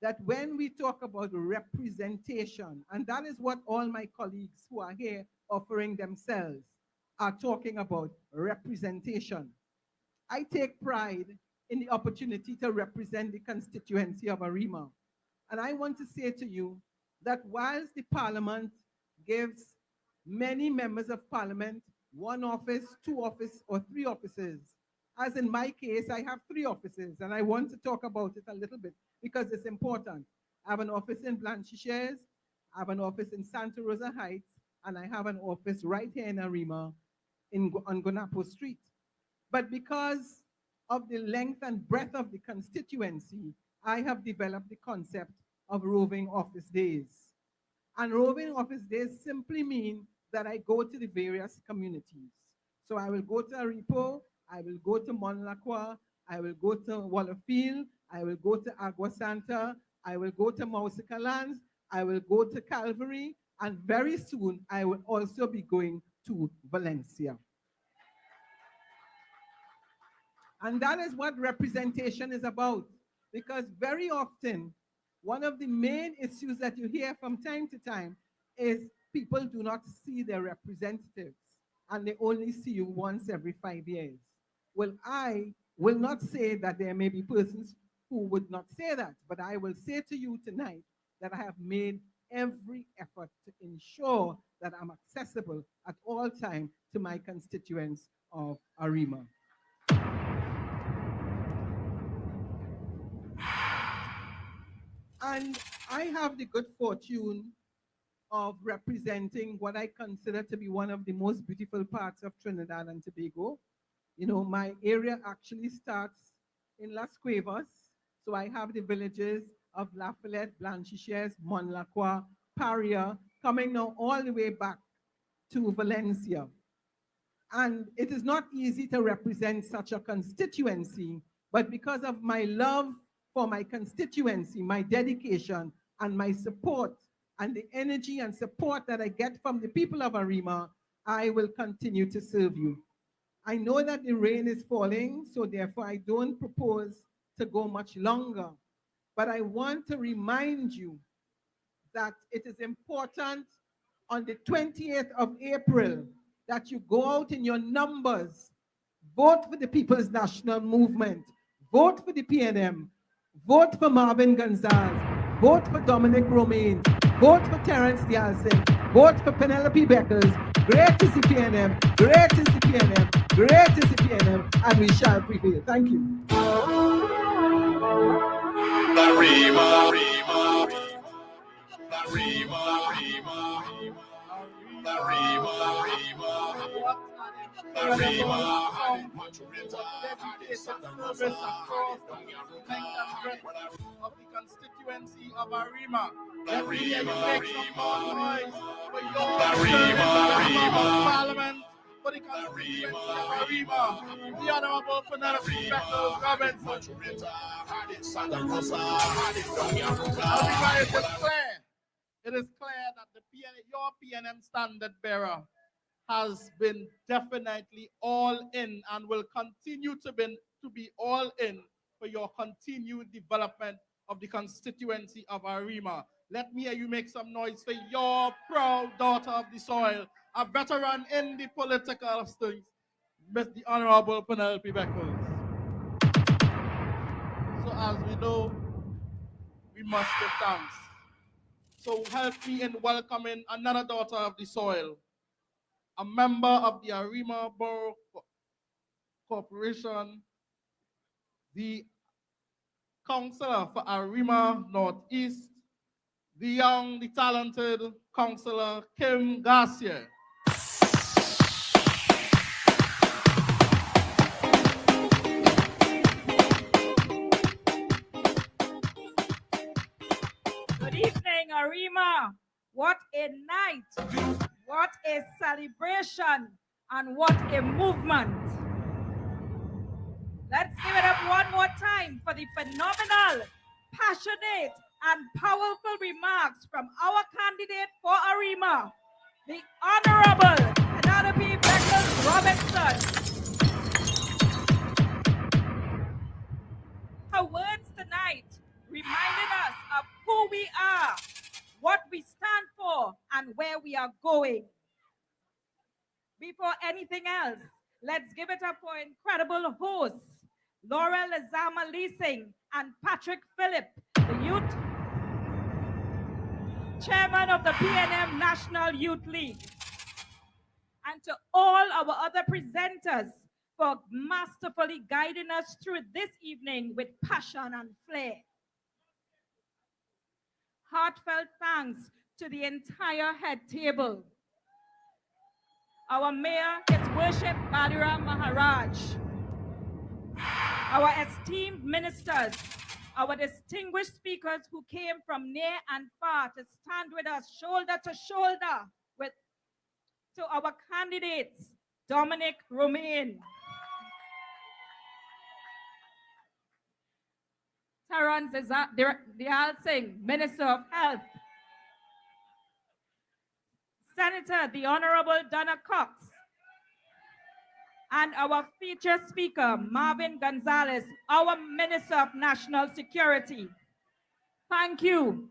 that when we talk about representation, and that is what all my colleagues who are here offering themselves are talking about, representation. I take pride in the opportunity to represent the constituency of Arima. And I want to say to you that whilst the parliament gives many members of parliament 1 office, 2 offices, or 3 offices, as in my case, I have 3 offices, and I want to talk about it a little bit because it's important. I have an office in Blanchisseuse, I have an office in Santa Rosa Heights, and I have an office right here in Arima on Guanapo Street. But because of the length and breadth of the constituency, I have developed the concept of roving office days. And roving office days simply mean that I go to the various communities. So I will go to Aripo, I will go to Monlacqua, I will go to Wallafield, I will go to Agua Santa, I will go to Mausicalands, I will go to Calvary, and very soon I will also be going to Valencia. And that is what representation is about, because very often, one of the main issues that you hear from time to time is people do not see their representatives, and they only see you once every 5 years. Well, I will not say that there may be persons who would not say that, but I will say to you tonight that I have made every effort to ensure that I'm accessible at all times to my constituents of Arima. And I have the good fortune of representing what I consider to be one of the most beautiful parts of Trinidad and Tobago. You know, my area actually starts in Las Cuevas. So I have the villages of La Follette, Blanchisseuse, Monlacqua, Paria, coming now all the way back to Valencia. And it is not easy to represent such a constituency, but because of my love for my constituency, my dedication, and my support, and the energy and support that I get from the people of Arima, I will continue to serve you. I know that the rain is falling, so therefore I don't propose to go much longer. But I want to remind you that it is important on the 28th of April that you go out in your numbers, vote for the People's National Movement, vote for the PNM, vote for Marvin Gonzalez, vote for Dominic Romaine, vote for Terence Dialson, vote for Penelope Beckles. Great is the PNM, great is the PNM, great is the PNM, and we shall prevail. Thank you. Arima, of the constituency of Arima. Let me hear you make some more noise for your Parliament, for the constituency of Arima. The Honorable Penelope Beckles Robinson. Arima, it is clear. It is clear that your PNM standard bearer has been definitely all in and will continue to be all in for your continued development of the constituency of Arima. Let me hear you make some noise for your proud daughter of the soil, a veteran in the political things, Miss the Honorable Penelope Beckles. So as we know, we must give thanks. So help me in welcoming another daughter of the soil, a member of the Arima Borough Corporation, the Councillor for Arima Northeast, the young, the talented Councillor Kim Garcia. Good evening, Arima. What a night, what a celebration, and what a movement. Let's give it up one more time for the phenomenal, passionate, and powerful remarks from our candidate for Arima, the Honorable Penelope Beckles Robinson. Her words tonight reminded us of who we are, what we stand for, and where we are going. Before anything else, let's give it up for incredible hosts, Laurel Azama Leasing and Patrick Phillip, the youth chairman of the PNM National Youth League, and to all our other presenters for masterfully guiding us through this evening with passion and flair. Heartfelt thanks to the entire head table. Our mayor, His Worship Balira Maharaj, our esteemed ministers, our distinguished speakers who came from near and far to stand with us shoulder to shoulder to our candidates, Dominic Romaine, Terence Dialson, Minister of Health, Senator, the Honorable Donna Cox, and our featured speaker, Marvin Gonzalez, our Minister of National Security. Thank you.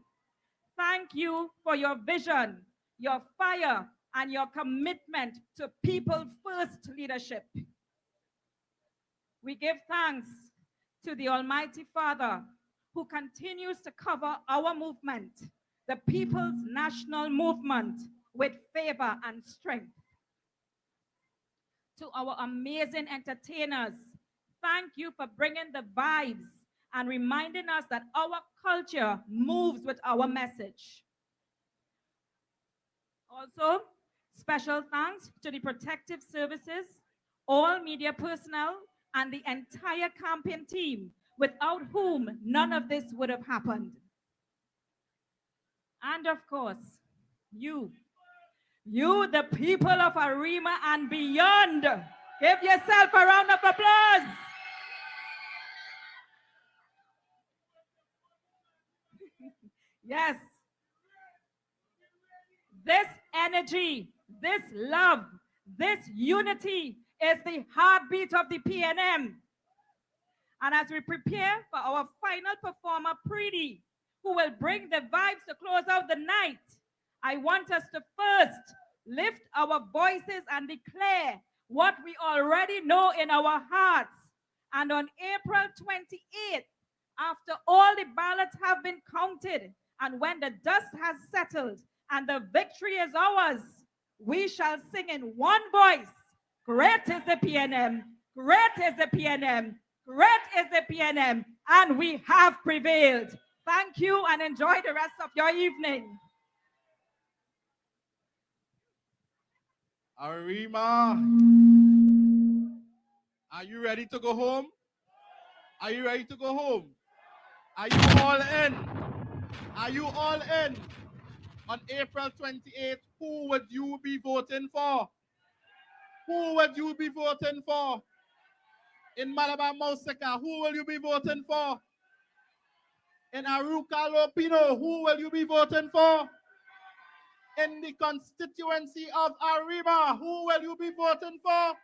Thank you for your vision, your fire, and your commitment to people-first leadership. We give thanks to the Almighty Father who continues to cover our movement, the People's National Movement, with favor and strength. To our amazing entertainers, thank you for bringing the vibes and reminding us that our culture moves with our message. Also, special thanks to the protective services, all media personnel, and the entire campaign team, without whom none of this would have happened. And of course, you, the people of Arima and beyond. Give yourself a round of applause. Yes. This energy, this love, this unity is the heartbeat of the PNM. And as we prepare for our final performer, Preeti, who will bring the vibes to close out the night, I want us to first lift our voices and declare what we already know in our hearts. And on April 28th, after all the ballots have been counted, and when the dust has settled and the victory is ours, we shall sing in one voice, great is the PNM, great is the PNM, great is the PNM, and we have prevailed. Thank you and enjoy the rest of your evening. Arima, are you ready to go home? Are you ready to go home? Are you all in? Are you all in? On April 28th, who would you be voting for? Who would you be voting for? In Malabar Mauseka, who will you be voting for? In Aruka Lopino, who will you be voting for? In the constituency of Arima, who will you be voting for?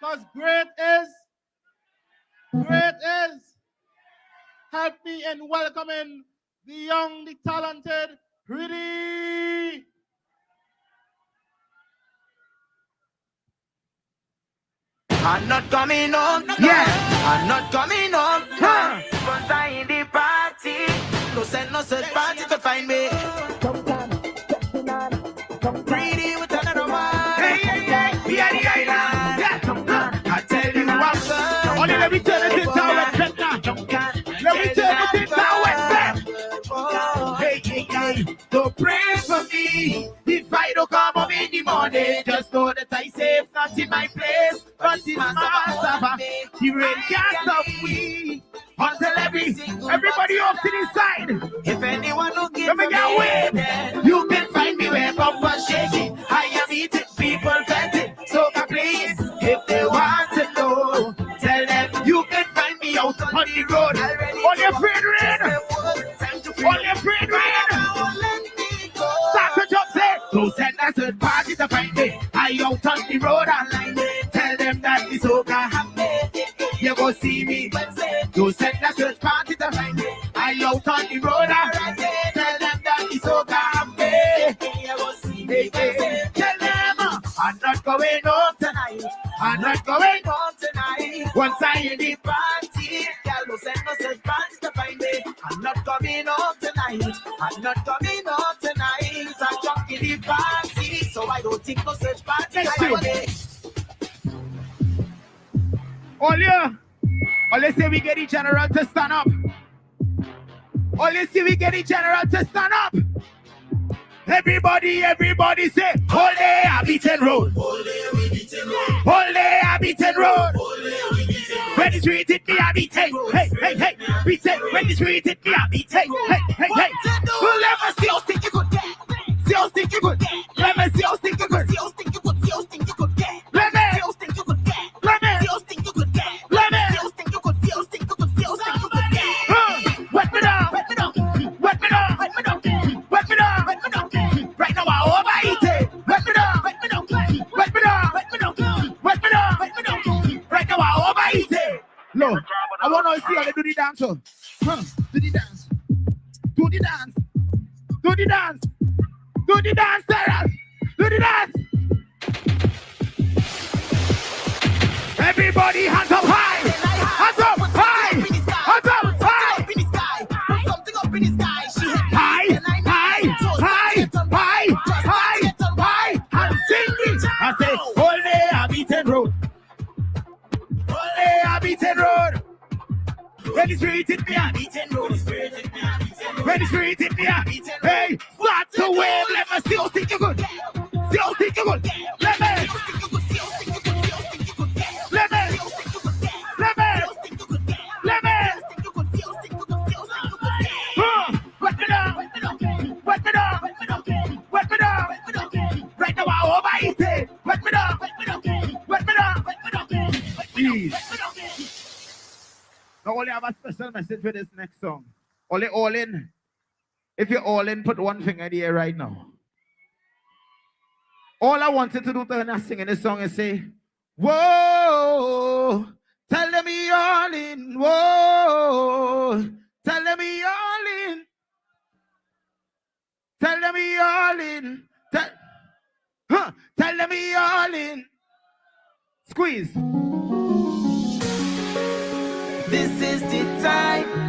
Because great is. Help me in welcoming the young, the talented, pretty. I'm not coming home. Yeah. I'm not coming home. Once I in the party, no send no search party to find me. Pretty with another man. Hey, we are the island. Yeah. I tell you what, only let me tell you this how it's set now. Let me tell you this how it's set. Hey, don't pray for me. If I don't come home in the morning, just know that I safe, not in my place, but it's my suffer. The rain can't stop me until everybody off to the side. If anyone who gives me get away, you can find me where Papa shaking. I am eating people venting. So please, if they want to know, tell them you can find me out on the road. On your friend rain. On your friend rain. Start to jump, say, don't send a third party to find me. I out on the road online. Tell them that it's okay. You go see me. Don't send a third party to find me. I out on the road online. Tell them that it's okay. You go see me. Tell them I'm not going home tonight. I'm not going home tonight. Once I in the party, girl, don't send no third party to find me. I'm not coming home tonight. I'm not coming home tonight. I'm drunk in the party, so I don't think no search party. All say we get the general to stand up. All say we get the general to stand up. Everybody say, all day I beaten road. All day I beaten road. When the street hit me, I beaten. Hey, beaten. When the street hit me, I beaten. Hey. Well, let me see how think you could get. See how think you could get. Let me see how think you could. See how think you could. See how think you could get. Let me see how think you could get. Let me see how think you could get. Let me see how think you could. See how think you could. See how think you could get. Wet me down. Wet me down. Wet me down. Wet me down. Wet me down. Wet me down. Right now I overeat it. Wet me down. Wet me down. Wet me down. Wet me down. Wet me down. Wet me down. Right now I overeat it. No, I want to see how they do the dance. Do the dance. Do the dance. Do the dance. Do the dance, Sarah. Do the dance. Everybody hands up high. Hands up high. Hands up high. Something up in the sky. She hit high, and sing it. I say, all day I beaten road. All day I beaten road. When the spirit hit me, I beaten road. When the spirit hit me, I beaten road. Hey, start to wave. Let me still think you good. Still think you good. Let me. Let me. Let me. Let me. Wet me down. Wet me down. Wet me down. Wet me down. Right now I overeat it. Wet me down. Wet me down. Wet me down. Please. Now only have a special message for this next song. Only all in. If you're all in, put one finger in the air right now. All I wanted to do when I sing in this song is say, whoa, tell them me all in, whoa, tell them me all in, tell them me all in, Tell me all in. Squeeze. This is the time.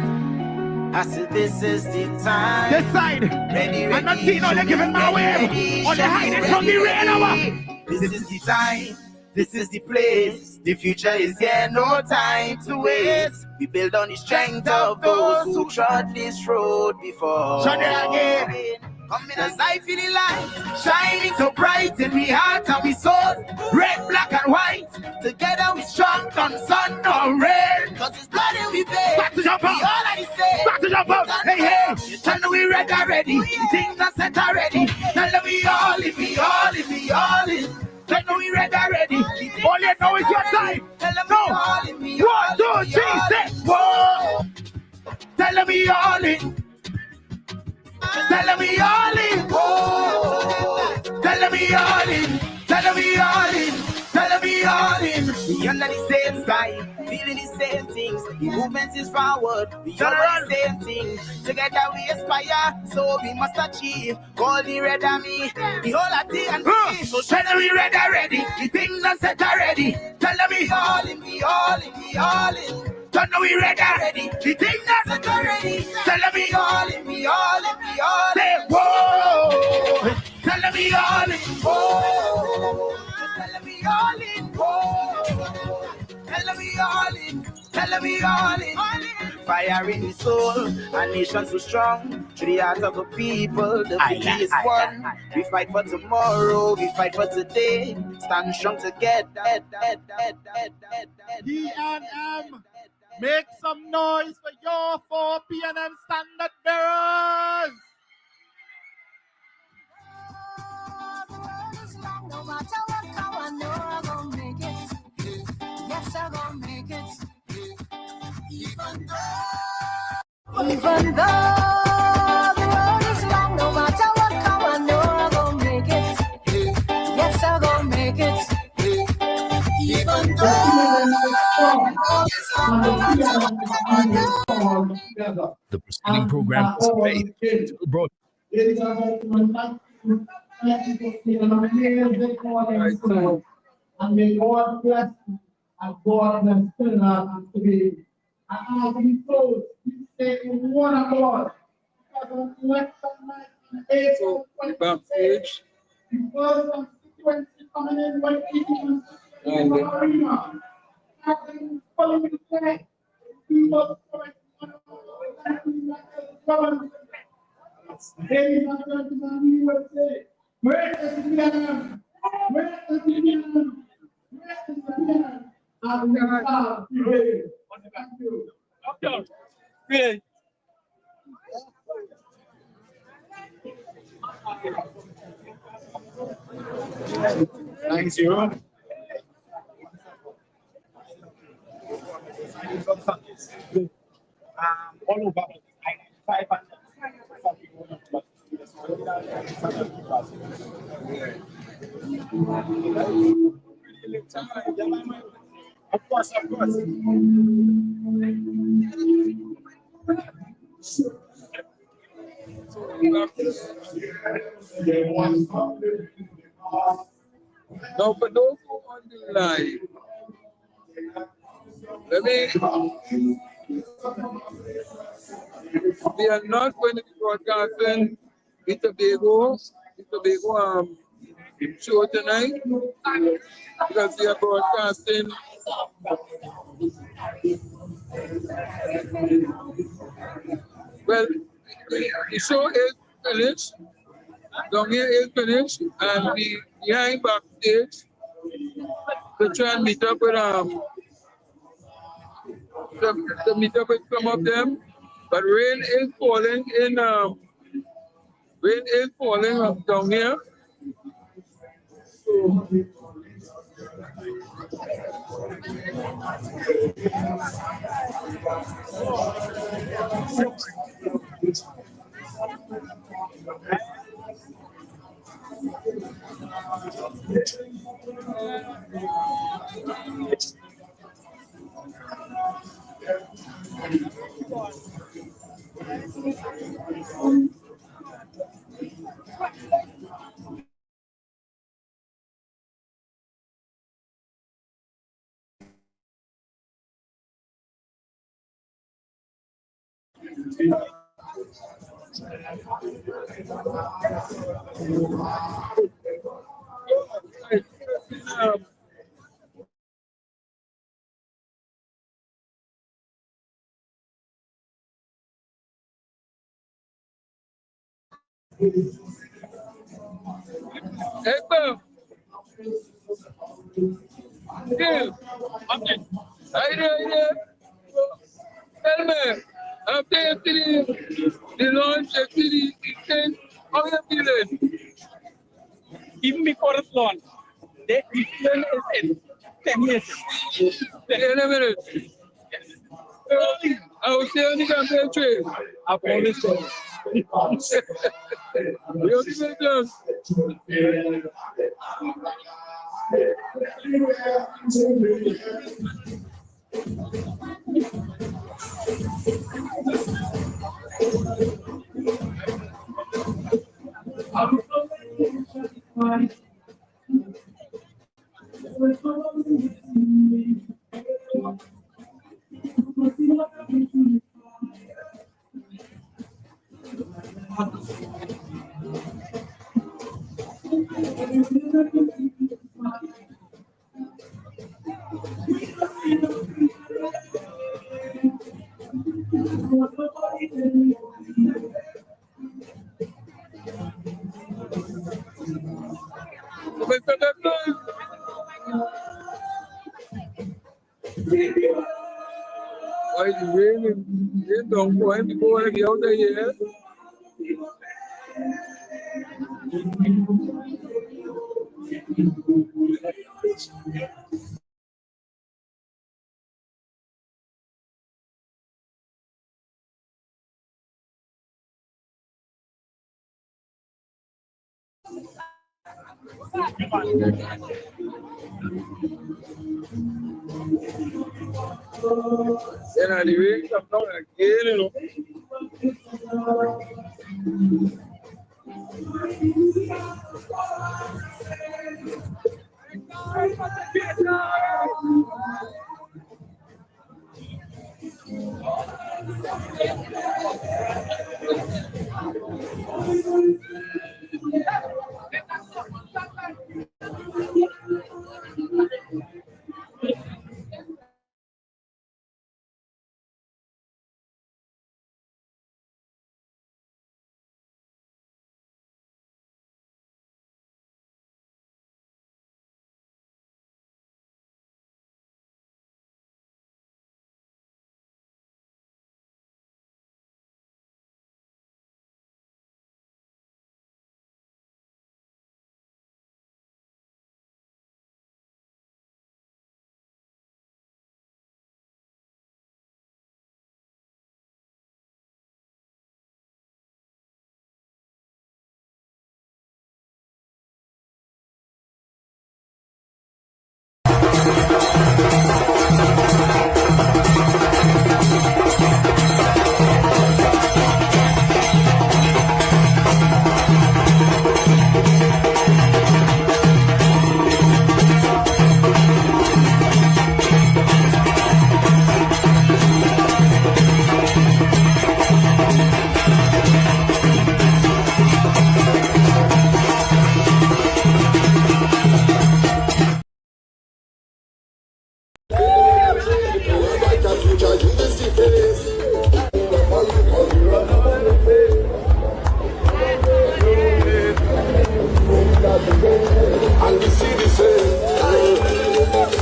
I said this is the time. This side. Ready, I'm not seeing all they're giving my way. Or they're hiding from the rain hour. This is the time. This is the place. The future is here. No time to waste. We build on the strength of those who trod this road before. Shut it again. Coming as I feel the light, shining so bright in me heart and me soul. Red, black, and white, together we strong, on sun or rain. Cause it's blood and we pay. Back to jump up. We all are the same. Back to jump up. Hey, hey. Tell me we ready already. The things are set already. Tell me all in, we all in, we all in. Tell me we ready already. All you know is your time. Tell me No. all in, we 1, 2, 3, 6. Whoa. Tell me all in. Tell me all in. Whoa. Tell me all in. Tell me all in. Tell me all in. We under the same sky, feeling the same things. The movement is forward, we all the same thing. Together we aspire, so we must achieve. Call the red army, the whole of TNT. So tell me red already, the things are set already. Tell me all in, we all in, we all in. Tell me we ready already. The things are Set already. Tell me all in, we all in, we all in. Say whoa. Tell me all in. Whoa. Tell me all in. Whoa. Tell me all in. Tell me all in. Fire in the soul, a nation so strong. To the heart of the people, the victory is won. We fight for tomorrow, we fight for today. Stand strong together. PNM, make some noise for your 4 PNM standard bearers. No matter what come, I know I'm gonna make it. Yes, I'm gonna make it. Even though the road is long, no matter what come, I know I'm gonna make it. Yes, I'm gonna make it. Even though the preceding program was made to broad. Ladies and gentlemen, thank you for being here. And may God bless you and God bless you today. And as we close, we say in one accord, because on election night in April 26, the first constituency coming in by people in Arima, having fully respect people government. Ladies and gentlemen, we will say, where is the PNM? Where is the PNM? Where is the PNM? And we are today. Thank you. Doctor, great. Thanks, you. All over, I identify of course, of course. Now, for those who are on the line, we are not going to be broadcasting the Tobago show tonight because we are broadcasting well, the show is finished, down here is finished, and we behind backstage to try and meet up with to meet up with some of them. But rain is falling up down here. Ekber. Gel. Haydi. Gelme. After the launch, actually, how you feeling? Even before the launch, the plan is in 10 years. 10 minutes. I was there on the campaign trail. I've always told you. You give it a chance. Mr. Beckles. Why is it raining? Rain don't go in before I get out of here. Then I the rain come down again, you know. And we see the same.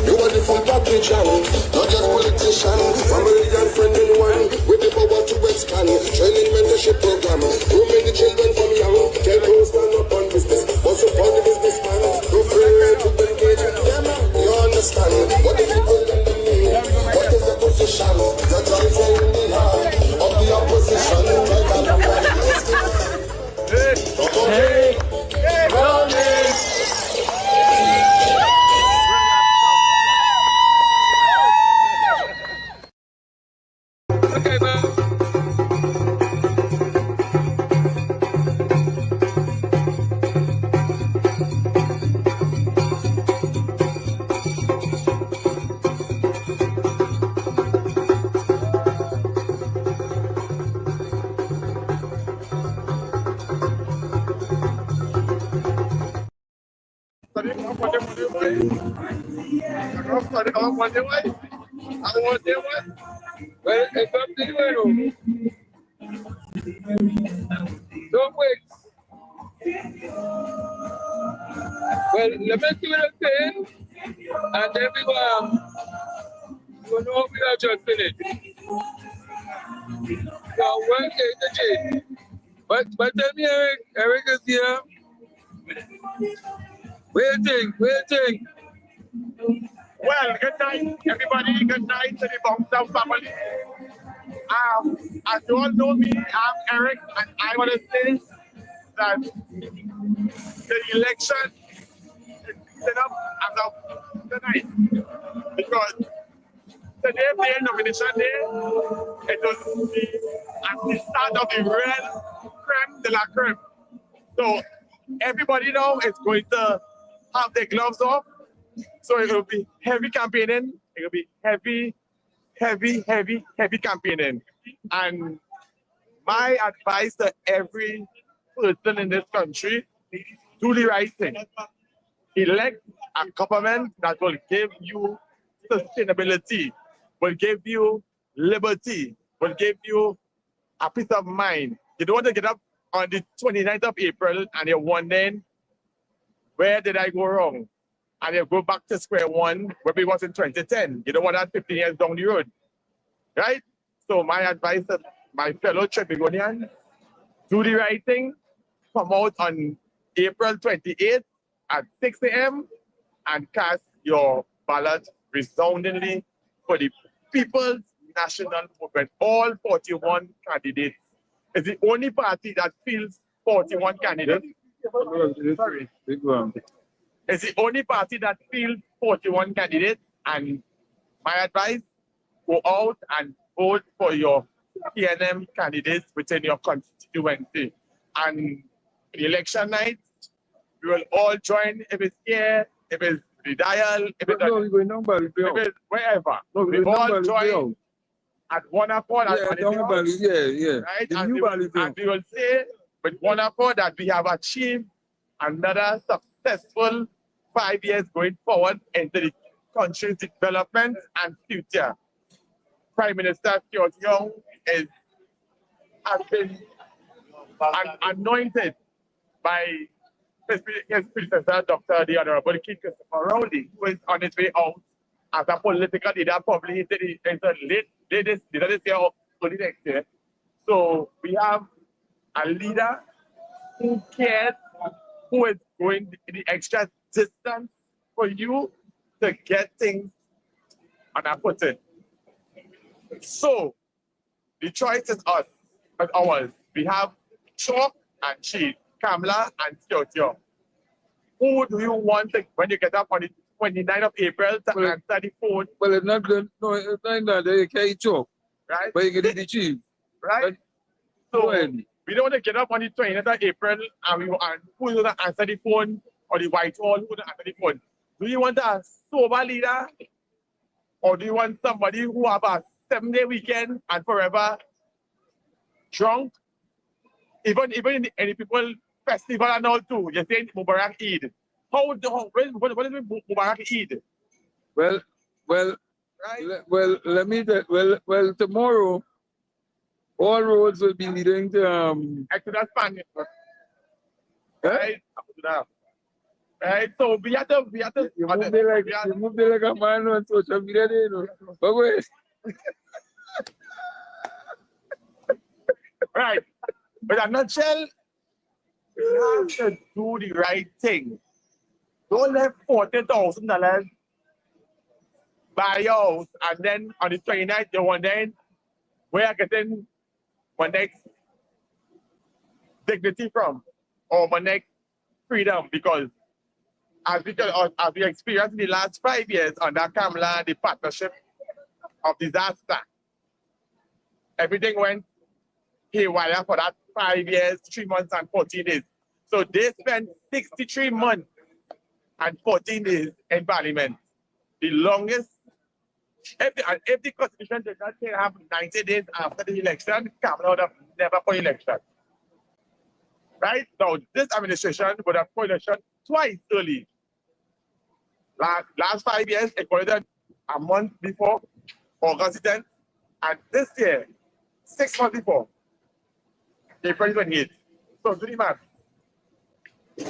You are the full package, not just politician. Family and friend in one, with the power to expand. Training mentorship program, grooming the children from young. Tell those stand up on business, but support the businessman. No afraid to engage with them. You understand what the people in the need. What is the position? The drive in the heart of the opposition. Hey, Okay, man. Well, it's up to you, Don't wait. Well, let me see what I'm saying, and then we will know we are just finished. So, one day to change. But tell me, Eric is here. Waiting. Well, good night, everybody. Good night to the Bumstown family. As you all know me, I'm Eric, and I want to say that the election is set up as of tonight. Because today being nomination day, it will be at the start of the real creme de la creme. So everybody now is going to have their gloves off. So it will be heavy campaigning. It will be heavy campaigning. And my advice to every person in this country, do the right thing. Elect a government that will give you sustainability, will give you liberty, will give you a peace of mind. You don't want to get up on the 29th of April and you're wondering, where did I go wrong? And you go back to square one where we was in 2010. You don't want that 15 years down the road, right? So my advice to my fellow Tribigonians, do the right thing, come out on April 28th at 6 a.m. and cast your ballot resoundingly for the People's National Movement. All 41 candidates. It's the only party that fields 41 candidates. Sorry. It's the only party that fields 41 candidates, and my advice, go out and vote for your PNM candidates within your constituency. And the election night, we will all join, if it's here, if it's the dial, if it's wherever. We all join at one accord. Right? And we will say with one accord that we have achieved another successful 5 years going forward into the country's development and future. Prime Minister Young has been anointed by his predecessor, Dr. the Honorable King Christopher Rowley, who is on his way out as a political leader, probably into late this year or early next year. So we have a leader who cares, who is going the extra distance for you to get things on a footing. So the choice is ours. We have chalk and cheese, Kamala and Kyoto. Who do you want to, when you get up on the 29th of April to answer the phone? Well, it's not good. No, it's not that they can't eat chalk. Right? But you can eat the cheese. Right? So we don't want to get up on the 29th of April and who's going to answer the phone, or the Whitehall, who's going to answer the phone? Do you want a sober leader, or do you want somebody who have a 7-day weekend and forever drunk? Even in any people festival and all too, you're saying Mubarak Eid. What is Mubarak Eid? Well, let me well, tomorrow all roads will be leading to Exodus Spanish. Right? Right? So we have to you move like a man on social media, you know. But wait. Right. But in a nutshell, you have to do the right thing. Don't let $40,000 buy your house, and then on the 29th, you're wondering where I'm getting my next dignity from, or my next freedom, because as we experienced in the last 5 years under Kamala, the partnership of disaster, everything went haywire for that 5 years, 3 months, and 14 days. So they spent 63 months and 14 days in Parliament. The longest. If the Constitution did not say have 90 days after the election, Kamala would have never for election. Right? Now, this administration would have for election twice early. Last 5 years, it was a month before August 10th, and this year, 6 months before April 28th. So do the math.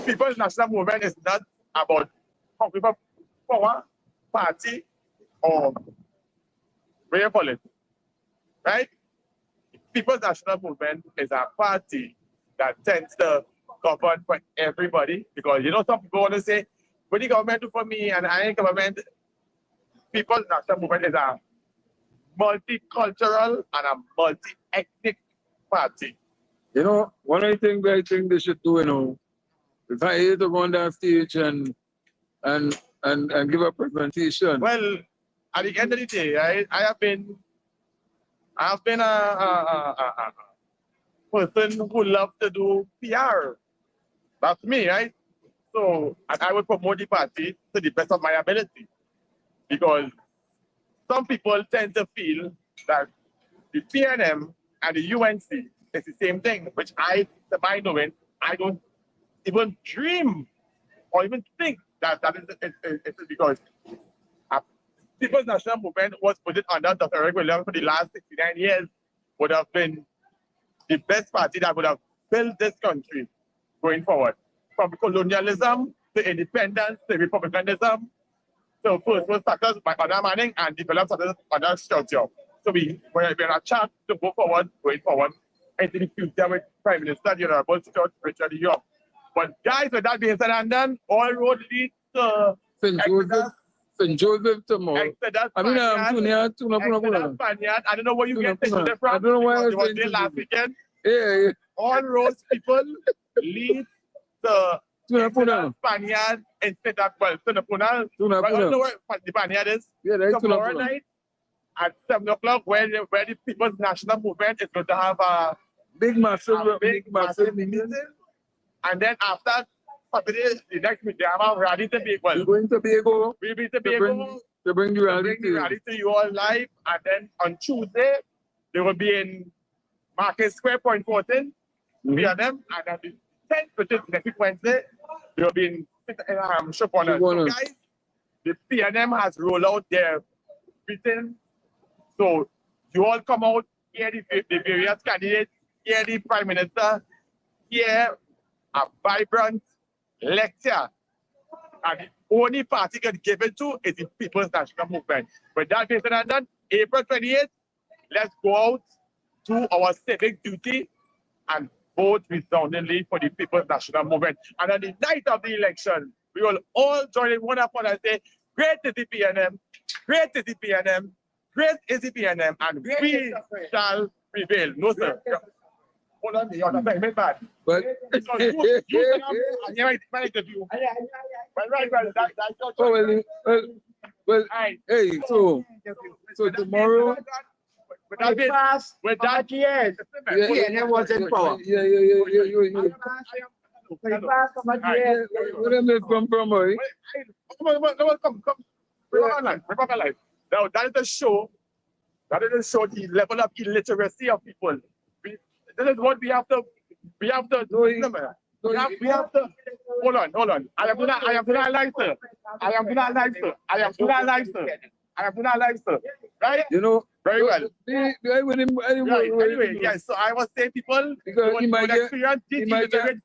People's National Movement is not about people power, party, or what you call it, right? People's National Movement is a party that tends to govern for everybody, because you know some people want to say, what the government do for me and I ain't government. People's National Movement is a multicultural and a multi-ethnic party. You know, one of the things I think they should do, you know, if I had to go on that stage and give a presentation. Well, at the end of the day, I have been a person who loves to do PR. That's me, right? So, and I would promote the party to the best of my ability, because some people tend to feel that the PNM and the UNC is the same thing, which to my knowing, I don't even dream or even think that it's because People's National Movement was put it under Dr. Eric Williams for the last 69 years, would have been the best party that would have built this country going forward. From colonialism to independence to republicanism to first world status by Anna Manning and developed status under Stuart. So we're a chance to go forward, going forward into the future with Prime Minister the Honorable Stuart Richard York. But guys, with that being said and done, all roads lead to St. Joseph tomorrow. Exodus I mean, Spaniard. I don't know where you get this from. I don't know why it was there last weekend. Yeah. All roads people lead to Spaniard instead of Tunapuna. I don't know what the Spaniard is. Yeah, that's tomorrow night at 7 o'clock, where the People's National Movement is going to have a massive meeting. And then after Saturday, the next week, they have a rally to Tobago. We're going to Tobago. We'll be to Tobago. To bring the rally to you all live. And then on Tuesday, they will be in Market Square, Point 14. And then the 10th, which is next week Wednesday, they will be in Shopona. So guys, the PNM has rolled out their meeting. So you all come out, hear the various candidates, hear the Prime Minister, hear a vibrant lecture. And the only party can give it to is the People's National Movement. With that being said and done, April 28th, let's go out to our civic duty and vote resoundingly for the People's National Movement. And on the night of the election, we will all join in one upon and say, great is the PNM, great is the PNM, great is the PNM, and we shall prevail. No, sir. Hold on, you're not very bad. But you my interview. Well, hey, so tomorrow. With that, yes. PNM was in power. Yeah. Where am I from, boy? Come. Remember life. Now, that is the show. That is the show the level of illiteracy of people. This is what we have to do. We have to hold on. I am not live, sir. Right? You know, very well. Anyway, yes. So I was saying people because he might get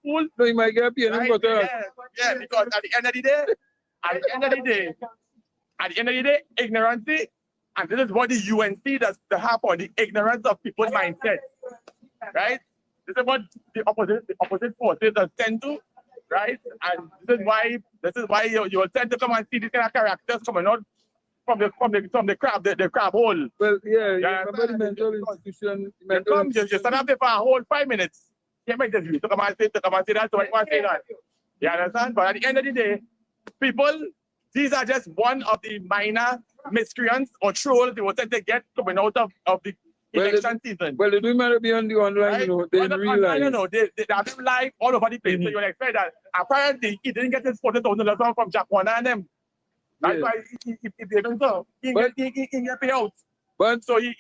fool. No, he might get PNM right? Yeah, because at the end of the day, ignorance, and this is what the UNC does to happen, the ignorance of people's mindset. Right? This is what the opposite forces tend to, right? And this is why you will tend to come and see these kind of characters coming out from the crab hole. Well, yeah, remember the mental institution. You stand up there for a whole 5 minutes. You make the view to come and say that, so I want to say that. You understand? But at the end of the day, people, these are just one of the minor miscreants or trolls they will tend to get coming out of the election season. Well, it doesn't matter be on the online, right? You know, they in real life. They have them live all over the place. So you'll expect that. Apparently, he didn't get his $40,000 from Jack Warner and them. That's why he didn't so. He get paid out. But so he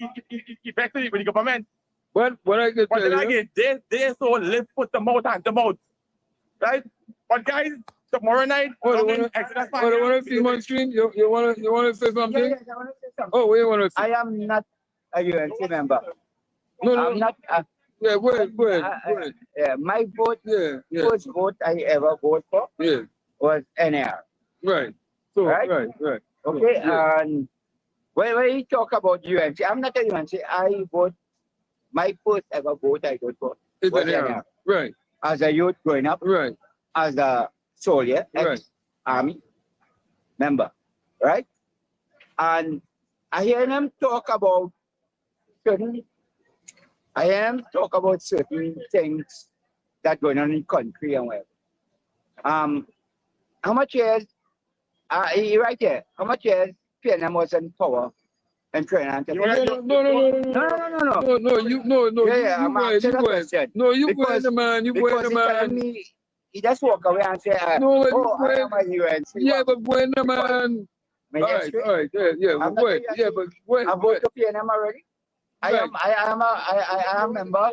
backed it with the government. But what I could tell you, again, they so live foot to mouth, hand to mouth. Right? But guys, tomorrow night. Oh, they want to see my stream? You want to say something? Yes, I want to say something. Oh, what do you want to say? I am not a UNC member. No, I'm not. Yeah, go ahead. Yeah, my vote, first vote I ever voted for was NR. Right. So, right. Okay, Yeah. and when you talk about UNC, I'm not a UNC. I vote, my first ever vote I voted for It's was NR. NR. Right. As a youth growing up. Right. As a soldier, ex-army member. Right? And I hear them talk about certain things that going on in the country and whatever. How much years, right here, how much years PNM was in power in Trinidad? No, you go in the man, He just walk away and say, I am a UNC. Yeah, but go in the man. All right, yeah, but I voted for PNM already. I am a member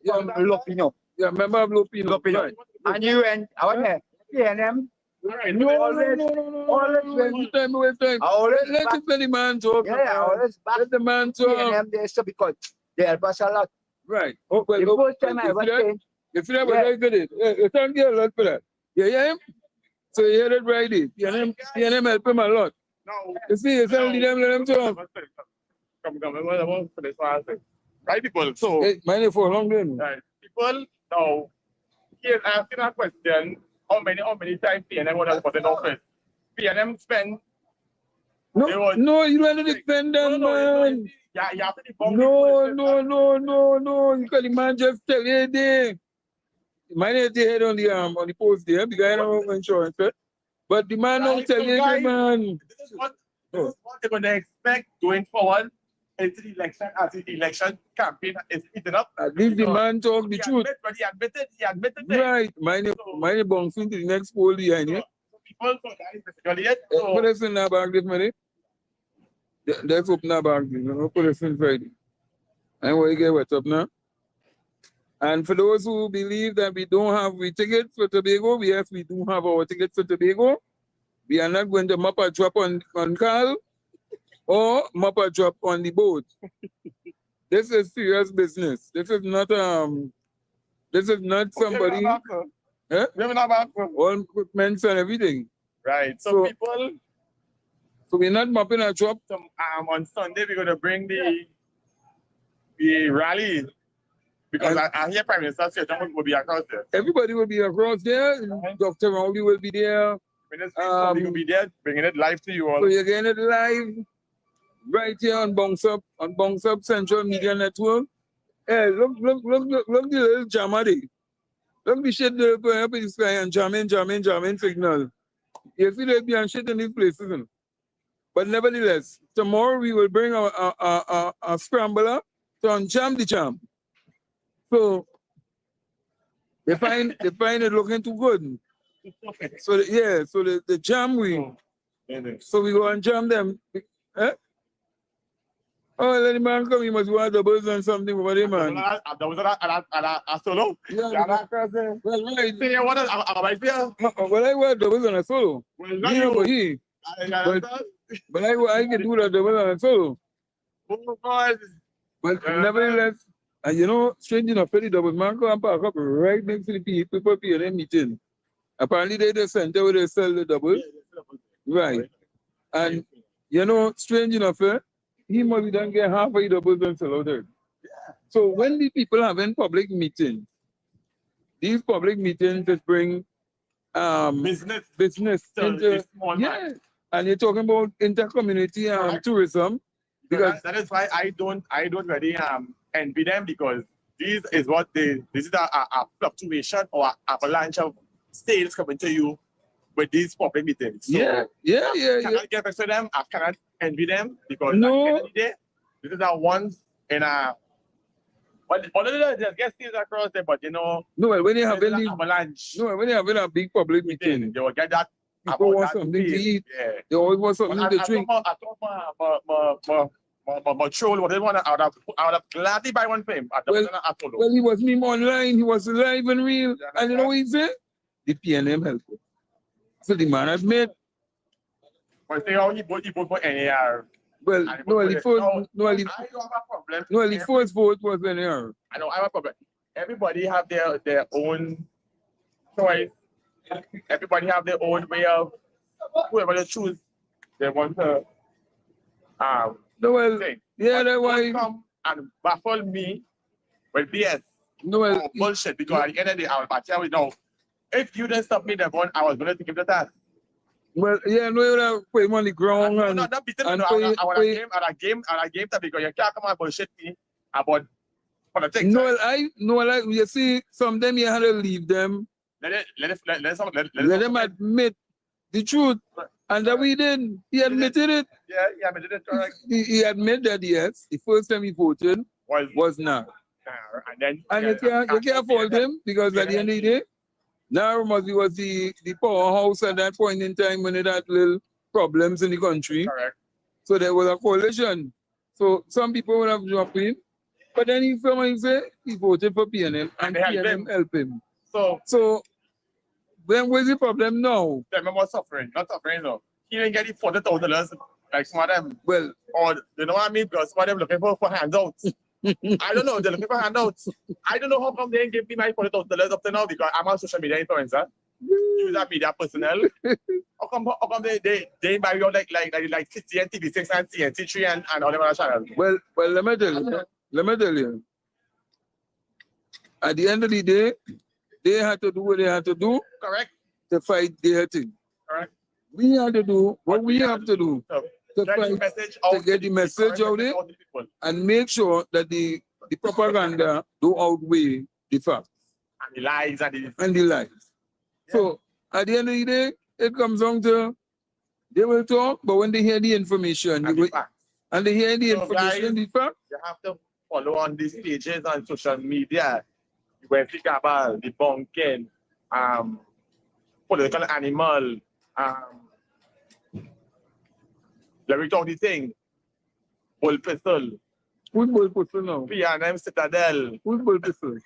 from Lopino. Yeah, member of Lopino. Right. And you and I want to PNM. Always time. Let the Penny man talk. Yeah, always back. Let the man talk. PNM there so because they help us a lot. Right. Oh, well, the first time I ever changed. If you ever did it, you thank you a lot for that. You hear him? So you hear it right there. PNM help him a lot. No. You see, you tell them, let them talk. Right, people. So, mine for a long time. Right, people. Now, he is asking a question. How many times PNM would have put in office? PNM spend. No, you don't defend them, man. Yeah, you have to defend No. Because the man just tell you there. Mine is the head on the post there because I don't have insurance, right? But the man don't tell you, man. This is what they're going to expect going forward into the election as the election campaign is heating up. At least the man talk the truth. He admitted it. Right. Mine bouncing to the next poll behind you. People, so that is basically it. Put us in that bag this money. Let's open that bag. Put us in Friday. And what you get what's up now? And for those who believe that we don't have tickets for Tobago, yes, we do have our tickets for Tobago. We are not going to mop a drop on Carl or mop a drop on the boat. This is serious business. This is not somebody. All equipment and everything. Right. So people. So we're not mopping a drop. On Sunday we're going to bring the rally. Because I hear Prime Minister say John will be across there. Everybody will be across there. Dr. Rowley will be there. Minister will be there, bringing it live to you all. So you're getting it live right here on Bounce Up Central Media Network. Hey, look the little jammer there. Look the shit they're going up in the sky and jamming signal. You see they be on shit in these places. But nevertheless, tomorrow we will bring a scrambler to unjam the jam. So they find it looking too good. So the jam so we go and jam them. Eh? Oh, let the man come. He must want doubles and something over there, man. Doubles a solo. Yeah. Well, right. Say what? Well, I wear doubles on a solo. Well, not you. But I can do that double on a solo. Oh God. But nevertheless. And you know, strange enough, the double man go and park up right next to the people PNM meeting. Apparently, they the center where they sell the double. Right. And you know, strange enough, he must then get half of the doubles and sell out there. Yeah. So when the people having public meetings, these public meetings just bring business into and you're talking about inter-community tourism. Because that is why I don't really envy them, because this is a fluctuation or avalanche of sales coming to you with these public meetings. So I cannot get back to them. I cannot envy them because at the end of the day, this is a once in a. Well, although there's guest sales across there, but you know. No, when you have avalanche. No, when you have a big public meeting, you will get that. People want something to eat. Yeah. They always want something to drink. I thought my troll, what they want, I would have gladly buy one for him. Well, he wasn't even online. He was live and real. And you know what he said? The PNM helped. So the man admit. But say how he vote for NAR. Well, And he no, vote the for first, no, I the, don't have a problem. no, the first vote was NAR. I don't have a problem. Everybody have their own choice. Everybody have their own way of whoever they choose. They want to no, well, thing. yeah, But that's why. come and baffle me with BS. No, well, bullshit. Because at the end of the day, I was about to know if you didn't stop me, the one I was going to give the task. Well, yeah, no, you have to put him on the ground and not beating me. and No, pay- I want pay- a game that because you can't come and bullshit me about politics. No, well, you see, sometimes you have to leave them. Let them admit the truth. And that we did. He admitted it. Yeah, he admitted it, correct. He admitted that, yes, the first time he voted was now. And you can't fault him because at the end of the day, now was the powerhouse at that point in time when it had little problems in the country. Correct. So there was a coalition. So some people would have jumped in. But then he say he voted for PNM and PNM helped him. So then where's the problem now? Them more suffering, not suffering though. He didn't get the $40,000 like some of them. Well, or you know what I mean? Because some of them looking for handouts. I don't know, they're looking for handouts. I don't know how come they didn't give me my $40,000 up to now because I'm a social media influencer. Use that media personnel. How come they buy you like 60 and TV6 and CNT3 and all them other channels? Well, let me tell you. At the end of the day, they had to do what they had to do. Correct. To fight their thing. Correct. We had to do what we have to do to get the message out there and make sure that the propaganda do outweigh the facts. And the lies and the lies. Yeah. So at the end of the day, it comes down to they will talk, but when they hear the information, and they hear the information, the facts. You have to follow on these pages on social media. Where Cabal, the bunking, political animal, let me talk the thing. Bull pistol. Who's bull pistol now? PNM Citadel. Who's bull pistol?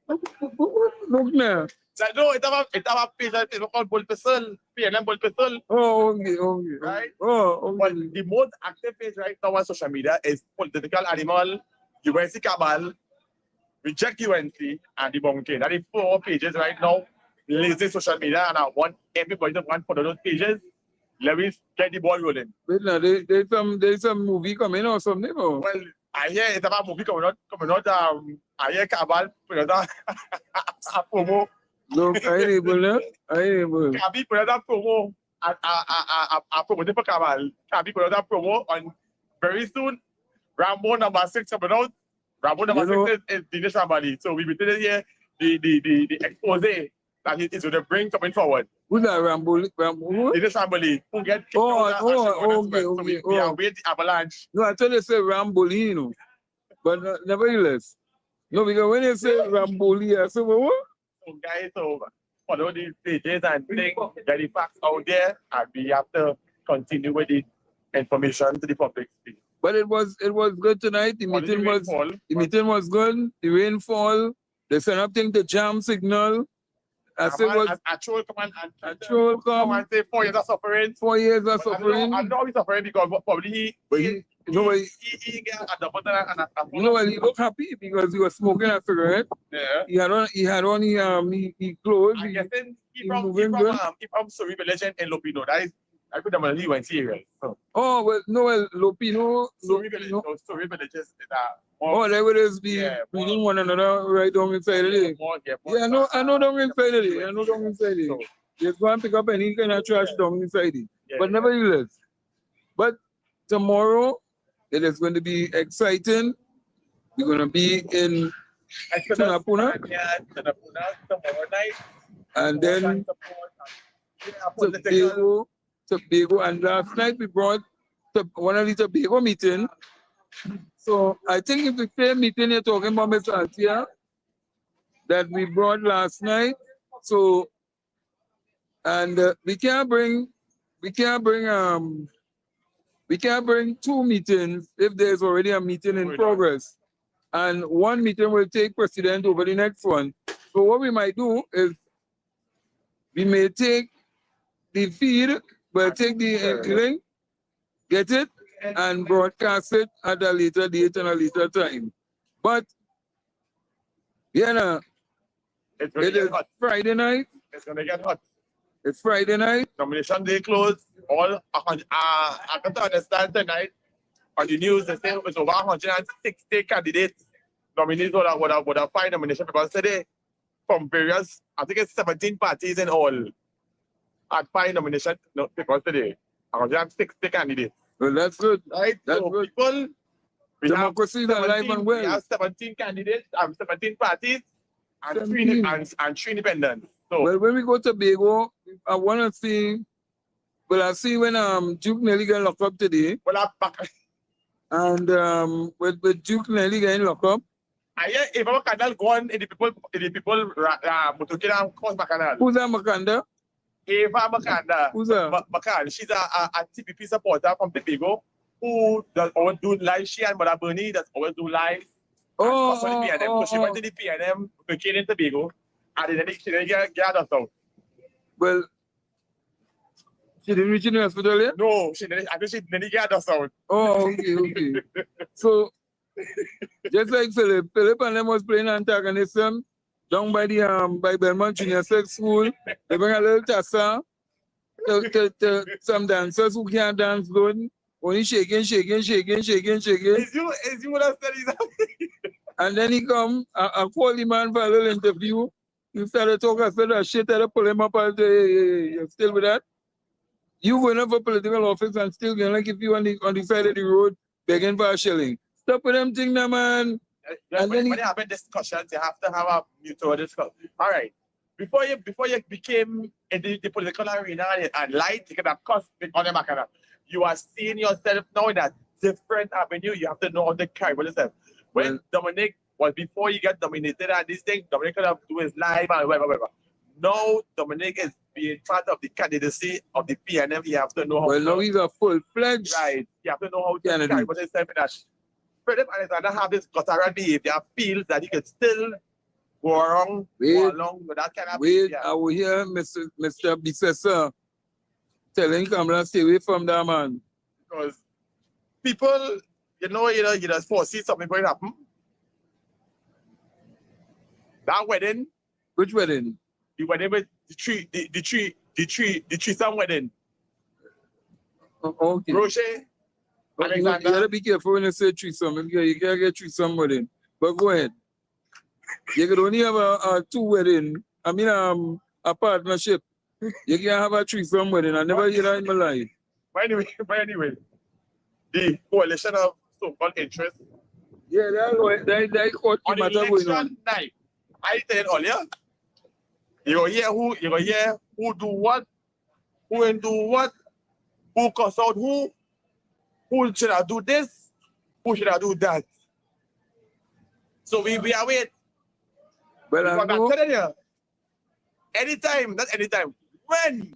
Look now. No, it have a page that is called Bull Pistol, PNM Bull Pistol. Oh, okay. Right? Oh, okay. But the most active page right now on social media is political animal, UNC Cabal, Reject UNC, and the bunking. That is 4 pages right now. Lazy social media, and I want everybody to run for those pages. Let me get the ball rolling. Wait, now there's some movie coming or something. Or? Well, I hear it's about a movie coming out. I hear Cabal put out a promo. Look, I ain't able. Cabal put out a promo. A promoting for Cabal. Cabal put out a promo on very soon. Rambo number 6 coming out. Rambo number 6 is Dinesh Rambali. So we did here the expose that he is going to bring coming forward. Who's that Rambo? Dinesh Rambali, who get kicked out. Okay. So we are waiting the avalanche. No, I thought they say Rambolino. But nevertheless. No, because when they say Ramboli, I say, what? So guys, follow these pages and think that the facts out there, and we have to continue with the information to the public. But it was good tonight. The meeting was good. The rainfall, they sent up thing the jam signal. I said a troll come and say 4 years of suffering. 4 years of suffering. I know he's suffering because probably he get a double and a he looked happy because he was smoking a cigarette. Yeah. He had on he clothes. I'm guessing he from Surrey Village in Lopino. That is I put them on the UNC area. So. Oh, well, no, Lopino. Surrey villages is they would just be reading one another right down inside of it. I know down inside of it. So, just go and pick up any kind of trash down inside it. But nevertheless, but tomorrow it is going to be exciting. We're going to be in Tunapuna. Tomorrow night. And then Tobago, and last night we brought one of the Tobago meeting. So I think it's the same meeting you're talking about, Mr. Antia, that we brought last night. So, and we can't bring 2 meetings if there's already a meeting in progress. And 1 meeting will take precedent over the next one. So what we might do is we may take the feed, we'll take the link, get it, and broadcast it at a later date and a later time. But, you know, it is Friday night. It's going to get hot. It's Friday night. Nomination day closed. I can understand tonight on the news they say it's over 160 candidates. Nominees would have filed nomination papers today from various, I think it's 17 parties in all. Had filed nomination papers today. 160 candidates. Well, that's good. Right? That's so good. People, democracy is alive and well. We have 17 candidates, 17 parties, and 17. three independents. So, well, when we go to Tobago, I want to see. Well, I see when Duke Nelly got locked up today. Well, I'm back. And with Duke Nelly getting locked up. If I'm Makanda go on, the people Mutokina cross Makanda. Who's that Makanda? Eva Makanda. Who's that? Makanda. She's a TPP supporter from Tobago who does always do live. She and Mother Bernie does always do live. So she went to the PNM, became in Tobago, and then she didn't get us out. Well, she didn't reach in the hospital yet? No, she didn't. I think she didn't get us out. Oh, okay. So, just like Philip and them was playing antagonism down by the by Belmont Junior Sex School. They bring a little tassa to some dancers who can't dance good. Only shaking. Is you what I said? And then he come, I call the man for a little interview. He started talking, I said that shit, I pull him up and say, hey, you're still with that? You going up for political office and still going like if you on the side of the road begging for a shilling. Stop with them thing now, man. And when you have a discussion, you have to have a mutual discussion. All right. Before you became in the political arena and light, taking a cost on the Makana, you are seeing yourself now in a different avenue. You have to know how to carry yourself. When Dominic was before you get nominated and this thing, Dominic could have do his live and whatever. Now Dominic is being part of the candidacy of the PNM. You have to know how. Well, now he's a full-fledged. Right. You have to know how to carry yourself in that. Philip Alexander have this guttural behavior, feels that he could still go along with that kind of behavior. I will hear Mr. Bissessa telling Kamala stay away from that man. Because people, you just foresee something going to happen. That wedding. Which wedding? The wedding with the threesome wedding. Okay. Roche. You gotta be careful when you say threesome. You can't get threesome wedding. But go ahead. You could only have a two wedding. I mean, a partnership. You can't have a threesome wedding. I never hear that in my life. But anyway, the coalition of so-called interests. Yeah, that court matter going on. Night. I said earlier, you go hear who do what, who ain't do what, who cuss out who should I do this, who should I do that. So we are waiting. Well, I'm telling you, not anytime, when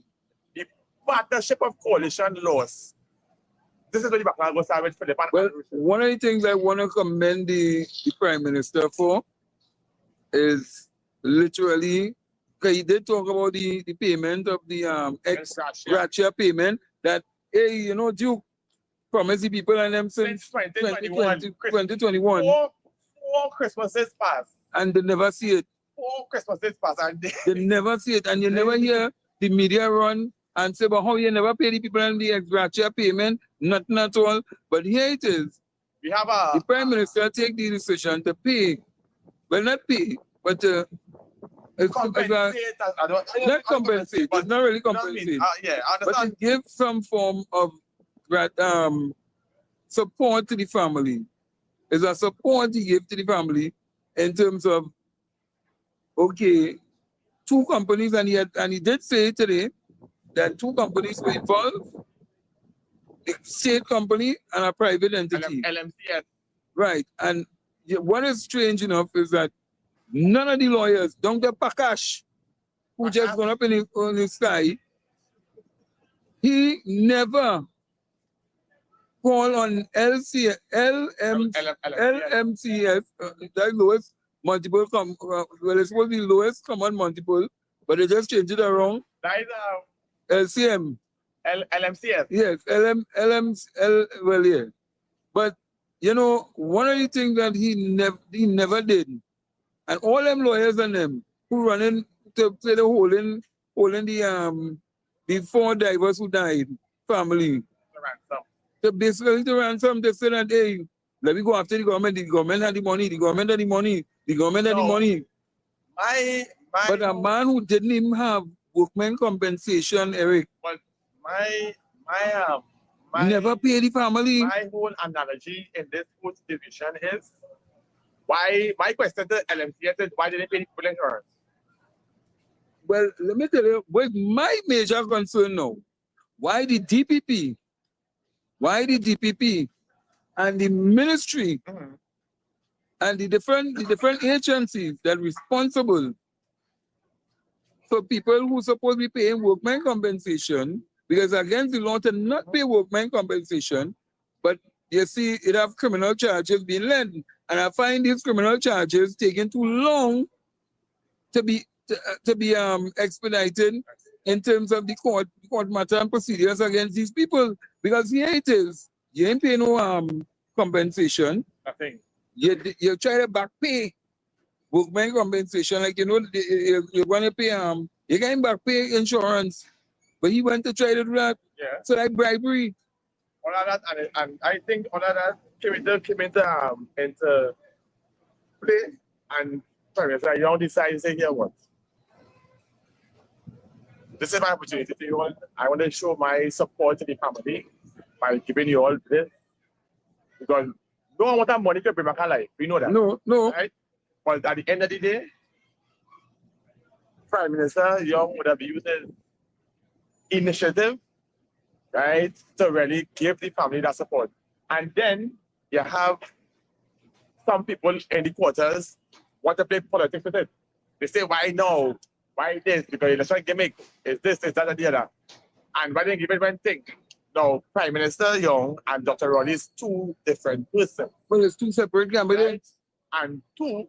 the partnership of coalition lost, this is what the Backlash goes with Philip. Well, one of the things I want to commend the Prime Minister for is literally, because he did talk about the payment of the ex-gratia payment that, hey, Duke promised the people and them since 2021. Four Christmases passed. And they never see it. 4 Christmases passed. And they never see it. And you never hear the media run and say, but how you never pay the people and the ex-gratia payment? Nothing at all. But here it is. We have the Prime Minister take the decision to pay. Well, not pay, but compensate. Not compensate. It's not really compensate. Yeah, I but to give some form of support to the family. It's a support he gave to the family in terms of, okay, 2 companies, and he did say today that 2 companies were involved, a state company and a private entity. LMCS. Right. And what is strange enough is that none of the lawyers, Dr. Pakash, who just gone up in the sky, he never called on LMCS, that lowest multiple, well, it's supposed to be lowest common multiple, but they just changed it around. That is LCM. LMCF. Yes, well, yeah. But, you know, one of the things that he never did, and all them lawyers and them who running to play the holding the 4 divers who died, family. The ransom. So basically the ransom, they said that, hey, let me go after the government had the money, the government had the money, the government had the money. But a man who didn't even have workman compensation, Eric. But never pay the family. My whole analogy in this whole situation is why my question to LMCS is why didn't they pay the people insurance? Well, let me tell you, what's my major concern now? Why the DPP and the ministry and the different agencies that are responsible for people who supposed to be paying workman compensation, because against the law to not pay workman compensation, but you see it have criminal charges being led. And I find these criminal charges taking too long to be expedited in terms of the court matter and procedures against these people. Because here it is, you ain't paying no compensation. Nothing. You try to back pay workman compensation, like you know you're gonna pay you can back pay insurance, but he went to try to do that. Yeah. So like bribery. All of that, and I think all of that came into play, and so you don't decide to say here what. This is my opportunity to you all. I want to show my support to the family by giving you all this. Because no one wants that money to bring back alive. We know that. No. Right? But at the end of the day, Prime Minister Young would have used his initiative, right, to really give the family that support. And then you have some people in the quarters want to play politics with it. They say, why no? Why this? Because election gimmick is this, is that, and the other. And why didn't give it one thing? No, Prime Minister Young and Dr. Rowley is 2 different persons. Well, it's 2 separate candidates. Right? And 2,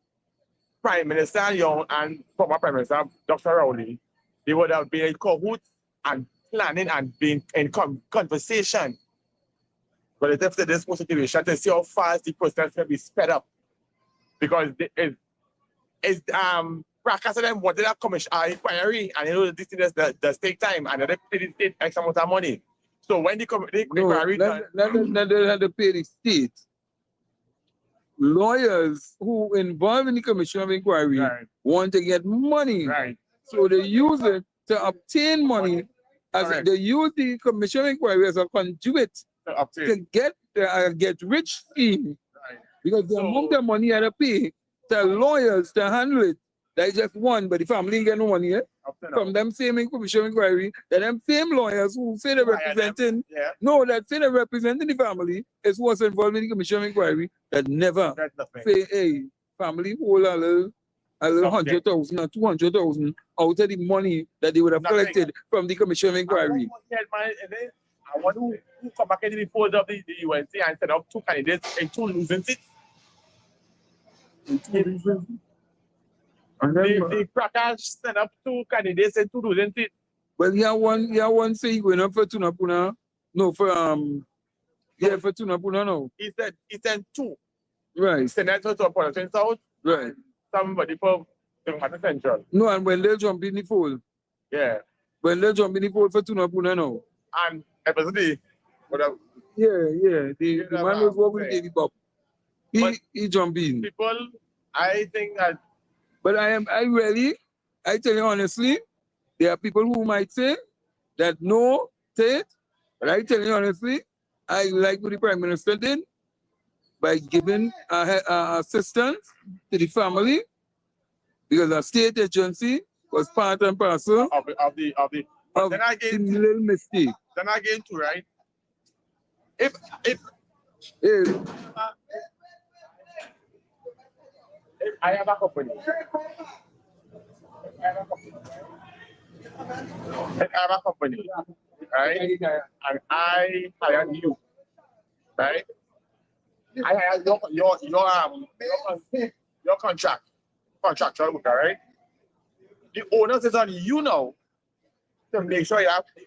Prime Minister Young and former Prime Minister Dr. Rowley, they would have been in cahoots and planning and being in conversation relative to this whole situation to see how fast the process can be sped up. Because it's Prakash them wanted a commission inquiry, and you know this thing does take time, and they pay the state X amount of money. So when the inquiry not to pay the state. Lawyers who involved in the commission of inquiry want to get money. Right. So they use it to obtain money. They use the commission of inquiry as a conduit to get rich scheme. Right. Because the amount of money I pay to lawyers to handle it, that is just one, but the family ain't get no money yet. From them same commission of inquiry, that them same lawyers who say they're representing, that say they're representing the family is what's involved in the commission of inquiry that never say, hey, family hold a little 100,000 or 200,000 out of the money that they would have collected from the commission of inquiry. I want to come back into the fold of the UNC and set up 2 candidates and 2 losing seats. The Prakash set up 2 candidates and 2 losing seats. Well, one say he going up for Tunapuna. No, for for Tunapuna no. He said 2. Right. Senator to Politician South. Right. Somebody for the Central. No, and when they jump in the fold. Yeah. When they jump in the fold for Tunapuna no. And episode whatever. Yeah. The man was working with the Bob. He jump in. People, I think that. But I tell you honestly, there are people who might say that no, say it. But I tell you honestly, I like what the Prime Minister did by giving assistance to the family, because a state agency was part and parcel of the little mistake. Then again, too, right? If I have a company, right? And I hire you, right? I hire your contractual worker, right? The onus is on you now to make sure you have the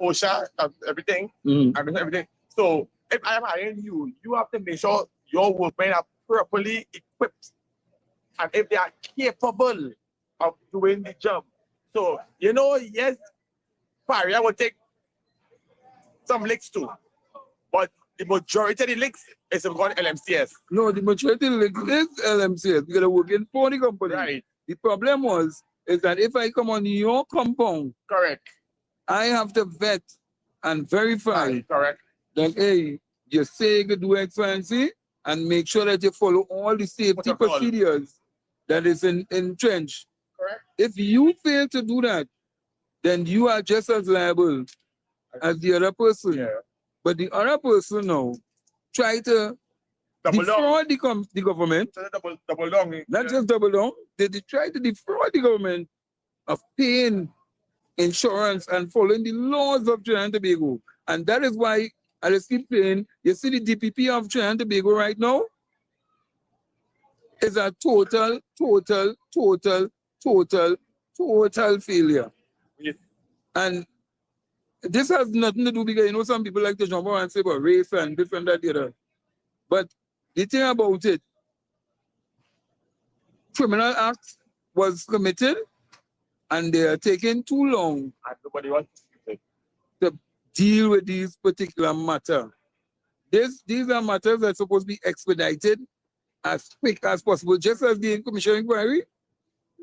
OSHA, everything, Mm. and everything. So if I am hiring you, you have to make sure your workmen are properly equipped, and if they are capable of doing the job. So yes, Paria will take some licks too, but the majority of the licks is going LMCS. No, the majority of the licks is LMCS because I work in for the company. Right. The problem is that if I come on your compound, correct, I have to vet and verify correct that hey, you say you could do X, Y, and Z, and make sure that you follow all the safety procedures that is entrenched. Correct. If you fail to do that, then you are just as liable as the other person. Yeah. But the other person now try to defraud the government. Double down. Not just double down. They try to defraud the government of paying insurance and following the laws of Trinidad and Tobago. And that is why I just keep saying, you see the DPP of Trinidad and Tobago right now is a total failure. Yes. And this has nothing to do because some people like to jump around and say about race and this and that, the other. But the thing about it, criminal act was committed and they are taking too long to deal with these particular matters. These are matters that are supposed to be expedited as quick as possible, just as the commission inquiry,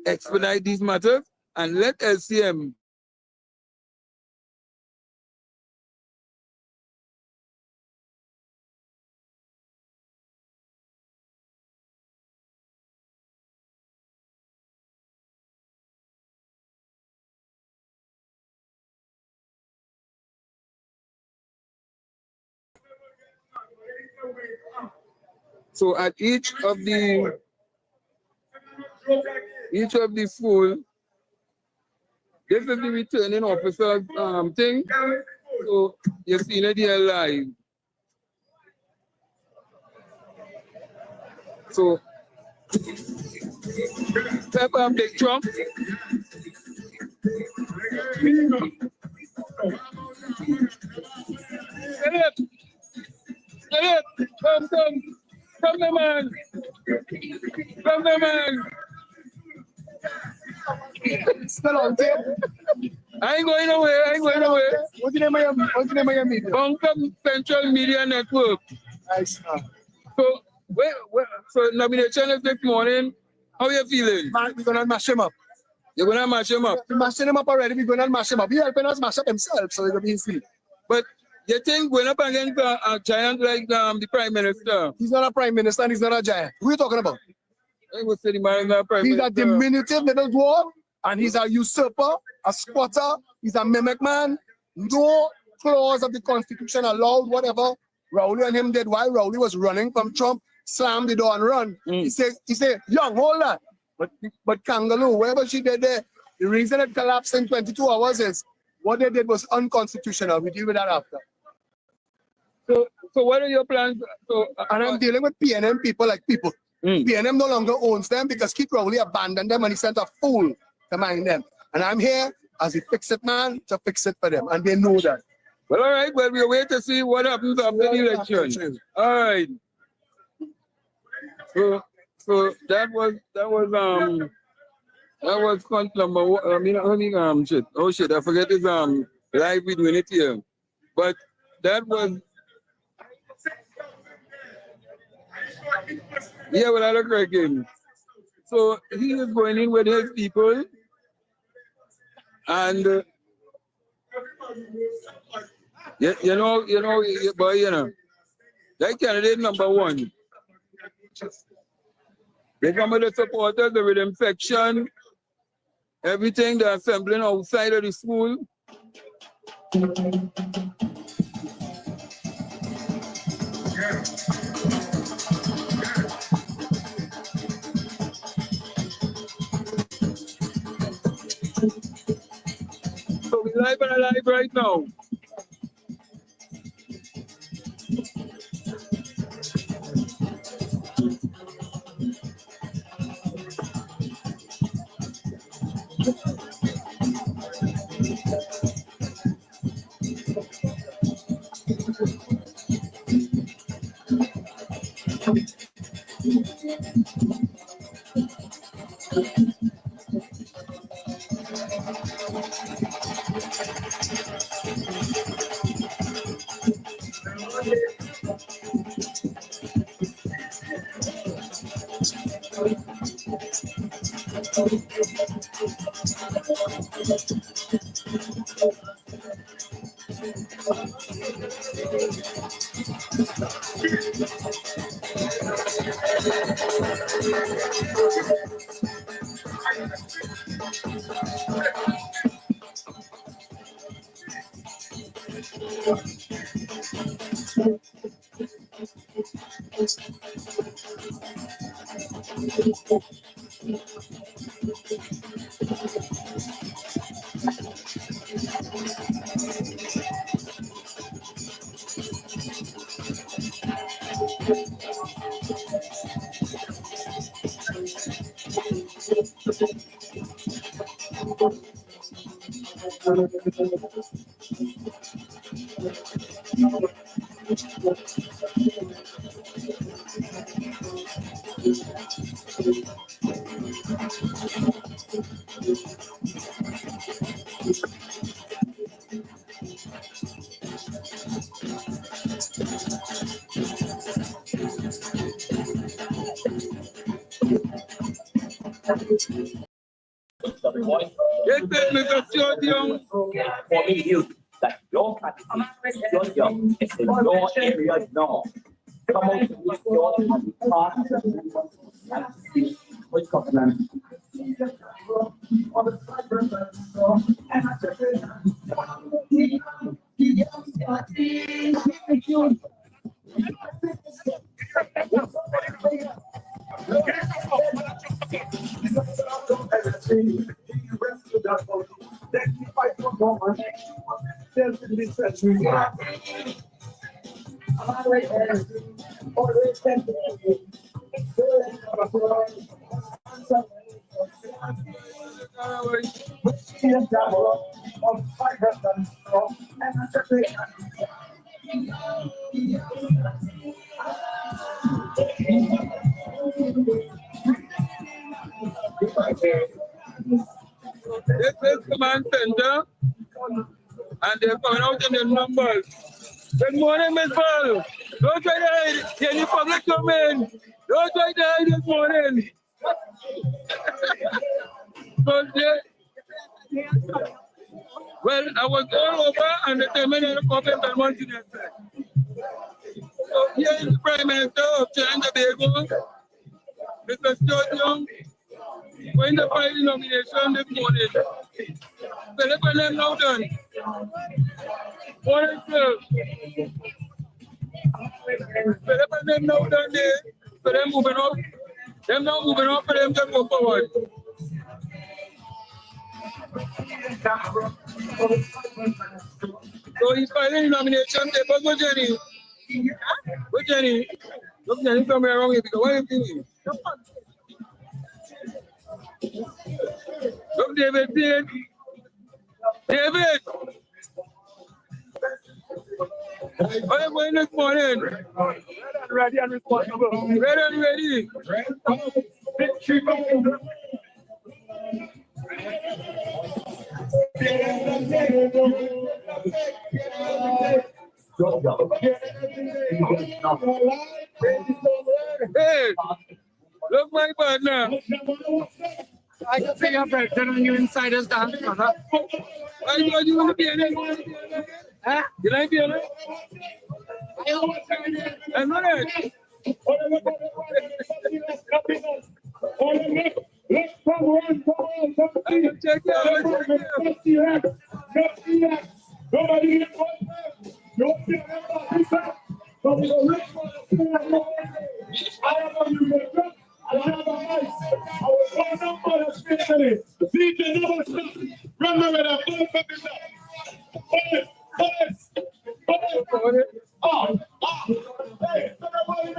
expedite these matters and let LCM So at each of the school, this is the returning officer thing. So you see it here live. So step up the trunk. Get it! Come, the man! Come, the man! Still on tape. I ain't going nowhere. What's the name of your meeting? Buncombe Central Media Network. Nice. So, so nomination is this morning. How you feeling? Man, we're gonna mash him up. You're gonna mash him up? We're mashing him up already. We're gonna mash him up. He's helping us mash up himself, so it's gonna be easy. But you think going up against a giant like the Prime Minister? He's not a Prime Minister and he's not a giant. Who are you talking about? I would say the man is not a Prime He's Minister. a diminutive little dwarf and he's a usurper, a squatter, he's a mimic man. No clause of the Constitution allowed whatever Rowley and him did while Rowley was running from Trump, slammed the door and run. He said, young, hold on. But Kangaloo, whatever she did there, the reason it collapsed in 22 hours is what they did was unconstitutional. We deal with that after. So what are your plans? And I'm dealing with PNM people like people. PNM no longer owns them because Keith Rowley abandoned them and he sent a fool to mind them. And I'm here as a fix-it man to fix it for them. And they know that. Well, all right. Well, we'll wait to see what happens after the election. All right. So that was number one. Shit. Oh shit, I forget this live we doing it here. But that was well, I look like him. So he is going in with his people and that candidate number one. They come with the supporters, the rhythm section, everything, they're assembling outside of the school. So we're live and alive right now. Informing you that your candidate, young, is in your area now. Come out to this door and be part of the and see which government. This is command center, and they're coming out in the numbers. Good morning, Miss Ball. Don't try to hide in the public domain. Don't try to hide this morning. Well, I was all over and determined to copy Belmont today. So here is the Prime Minister of Trinidad and Tobago, Mr. Stuart Young, going to file the nomination this morning. Philip and them now done. Morning, sir. Philip and them now done there. So they're moving up. Them now moving up for them to go forward. So he's filing the nomination papers with Jenny. With Jenny. Look, Jenny, come here around here because what are you doing? Look, David, David! How are you going this morning? Ready and responsible. Ready and ready. Hey, look my partner. I can see your president on you inside his dance, brother. I thought you want to be in it. Huh? You like being it? I'm not it. Let's come on, check it out. Nobody gets one. Don't feel that. I am on you. I have a mic. I was one number especially. See the number stuff. Remember that I'm Oh, hey, everybody,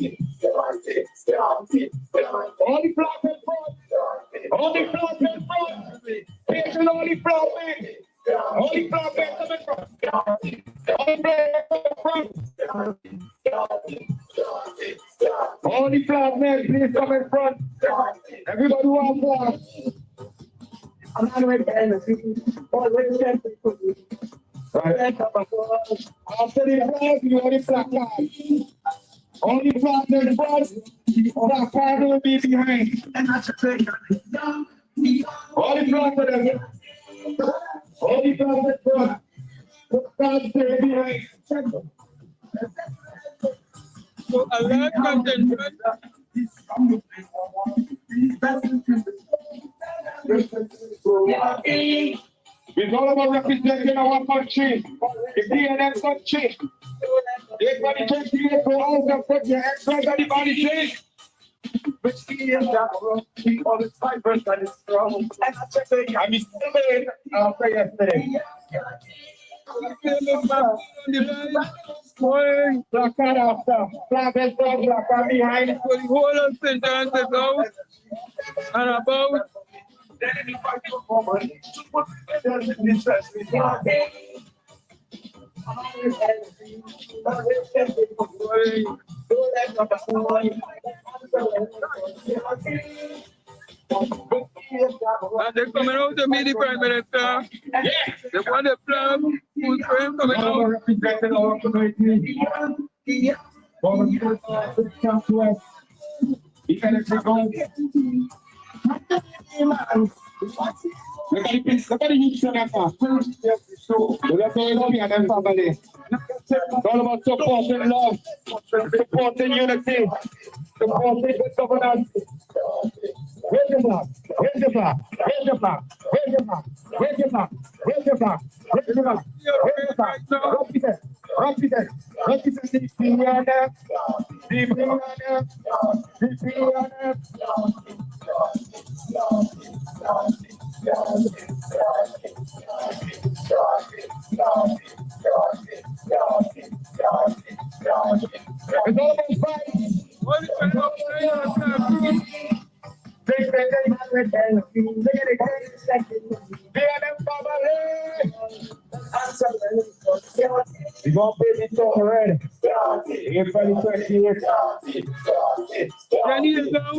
Only flag in front. Only flag in front. Patient only flag in. Only flag in coming front. Only flag in front. Only flag men, please come in front. Everybody who has flag. I'm not ready to end right. After the flag, you only flag card. Only flag in front. Flag card will be behind. Only flag for them. Only flag in front. Flag stay behind. So a large content. It's all about representing our country, the DNM country. Everybody take the echo out and put your hands right on the body change. But see all the vibrant and it's strong. I'm still in after yesterday. Black card after, flag in front, black card behind. For the whole of St. John's is out and about. And they're coming out to meet the Prime Minister. They want the flag, full frame coming out. Representing our community. Look at the youth on that part. It's all about supporting love, supporting unity, supporting good governance. Where's the flag? Where's the flag? Where's the flag? Where's the flag? Where's the flag? Where's the flag? Where's the flag? Where's the flag? Represent. Represent. Represent the PNF. The PNF. The PNF. It's all about fighting. You gonna pay me so already. Everybody 20 years. Jenny is out.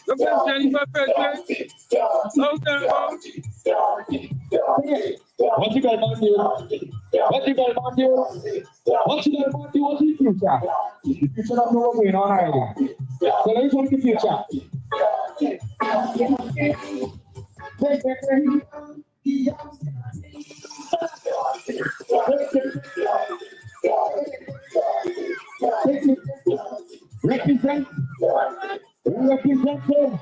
Look at Jenny for president. Out and out. What you got about you? What you got about you? What you got about you? What's the future? The future of the world going on already. So let's go to the future. Represent. Represent him. Represent him.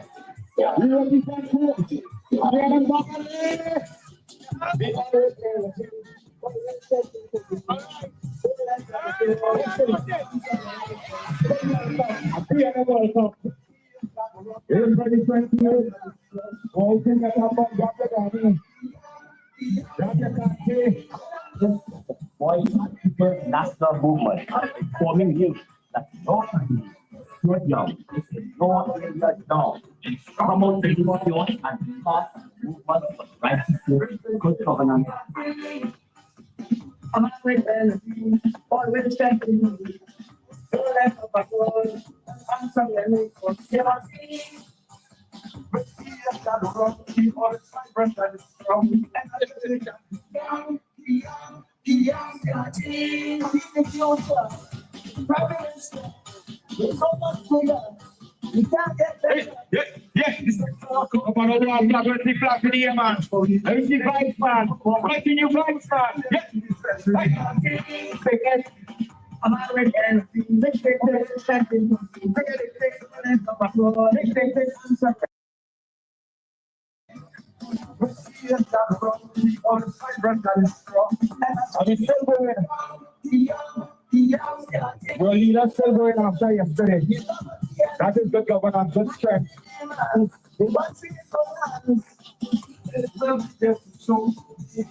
Everybody trying to all things that happen, Voice of national movement, forming youth that not not young, not young. Promote the youth and pass movement of righteousness, good governance. I'm always always thanking you. So left of a world, I'm sorry for jealousy. But he has got wrong, he always vibrant and strong. And young, so much bigger. You can't get better. Yes, come on, over our flag, let's see flag for the year, man. Let's see vibes, man. Continue vibes, man. Yes. I'm already in. Let's take well, leaders still going after yesterday. That is good governance, good strength. I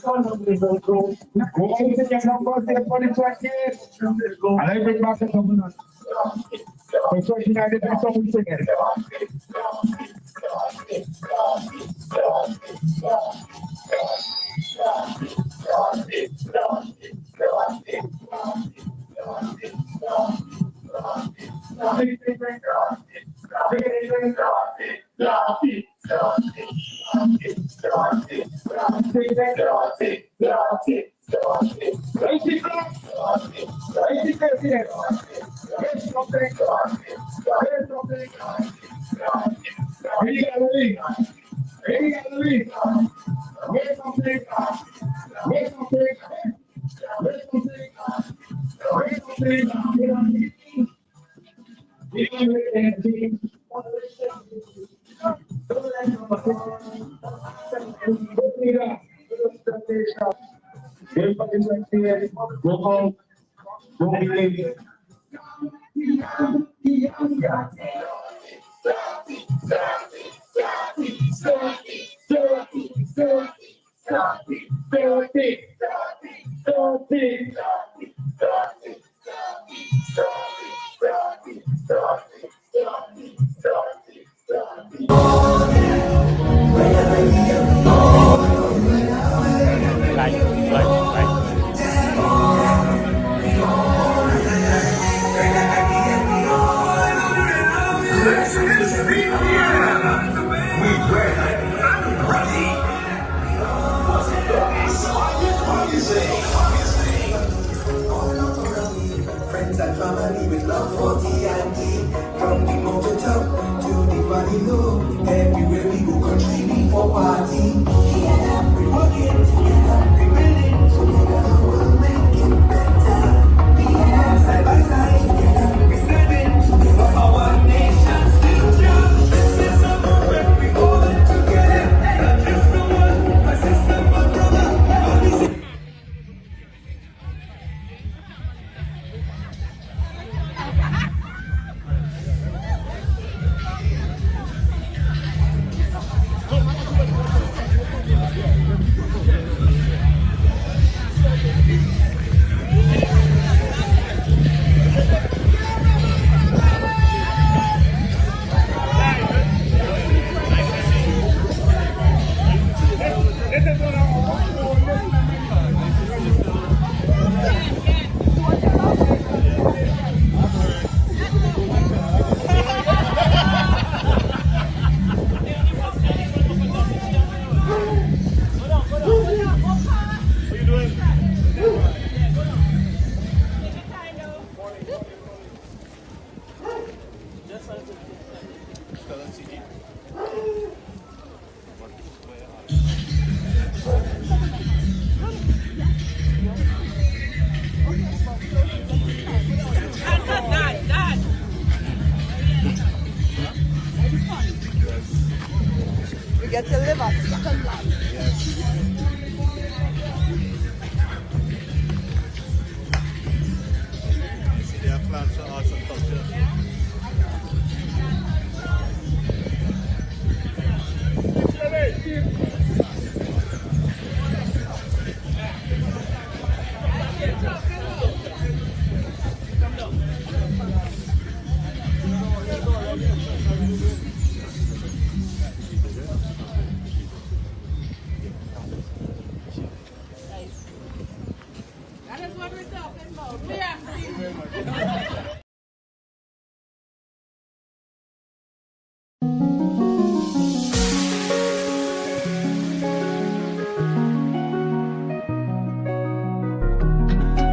bring back the government. So United is always singing. Friends and family with love for TNT. From the mountaintop to the valley low, everywhere we go, country we for party. Together we working together, we building together, we'll make it better. We are side by side together, we standing together, our nation's future. This is a moment we all in together, not just the one, my sister, my brother. We get to live a second life. Their plans for arts and culture. That is what we're talking about. We are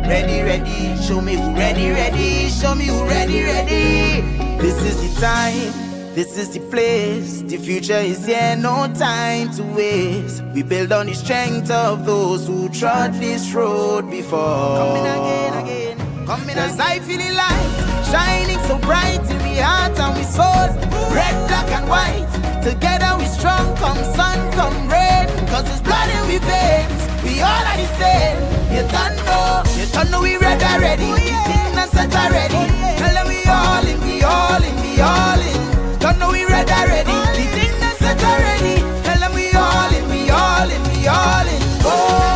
Ready, ready, show me who ready, ready, show me who ready, ready. This is the time, this is the place. The future is here, no time to waste. We build on the strength of those who trod this road before. Coming again, coming again. 'Cause I feel the light shining so bright in me heart and we soul. Red, black and white, together we strong. Come sun, come rain, 'cause it's blood in we veins. We all are the same. You don't know we ready already. Things not set already. Tell them we all in, we all in, we all in. Don't know we ready already. Things not set already. Tell them we all in, we all in, we all in. Oh.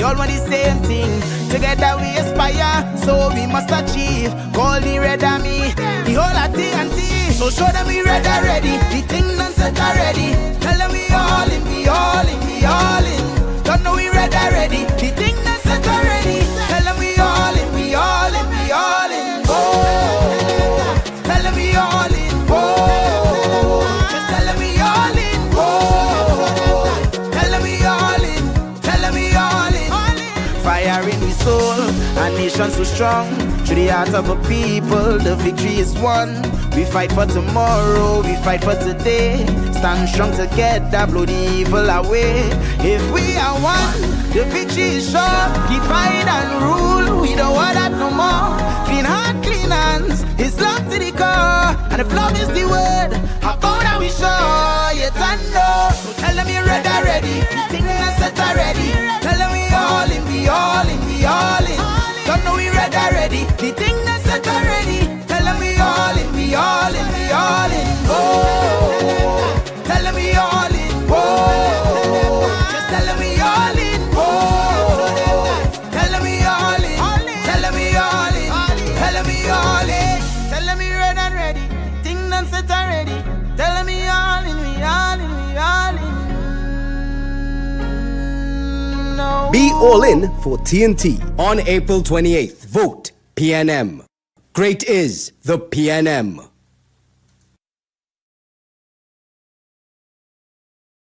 all want the same thing. Together we aspire, so we must achieve. Call the Red Army, the whole of TNT. So show them we red already, the thing done set already. Tell them we all in, we all in, we all in. Don't know we red already, the thing done set already. Tell them we all in, we all in, we all in. Oh, tell them we all in. Oh, just tell them we all in. Oh, tell them we all in. Tell them we all in. Fire in the soul, a nation so strong. Through the heart of a people, the victory is won. We fight for tomorrow, we fight for today. Stand strong together, blow the evil away. If we are one, the victory is sure. Divide and rule, we don't want that no more. Clean heart, clean hands, it's love to the core. And if love is the word, how about that we show? Yet I know. So tell them you're ready already, think and set already. Tell them we all in, we all in, we all in. Don't know we ready already, the thing that's set already. Tell them we all in, we all in, we all in. Oh, tell them we all in. Oh, just tell them we all in. Oh, tell them we all in. Tell them we all in. Tell them we all in. Tell them we ready and ready, thing done set already. Tell them we all in, we all in, we all in. No. Be all in for TNT on April 28th. Vote PNM. Great is the PNM.